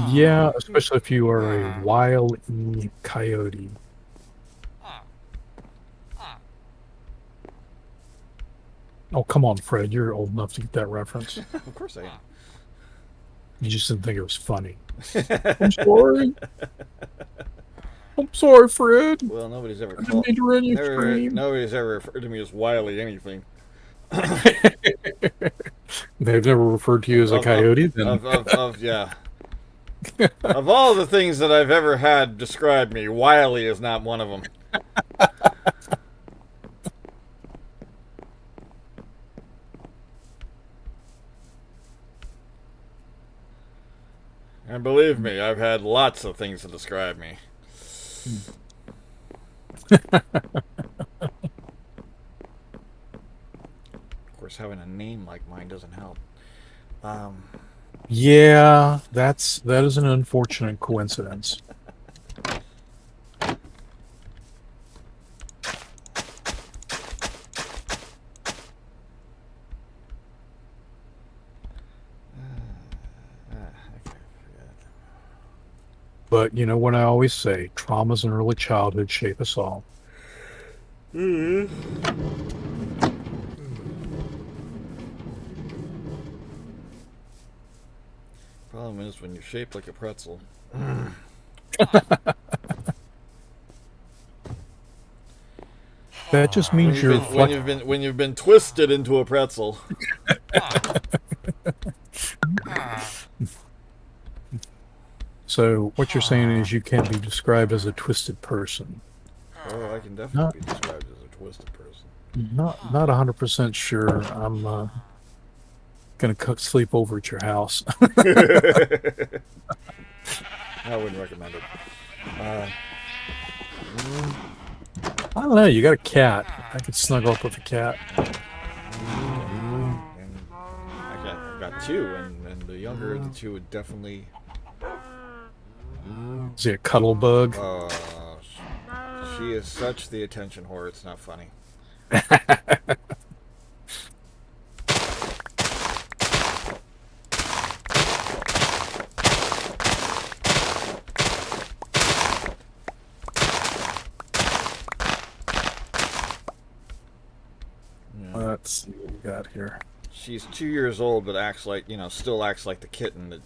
Yeah, especially if you are a Wile E. Coyote. Oh, come on, Fred. You're old enough to get that reference. Of course I am. You just didn't think it was funny. I'm sorry. I'm sorry, Fred. Well, nobody's ever I didn't mean to run you scream. Nobody's ever referred to me as Wiley anything. They've never referred to you as a coyote? Yeah. Of all the things that I've ever had describe me, Wiley is not one of them. And believe me, I've had lots of things to describe me. Of course, having a name like mine doesn't help. Yeah, that is an unfortunate coincidence. But you know what I always say, traumas in early childhood shape us all. Mm-hmm. Problem is when you're shaped like a pretzel. That just means when you've been twisted into a pretzel. So what you're saying is you can't be described as a twisted person. Oh, I can definitely be described as a twisted person. Not 100% sure. I'm gonna sleep over at your house. I wouldn't recommend it. I don't know. You got a cat. I could snuggle up with a cat. And two, and the younger of the two would definitely. Is he a cuddle bug? She is such the attention whore. It's not funny. Let's see what we got here. She's 2 years old, but acts like, still acts like the kitten that,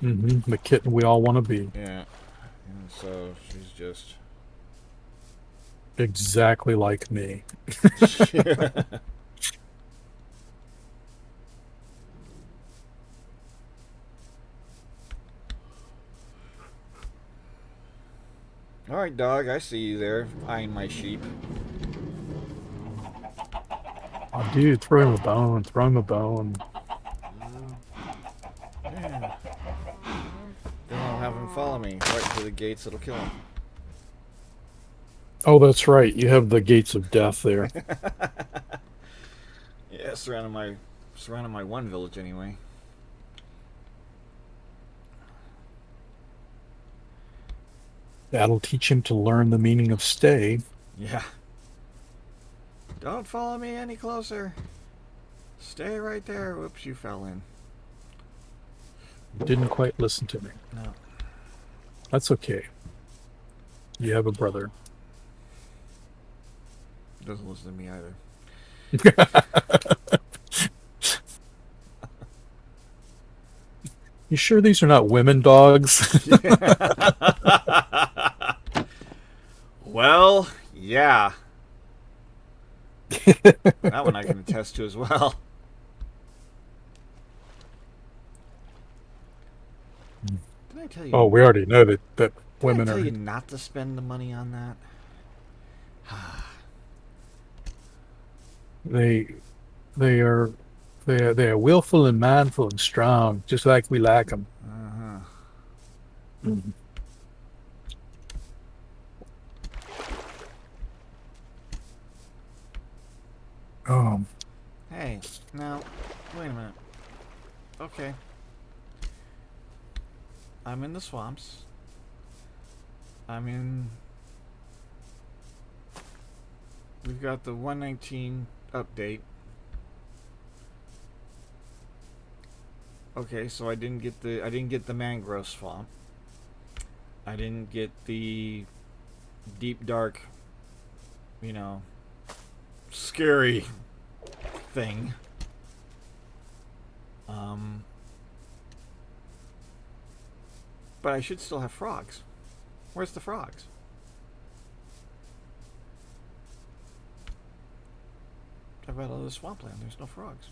The kitten we all want to be. Yeah. And so she's just exactly like me. All right, dog. I see you there, eyeing my sheep. Oh, dude, throw him a bone. Throw him a bone. Yeah. Then I'll have him follow me right to the gates. It'll kill him. Oh, that's right. You have the gates of death there. Yeah, surrounding my one village anyway. That'll teach him to learn the meaning of stay. Yeah. Don't follow me any closer. Stay right there. Whoops, you fell in. Didn't quite listen to me. No. That's okay. You have a brother. Doesn't listen to me either. You sure these are not women dogs? Well, yeah. That one I can attest to as well. Did I tell you? Oh, we already know that women did I tell are. you not to spend the money on that? They are willful and manful and strong, just like we like them. Uh-huh. Mm-hmm. Hey, now, wait a minute. Okay. I'm in the swamps. We've got the 119 update. Okay, so I didn't get the mangrove swamp. I didn't get the deep dark, scary thing. But I should still have frogs. Where's the frogs? I've got all this swampland. There's no frogs.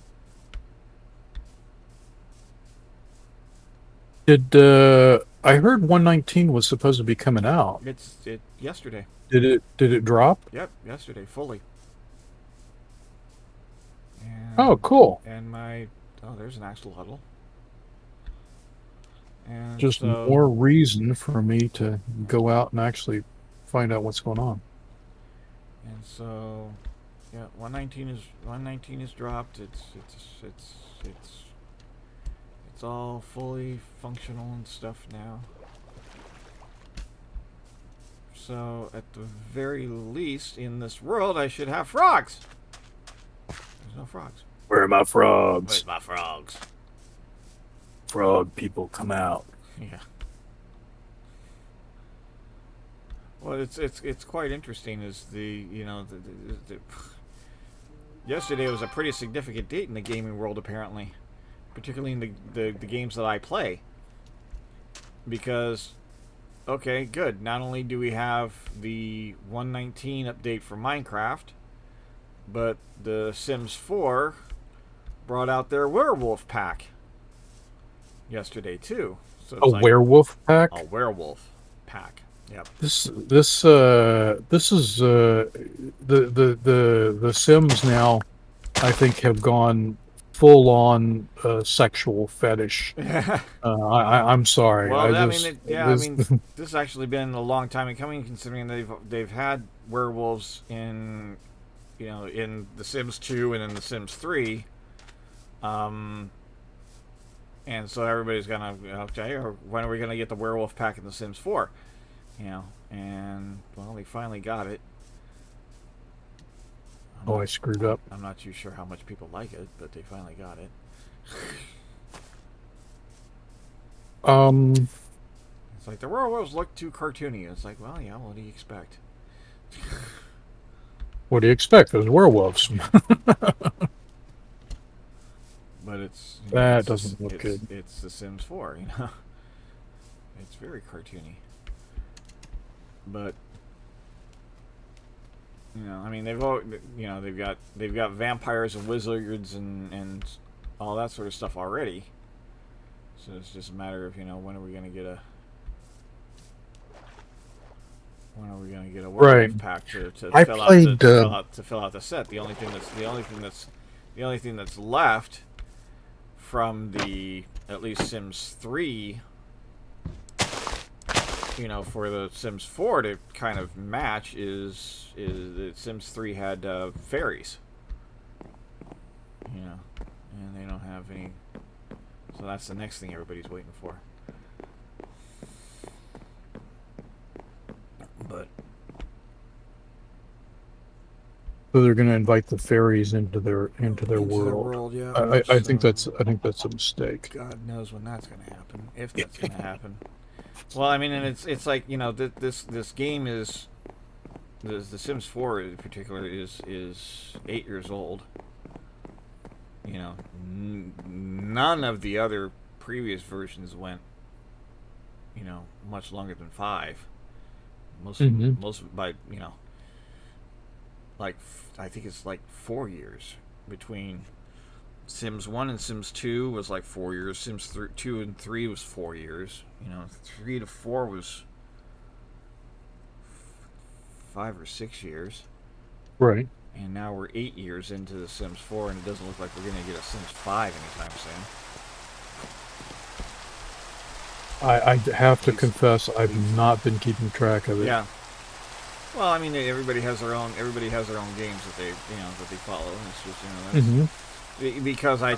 Did I heard 119 was supposed to be coming out? It yesterday. Did it drop? Yep, yesterday fully. And, Oh, cool. And there's an axolotl. And Just more reason for me to go out and actually find out what's going on. And so, yeah, 119 is dropped. It's all fully functional and stuff now. So at the very least in this world, I should have frogs. There's no frogs. Where are my frogs? Where's my frogs? Frog people, come out. Yeah. Well, it's quite interesting. Is the yesterday was a pretty significant date in the gaming world, apparently, particularly in the games that I play. Because, okay, good. Not only do we have the 119 update for Minecraft, but the Sims 4 brought out their werewolf pack yesterday too. So it's werewolf pack? A werewolf pack. Yep. This is the Sims now, I think, have gone full on sexual fetish. I'm sorry. Well, this has actually been a long time in coming, considering they've had werewolves in The Sims 2 and in The Sims 3, And so everybody's gonna, okay, or when are we gonna get the werewolf pack in The Sims 4? And well, they finally got it. I screwed up. I'm not too sure how much people like it, but they finally got it. It's like the werewolves look too cartoony. It's like, well, yeah, what do you expect? What do you expect? Those werewolves. But it's That it's doesn't look good. It's The Sims 4, It's very cartoony. But I mean, they've got vampires and wizards and all that sort of stuff already. So it's just a matter of when are we gonna get a werewolf pack to I fill played, out to fill out the set. The only thing that's left from the at least Sims 3, for the Sims 4 to kind of match is that Sims 3 had fairies, and they don't have any. So that's the next thing everybody's waiting for. But So they're going to invite the fairies into their world. Yeah. I think that's a mistake. God knows when that's going to happen, if that's going to happen. Well, I mean, and it's like this game is the Sims 4 in particular is 8 years old. None of the other previous versions went much longer than 5. Most by like I think it's like 4 years between Sims 1 and Sims 2 was like 4 years. Sims 2 and 3 was 4 years. 3 to 4 was 5 or 6 years. Right. And now we're 8 years into the Sims 4, and it doesn't look like we're going to get a Sims 5 anytime soon. I have to confess, I've not been keeping track of it. Yeah. Well, I mean, everybody has their own games that they follow. It's just that's because I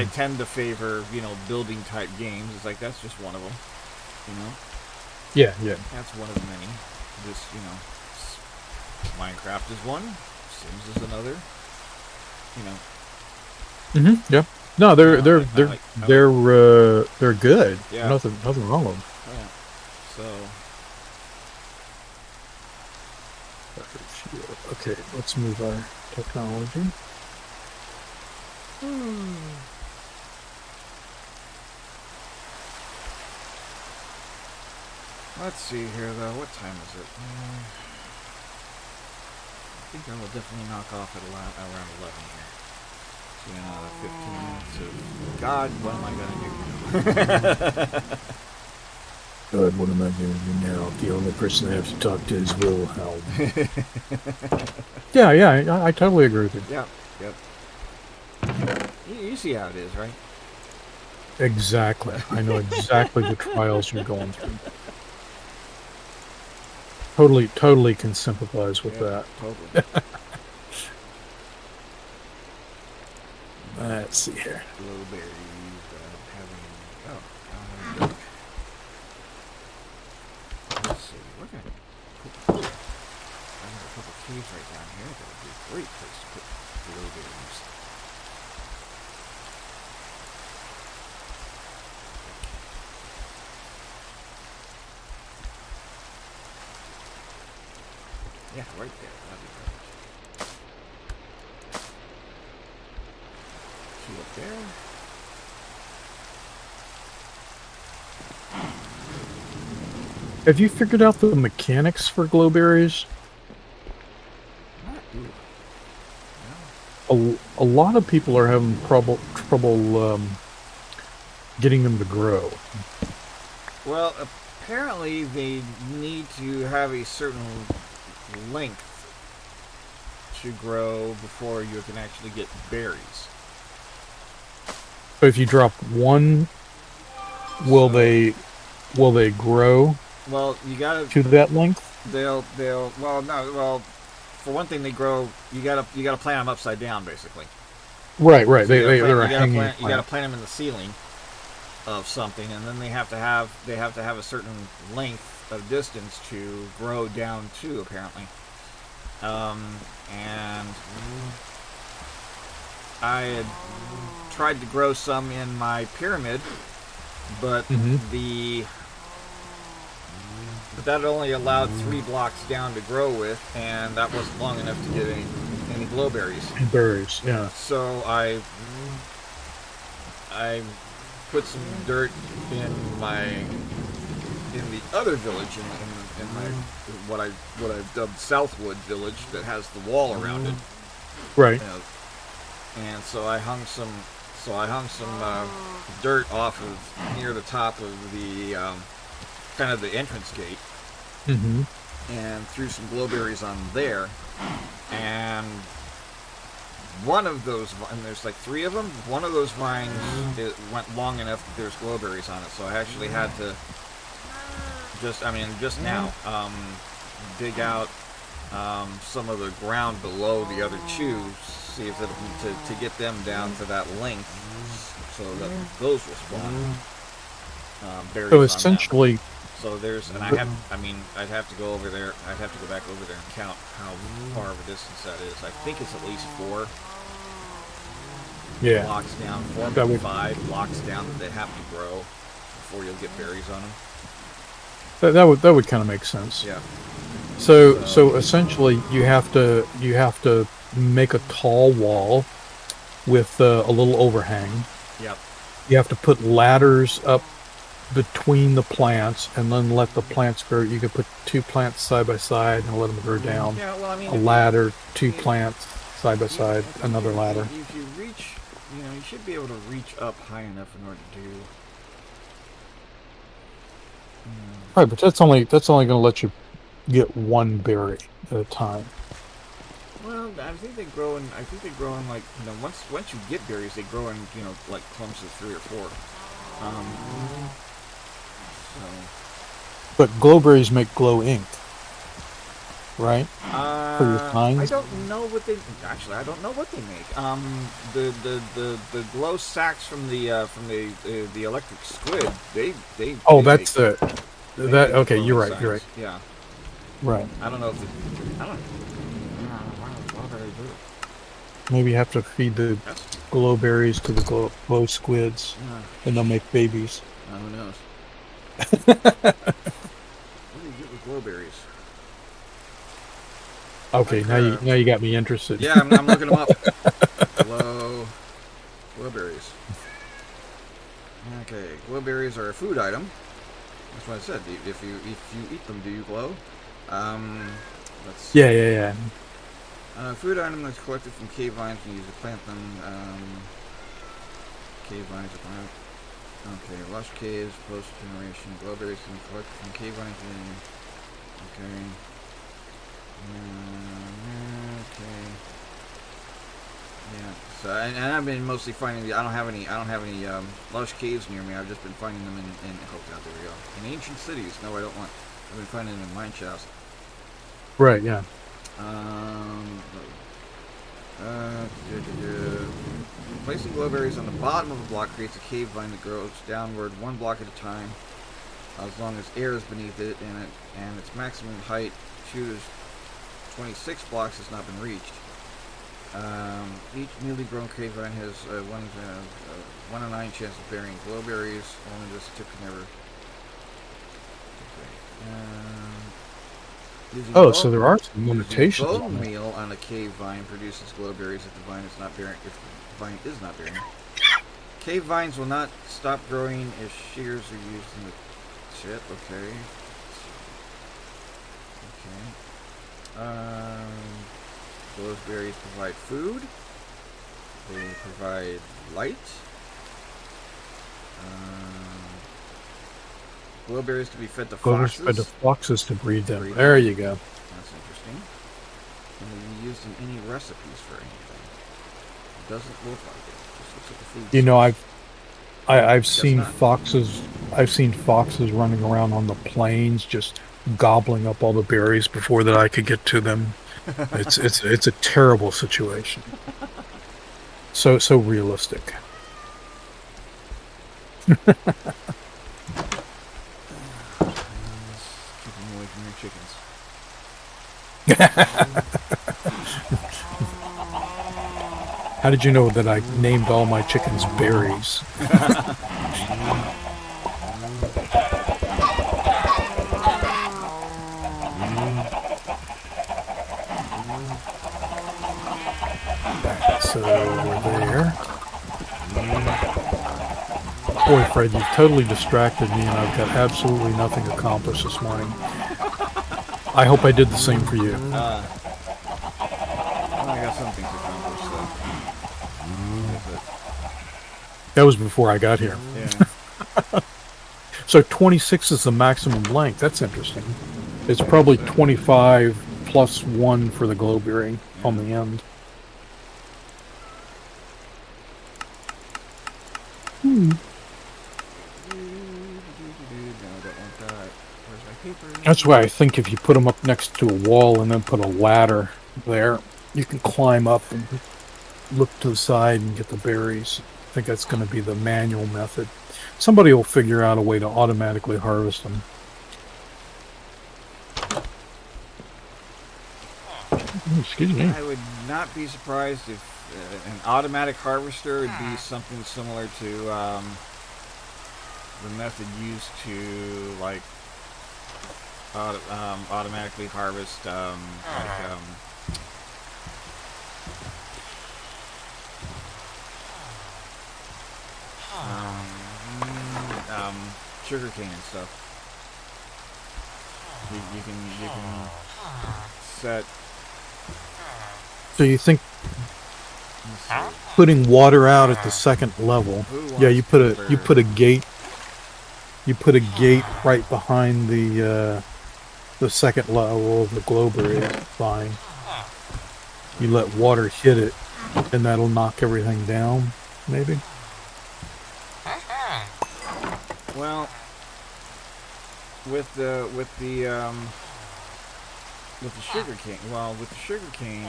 tend to favor building type games. It's like that's just one of them. Yeah. That's one of the many. This Minecraft is one. Sims is another. Yeah. No, they're good. Yeah. Nothing wrong with them. Yeah. So. Okay, let's move our technology. Let's see here, though. What time is it? I think I will definitely knock off at around 11 here. So, 15 minutes of God, what am I going to do? God, what am I going to do now? The only person I have to talk to is Wilhelm. Yeah, I totally agree with you. Yep. You see how it is, right? Exactly. I know exactly the trials you're going through. Totally can sympathize with that. Totally. Let's see here. Blueberries, let's see. We're gonna put a couple caves right down here. That would be a great place to put blueberries. Yeah, right there. That'd be perfect. See up there. Have you figured out the mechanics for glowberries? A lot of people are having trouble getting them to grow. Well, apparently they need to have a certain length to grow before you can actually get berries. So if you drop one, will they grow? Well, you gotta to that length. They'll for one thing they grow. You gotta plant them upside down basically. Right, right. So They're a hanging you gotta plant. plant them in the ceiling of something, and then they have to have a certain length of distance to grow down to, apparently. And I had tried to grow some in my pyramid, but Hmm. the but that only allowed 3 blocks down to grow with, and that wasn't long enough to get any glowberries. Berries, yeah. So I put some dirt in the other village in my what I've dubbed Southwood Village that has the wall around it. Right. And so I hung some dirt off of near the top of the kind of the entrance gate, Hmm. and threw some glowberries on there. And one of those, and there's like 3 of them. One of those vines, it went long enough that there's glowberries on it. So I actually had to just now dig out some of the ground below the other 2, see if to get them down to that length, so that those will spawn berries So on them. essentially, So I'd have to go over there. I'd have to go back over there and count how far of a distance that is. I think it's at least 4 yeah, blocks down, 4 that maybe would 5 blocks down that they have to grow before you'll get berries on them. that would kind of make sense. Yeah. So essentially, you have to make a tall wall with a little overhang. Yep. You have to put ladders up between the plants, and then let the plants grow. You could put 2 plants side by side and let them grow down. Yeah. Well, I mean, A ladder, 2 plants side by side, another ladder. If you reach, you should be able to reach up high enough in order to do. Right, but that's only going to let you get 1 berry at a time. Well, I think they grow in. I think they grow in like once you get berries, they grow in like clumps of 3 or 4. So. But glowberries make glow ink, right? For your I signs. don't know what they actually. I don't know what they make. The glow sacks from the electric squid. They Oh, they make, that's the they that. make Okay, glowing you're right. signs. You're right. Yeah. Right. I don't know if I don't. Why would I do it? Maybe you have to feed the That's glowberries to the glow squids, and they'll make babies. who knows. What do you get with glowberries? Okay, Like, now you got me interested. yeah, I'm looking them up. Glowberries. Okay, glowberries are a food item. That's what I said. If you eat them, do you glow? Let's see. Yeah. Food item that's collected from cave vines and used to plant them. Cave vines are plant. Okay, lush caves, post generation. Glowberries can be collected from cave vines. Okay. Okay. Yeah. So and I've been mostly finding I don't have any lush caves near me. I've just been finding them in oh god, there we go. In ancient cities. No, I don't want. I've been finding them in mine shafts. Right. Yeah. Placing glowberries on the bottom of a block creates a cave vine that grows downward 1 block at a time, as long as air is beneath it, and its maximum height, 26 blocks, has not been reached. Each newly grown cave vine has 1 in 9 chance of bearing glowberries. Only this tip can never. Oh, so there are some limitations Bone on that. meal on a cave vine produces glowberries if the vine is not bearing. If the vine is not bearing, cave vines will not stop growing if shears are used in the shit. Okay. Those berries provide food. They provide light. Glowberries can be fed to Glowberries foxes. fed to foxes to breed them. Breed There them. you go. That's interesting. Can they be used in any recipes for anything? It doesn't look like it. It just looks like a food. You know, I've Guess seen not. foxes. I've seen foxes running around on the plains, just gobbling up all the berries before that I could get to them. It's a terrible situation. so realistic. Keep them away from your chickens. How did you know that I named all my chickens berries? So we're there. Boy, Fred, you've totally distracted me, and I've got absolutely nothing accomplished this morning. I hope I did the same for you. Well, I got some things accomplished, so. That was before I got here. Yeah. So 26 is the maximum length. That's interesting. It's probably 25 plus 1 for the glow bearing on the end. That's why I think if you put them up next to a wall and then put a ladder there, you can climb up and look to the side and get the berries. I think that's going to be the manual method. Somebody will figure out a way to automatically harvest them. Excuse me. I would not be surprised if an automatic harvester would be something similar to the method used to like automatically harvest sugar cane and stuff. You can set. So you think putting water out at the second level? Yeah, you put a gate. You put a gate right behind the second level of the glowberry vine. You let water hit it, and that'll knock everything down. Maybe. Well, with the sugar cane. Well, with the sugar cane,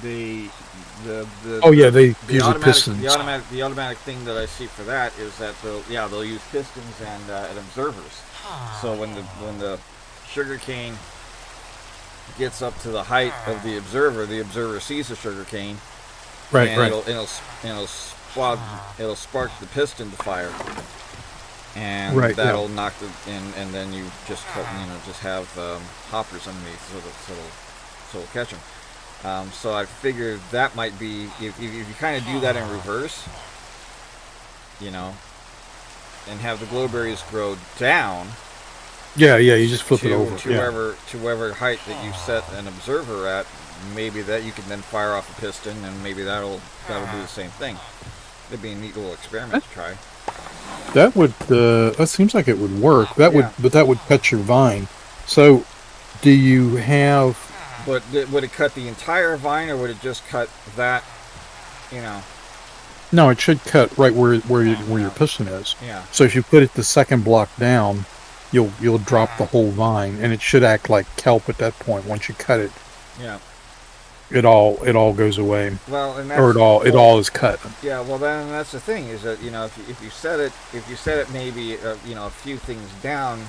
they use pistons. The automatic thing that I see for that is that they'll use pistons and observers. So when the sugar cane gets up to the height of the observer sees the sugar cane, right. It'll spark the piston to fire, and that'll knock and then you just have hoppers underneath so it'll catch them. So I figured that might be if you kind of do that in reverse, and have the glowberries grow down. Yeah, you just flip it over. To whatever height that you set an observer at, maybe that you can then fire off a piston, and maybe that'll do the same thing. It'd be a neat little experiment to try. That would that seems like it would work. But that would cut your vine. So, do you have? But would it cut the entire vine, or would it just cut that? No, it should cut right where your piston is. Yeah. So if you put it the second block down, you'll drop the whole vine, and it should act like kelp at that point. Once you cut it. Yeah. It all goes away. Well, and it all is cut. Yeah, well, then that's the thing is that if you set it maybe a few things down,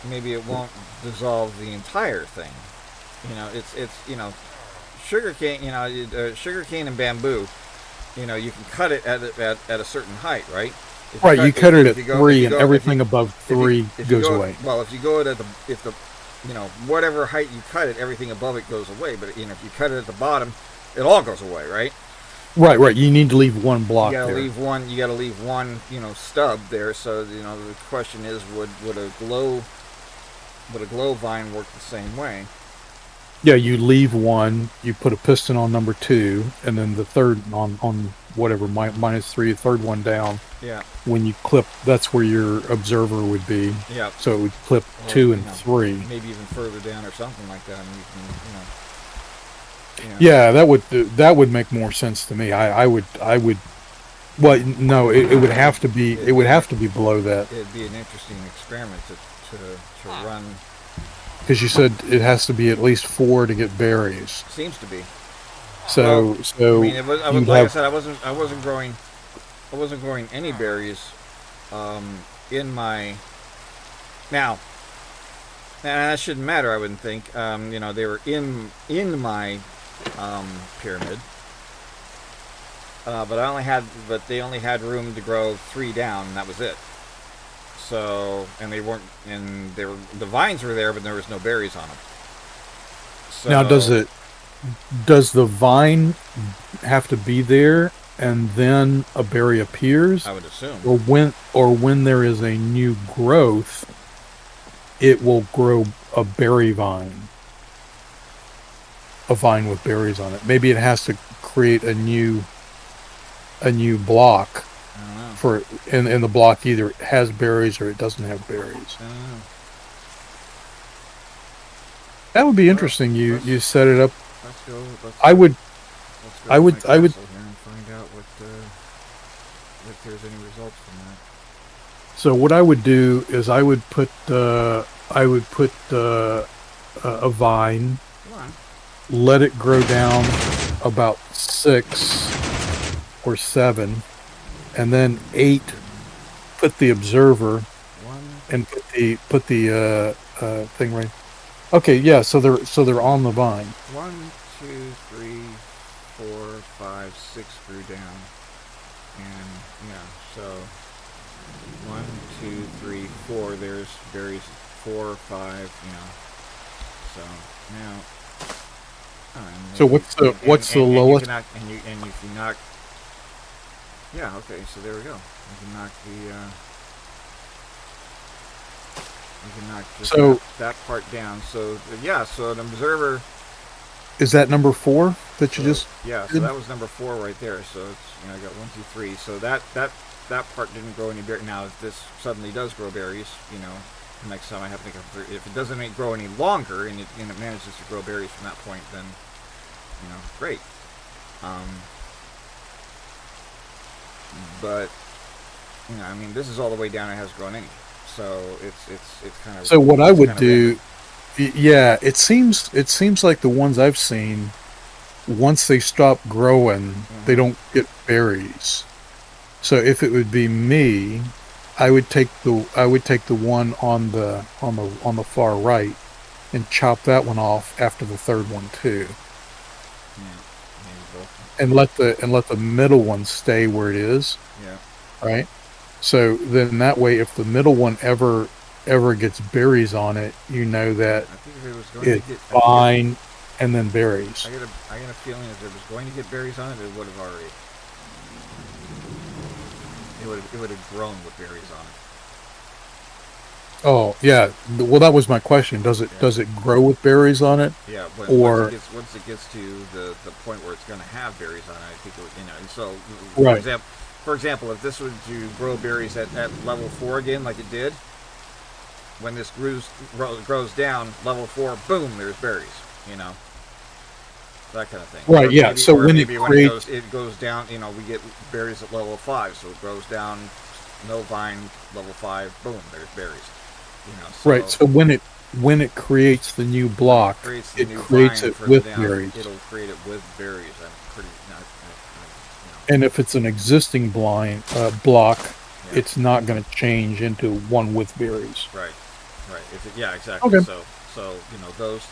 maybe it won't dissolve the entire thing. It's sugar cane and bamboo. You can cut it at a certain height, right? You cut it at 3, and everything above 3 goes away. Well, if you go at whatever height you cut it, everything above it goes away. But if you cut it at the bottom, it all goes away, right? Right. You need to leave one block there. You got to leave one, stub there. So the question is, would a glow vine work the same way? Yeah, you leave one. You put a piston on number 2, and then the third on whatever -3, the third one down. Yeah. When you clip, that's where your observer would be. Yeah. So it would clip 2 and 3. Maybe even further down or something like that. And you can, Yeah, that would make more sense to me. I would. Well, no, it would have to be. It would have to be below that. It'd be an interesting experiment to run. Because you said it has to be at least 4 to get berries. Seems to be. Well, I So mean, you'd like I have said, I wasn't growing any berries, in my now. And that shouldn't matter, I wouldn't think. They were in my pyramid, but they only had room to grow 3 down, and that was it. So, and they weren't, and the vines were there, but there was no berries on them. now So does the vine have to be there and then a berry appears, I would assume. or when there is a new growth, it will grow a berry vine, a vine with berries on it. Maybe it has to create a new block I don't know. for and the block either has berries or it doesn't have berries. I don't know. That would be Well, interesting. You let's you set it up. let's go. I would Let's go I to my would I would castle here and find out if there's any results from that. so what I would do is I would put a vine, Come on. let it grow down about 6 or 7, and then 8, put the observer One, and put the thing right. Okay, yeah, so they're on the vine. 1, 2, 3, 4, 5, 6 grew down, and yeah, so 1, 2, 3, 4. There's berries. 4, 5. So now. So what's the And you lowest? can knock, and if you knock. Yeah. Okay. So there we go. You can knock the. You can knock just So that part down. So yeah. So an observer. is that number 4 that you So just yeah. So did? that was number 4 right there. So it's I got 1, 2, 3. So that part didn't grow any berries. Now if this suddenly does grow berries, next time I have to come through. If it doesn't grow any longer and it manages to grow berries from that point, then great. But I mean, this is all the way down. It has grown any, so it's kind of. So what I It's would kind of do, random. yeah, it seems like the ones I've seen, once they stop growing, they Mm-hmm. don't get berries. So if it would be me, I would take the one on the far right and chop that one off after the third one too, Yeah, maybe both. and let the middle one stay where it is, Yeah. right? So then that way, if the middle one ever gets berries on it, you know that I think if it was going to it's get, vine and then berries. I got a feeling if it was going to get berries on it, it would have already. It would have grown with berries on it. Oh yeah. Well, that was my question. Does it Yeah. does it grow with berries on it, Yeah, but or once it gets to the point where it's going to have berries on it, I think it would, And so, right? for example, if this was to grow berries at level 4 again, like it did, when this grows down level 4, boom, there's berries. You know that kind of thing. Right. Yeah. So Or when it maybe when creates it goes down, we get berries at level 5, so it grows down, no vine, level 5, boom, there's berries. right, So so when it creates the new block, creates the it new creates vine it further with down. berries. It'll create it with berries. I'm pretty not, And if it's an existing block, yeah, it's not going to change into one with berries. right, right. Yeah, exactly. Okay. So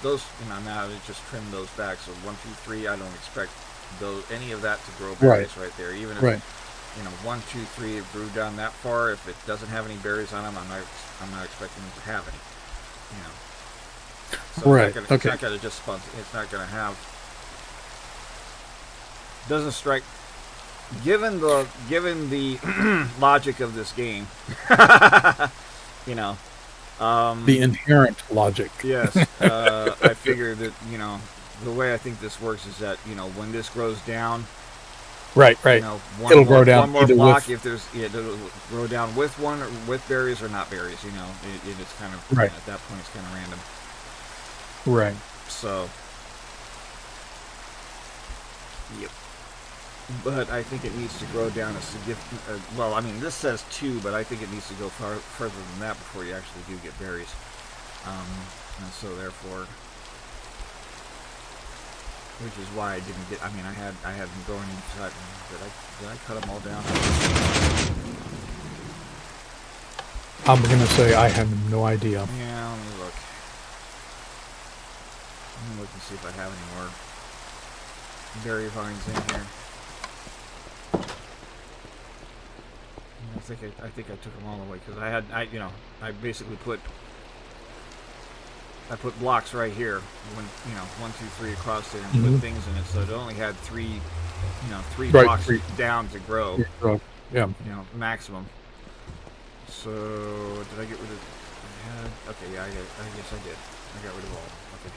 those now I just trim those back. So 1, 2, 3, I don't expect any of that to grow Right. berries right there. Even if Right. 1, 2, 3 it grew down that far. If it doesn't have any berries on them, I'm not expecting them to have any. You know. So Right. it's Okay. not gonna just spun. It's not gonna have. Doesn't strike. Given the logic of this game, you know, The inherent logic. yes, I figure that the way I think this works is that when this grows down, Right. Right. It'll grow down one more either block. with. If there's it'll grow down with one or with berries or not berries. It's kind of Right. at that point it's kind of random. Right. So, yep. But I think it needs to grow down a significant. Well, I mean, this says 2, but I think it needs to go further than that before you actually do get berries. And so, therefore, which is why I didn't get. I mean, I had them growing inside. Did I cut them all down? I'm gonna say I have no idea. Yeah, let me look. Let me look and see if I have any more berry vines in here. I think I took them all away because I basically put blocks right here, 1, 2, 3 across there, and put things in it, so it only had three blocks down to grow. Yeah. Maximum. So did I get rid of? Okay, yeah, I guess I did. I got rid of all. Okay.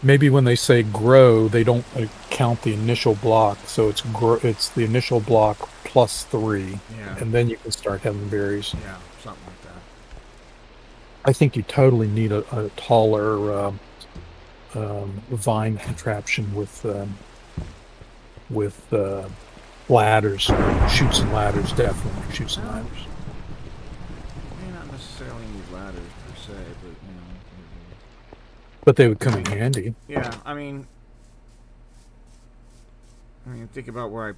Maybe when they say grow, they don't count the initial block, so it's the initial block plus 3, and then you can start having berries. Yeah, something like that. I think you totally need a taller vine contraption with ladders, shoots and ladders, definitely shoots and ladders. May not necessarily need ladders per se, but they would come in handy. Yeah, I mean, think about where I.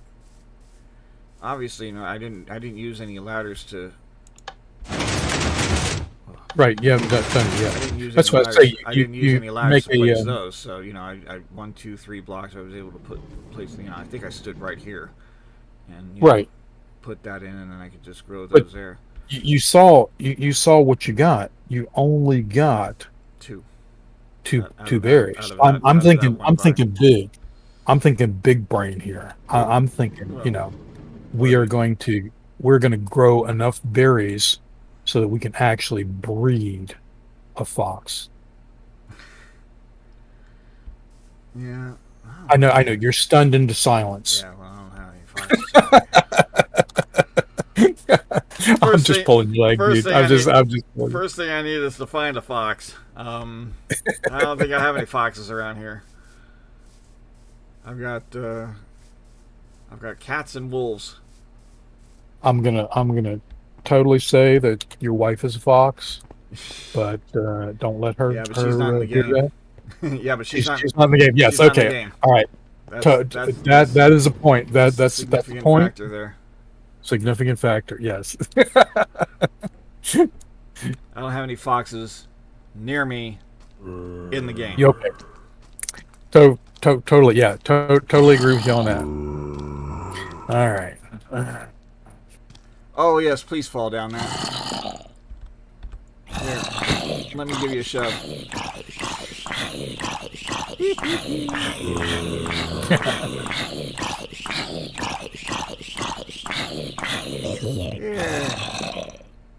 Obviously, I didn't use any ladders to. Right, you haven't done it yet. I didn't use That's any what ladders. I say. I didn't use any ladders to place those. So I 1, 2, 3 blocks. I was able to place. I think I stood right here, and put that in, and then I could just grow those there. You saw what you got. You only got two berries. I'm thinking big. I'm thinking big brain here. I'm thinking, we're going to grow enough berries so that we can actually breed a fox. Yeah. I know. You're stunned into silence. Yeah, well, I don't have any foxes. I'm just pulling your leg, dude. First thing I need is to find a fox. I don't think I have any foxes around here. I've got cats and wolves. I'm gonna totally say that your wife is a fox, but don't let her. Yeah, but she's not in the game. Yeah, but she's not in the game. Yes, okay. Game. All right. That is a point. That's the point. Factor there. Significant factor. Yes. I don't have any foxes near me in the game. Okay. Totally. Yeah. Totally agree with you on that. All right. Oh yes, please fall down there. Here, let me give you a shove. Yeah.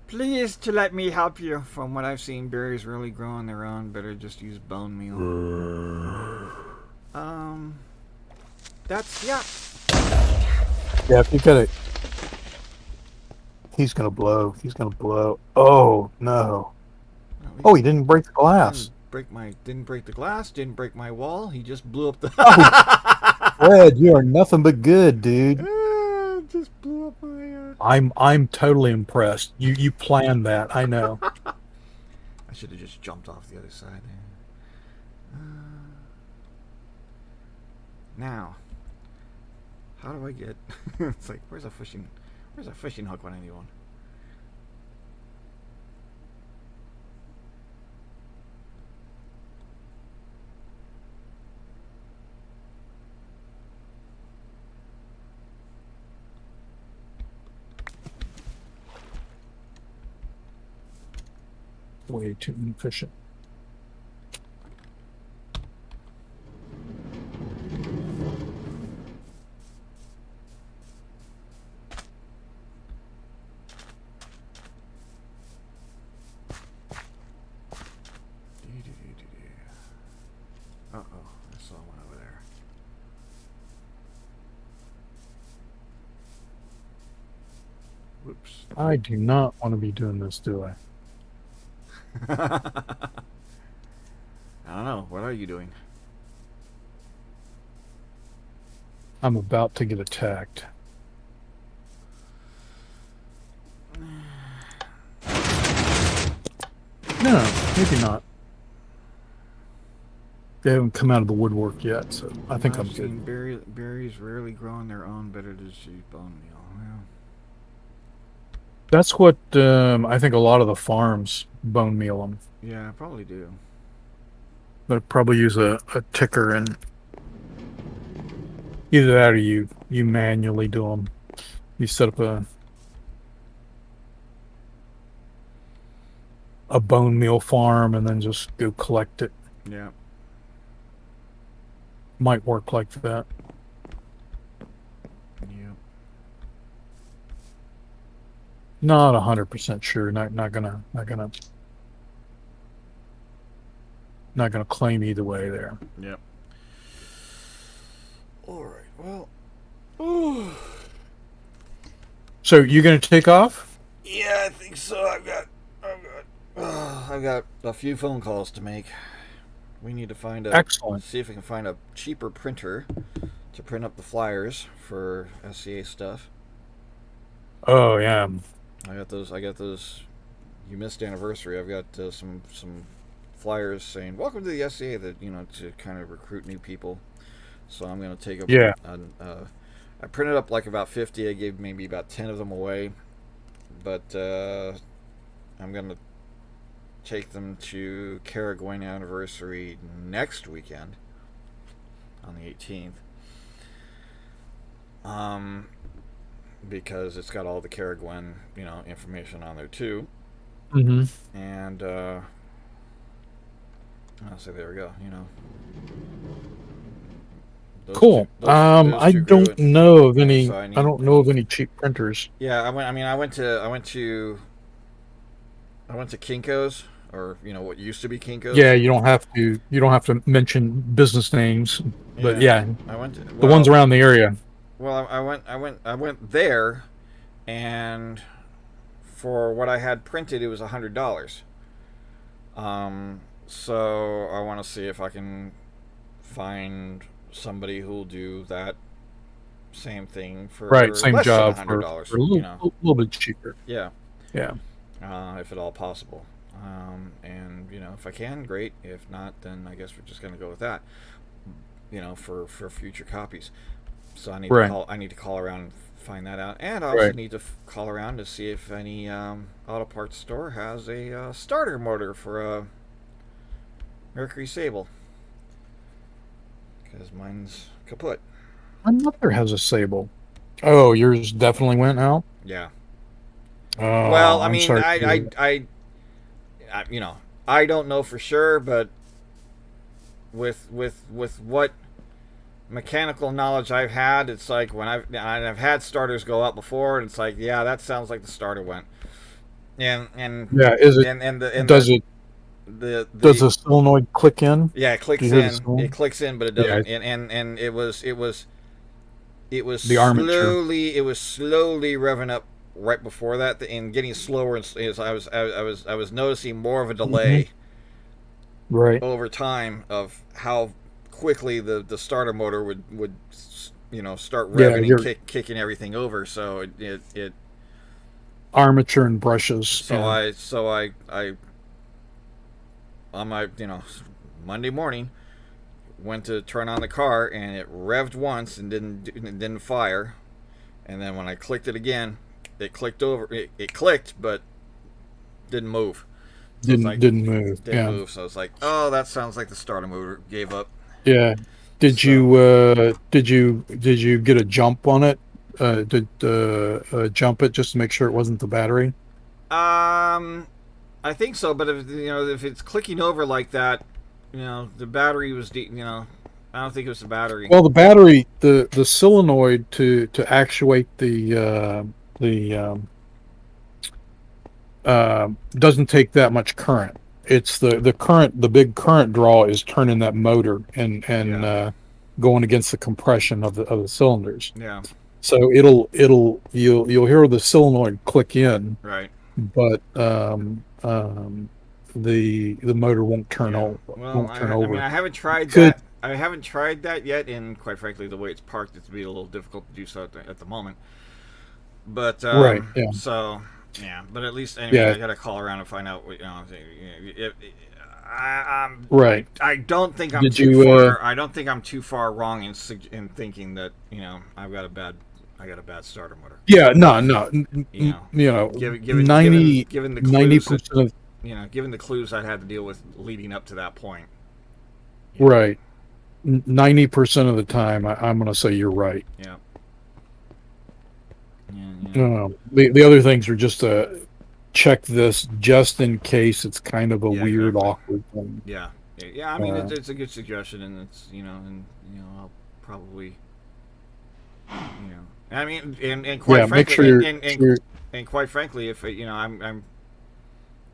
Please to let me help you. From what I've seen, berries really grow on their own. Better just use bone meal. That's Yeah, if you got it. He's gonna blow. Oh no! Oh, he didn't break the glass. Didn't break the glass. Didn't break my wall. He just blew up the. Fred, you are nothing but good, dude. Just blew up my. I'm totally impressed. You planned that. I know. I should have just jumped off the other side there. Now, how do I get? It's like where's a fishing hook when I need one? Way too inefficient. Uh-oh, I saw one over there. Whoops. I do not want to be doing this, do I? I don't know. What are you doing? I'm about to get attacked. No, maybe not. they haven't come out of the woodwork yet, so I think I'm I've good. seen berries rarely growing their own. Better to choose bone meal. Well, That's what I think a lot of the farms bone meal them. yeah, I probably do. They probably use a ticker, and either that or you manually do them. You set up a bone meal farm and then just go collect it. Yeah. Might work like that. Yeah. Not 100% sure. Not gonna claim either way there. Yep. All right. Well. Ooh. So you gonna take off? Yeah, I think so. I've got a few phone calls to make. We need to Excellent. see if we can find a cheaper printer to print up the flyers for SCA stuff. Oh yeah. I got those. You missed anniversary. I've got some flyers saying "Welcome to the SCA," that to kind of recruit new people. So I'm gonna take Yeah. I printed up like about 50. I gave maybe about 10 of them away, but I'm gonna take them to Caraguen anniversary next weekend on the 18th. Because it's got all the Caraguen, information on there too. Mm-hmm. And I'll say there we go. Cool. Those I two grew don't know of any. so I don't know of any cheap printers. Yeah, I went to Kinko's, or what used to be Kinko's. Yeah, you don't have to. You don't have to mention business names, but yeah, I went to, the ones around the area. Well, I went there, and for what I had printed, it was $100. So I want to see if I can find somebody who'll do that same thing for Right, same less job than for $100. a little bit cheaper. Yeah. Yeah. If at all possible. And if I can, great. If not, then I guess we're just gonna go with that. For future copies. So I need to call around and find that out, and I also need to call around to see if any auto parts store has a starter motor for a Mercury Sable, because mine's kaput. My mother has a Sable. Oh, yours definitely went out. Yeah. Oh, Well, I I'm mean, sorry. I don't know for sure, but with what mechanical knowledge I've had, it's like when I've had starters go out before, and it's like, yeah, that sounds like the starter went. And yeah, is it? Does the solenoid click in? Yeah, it clicks in. It clicks in, but it doesn't. Yeah. And it was the armature. It was slowly revving up right before that, and getting slower. And I was noticing more of a delay, over time, of how quickly the starter motor would start revving and kicking everything over. So it armature and brushes. So I on my Monday morning went to turn on the car, and it revved once and didn't fire, and then when I clicked it again, it clicked over. It clicked, but didn't move. So didn't move. Didn't move. So I was like, oh, that sounds like the starter motor gave up. Yeah. Did you get a jump on it? Jump it just to make sure it wasn't the battery? I think so, but if it's clicking over like that, the battery was I don't think it was the battery. Well, the battery, the solenoid to actuate the doesn't take that much current. It's the current, the big current draw is turning that motor and going against the compression of the cylinders. Yeah. So you'll hear the solenoid click in. Right. But the motor won't turn over. Well, I mean, I haven't tried that. I haven't tried that yet, and quite frankly, the way it's parked, it's be a little difficult to do so at the moment. But right. Yeah. So yeah, but at least anyway, I got to call around and find out what Right. I don't think I'm Did too you? far. I don't think I'm too far wrong in thinking that I got a bad starter motor. Yeah. No. No. You know, You know, given the 90 clues that percent of given the clues I had to deal with leading up to that point. right. 90% of the time, I'm going to say you're right. Yeah. Yeah. The other things are just check this just in case it's kind of a Yeah. weird, Exactly. awkward thing. Yeah. Yeah. I mean, Uh, it's a good suggestion, and it's I'll probably I mean, and quite yeah, make frankly, sure and quite frankly, if I'm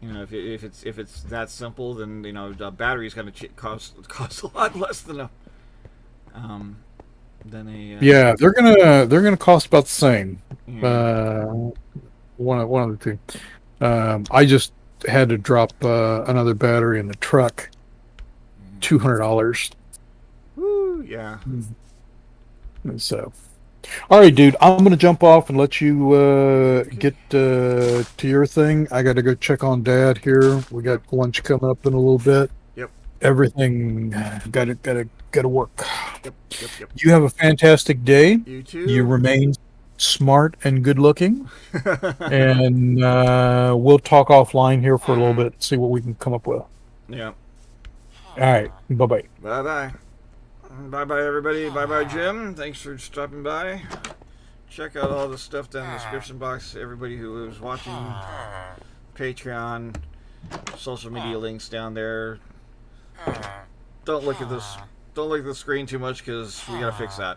if it's that simple, then the battery's going to cost a lot less um than a yeah, they're gonna cost about the same. yeah. One of the two. I just had to drop another battery in the truck, $200. Woo, yeah. And so, all right, dude, I'm gonna jump off and let you get to your thing. I got to go check on Dad here. We got lunch coming up in a little bit. Yep. Everything gotta work. Yep. You have a fantastic day. You too. You remain smart and good looking. And we'll talk offline here for a little bit, see what we can come up with. Yeah. All right. Bye-bye. Bye. Bye, everybody. Bye, Jim. Thanks for stopping by. Check out all the stuff down in the description box. Everybody who is watching, Patreon, social media links down there. Don't look at this. Don't look at the screen too much because we gotta fix that.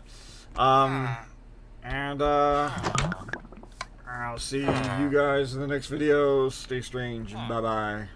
And I'll see you guys in the next video. Stay strange. Bye.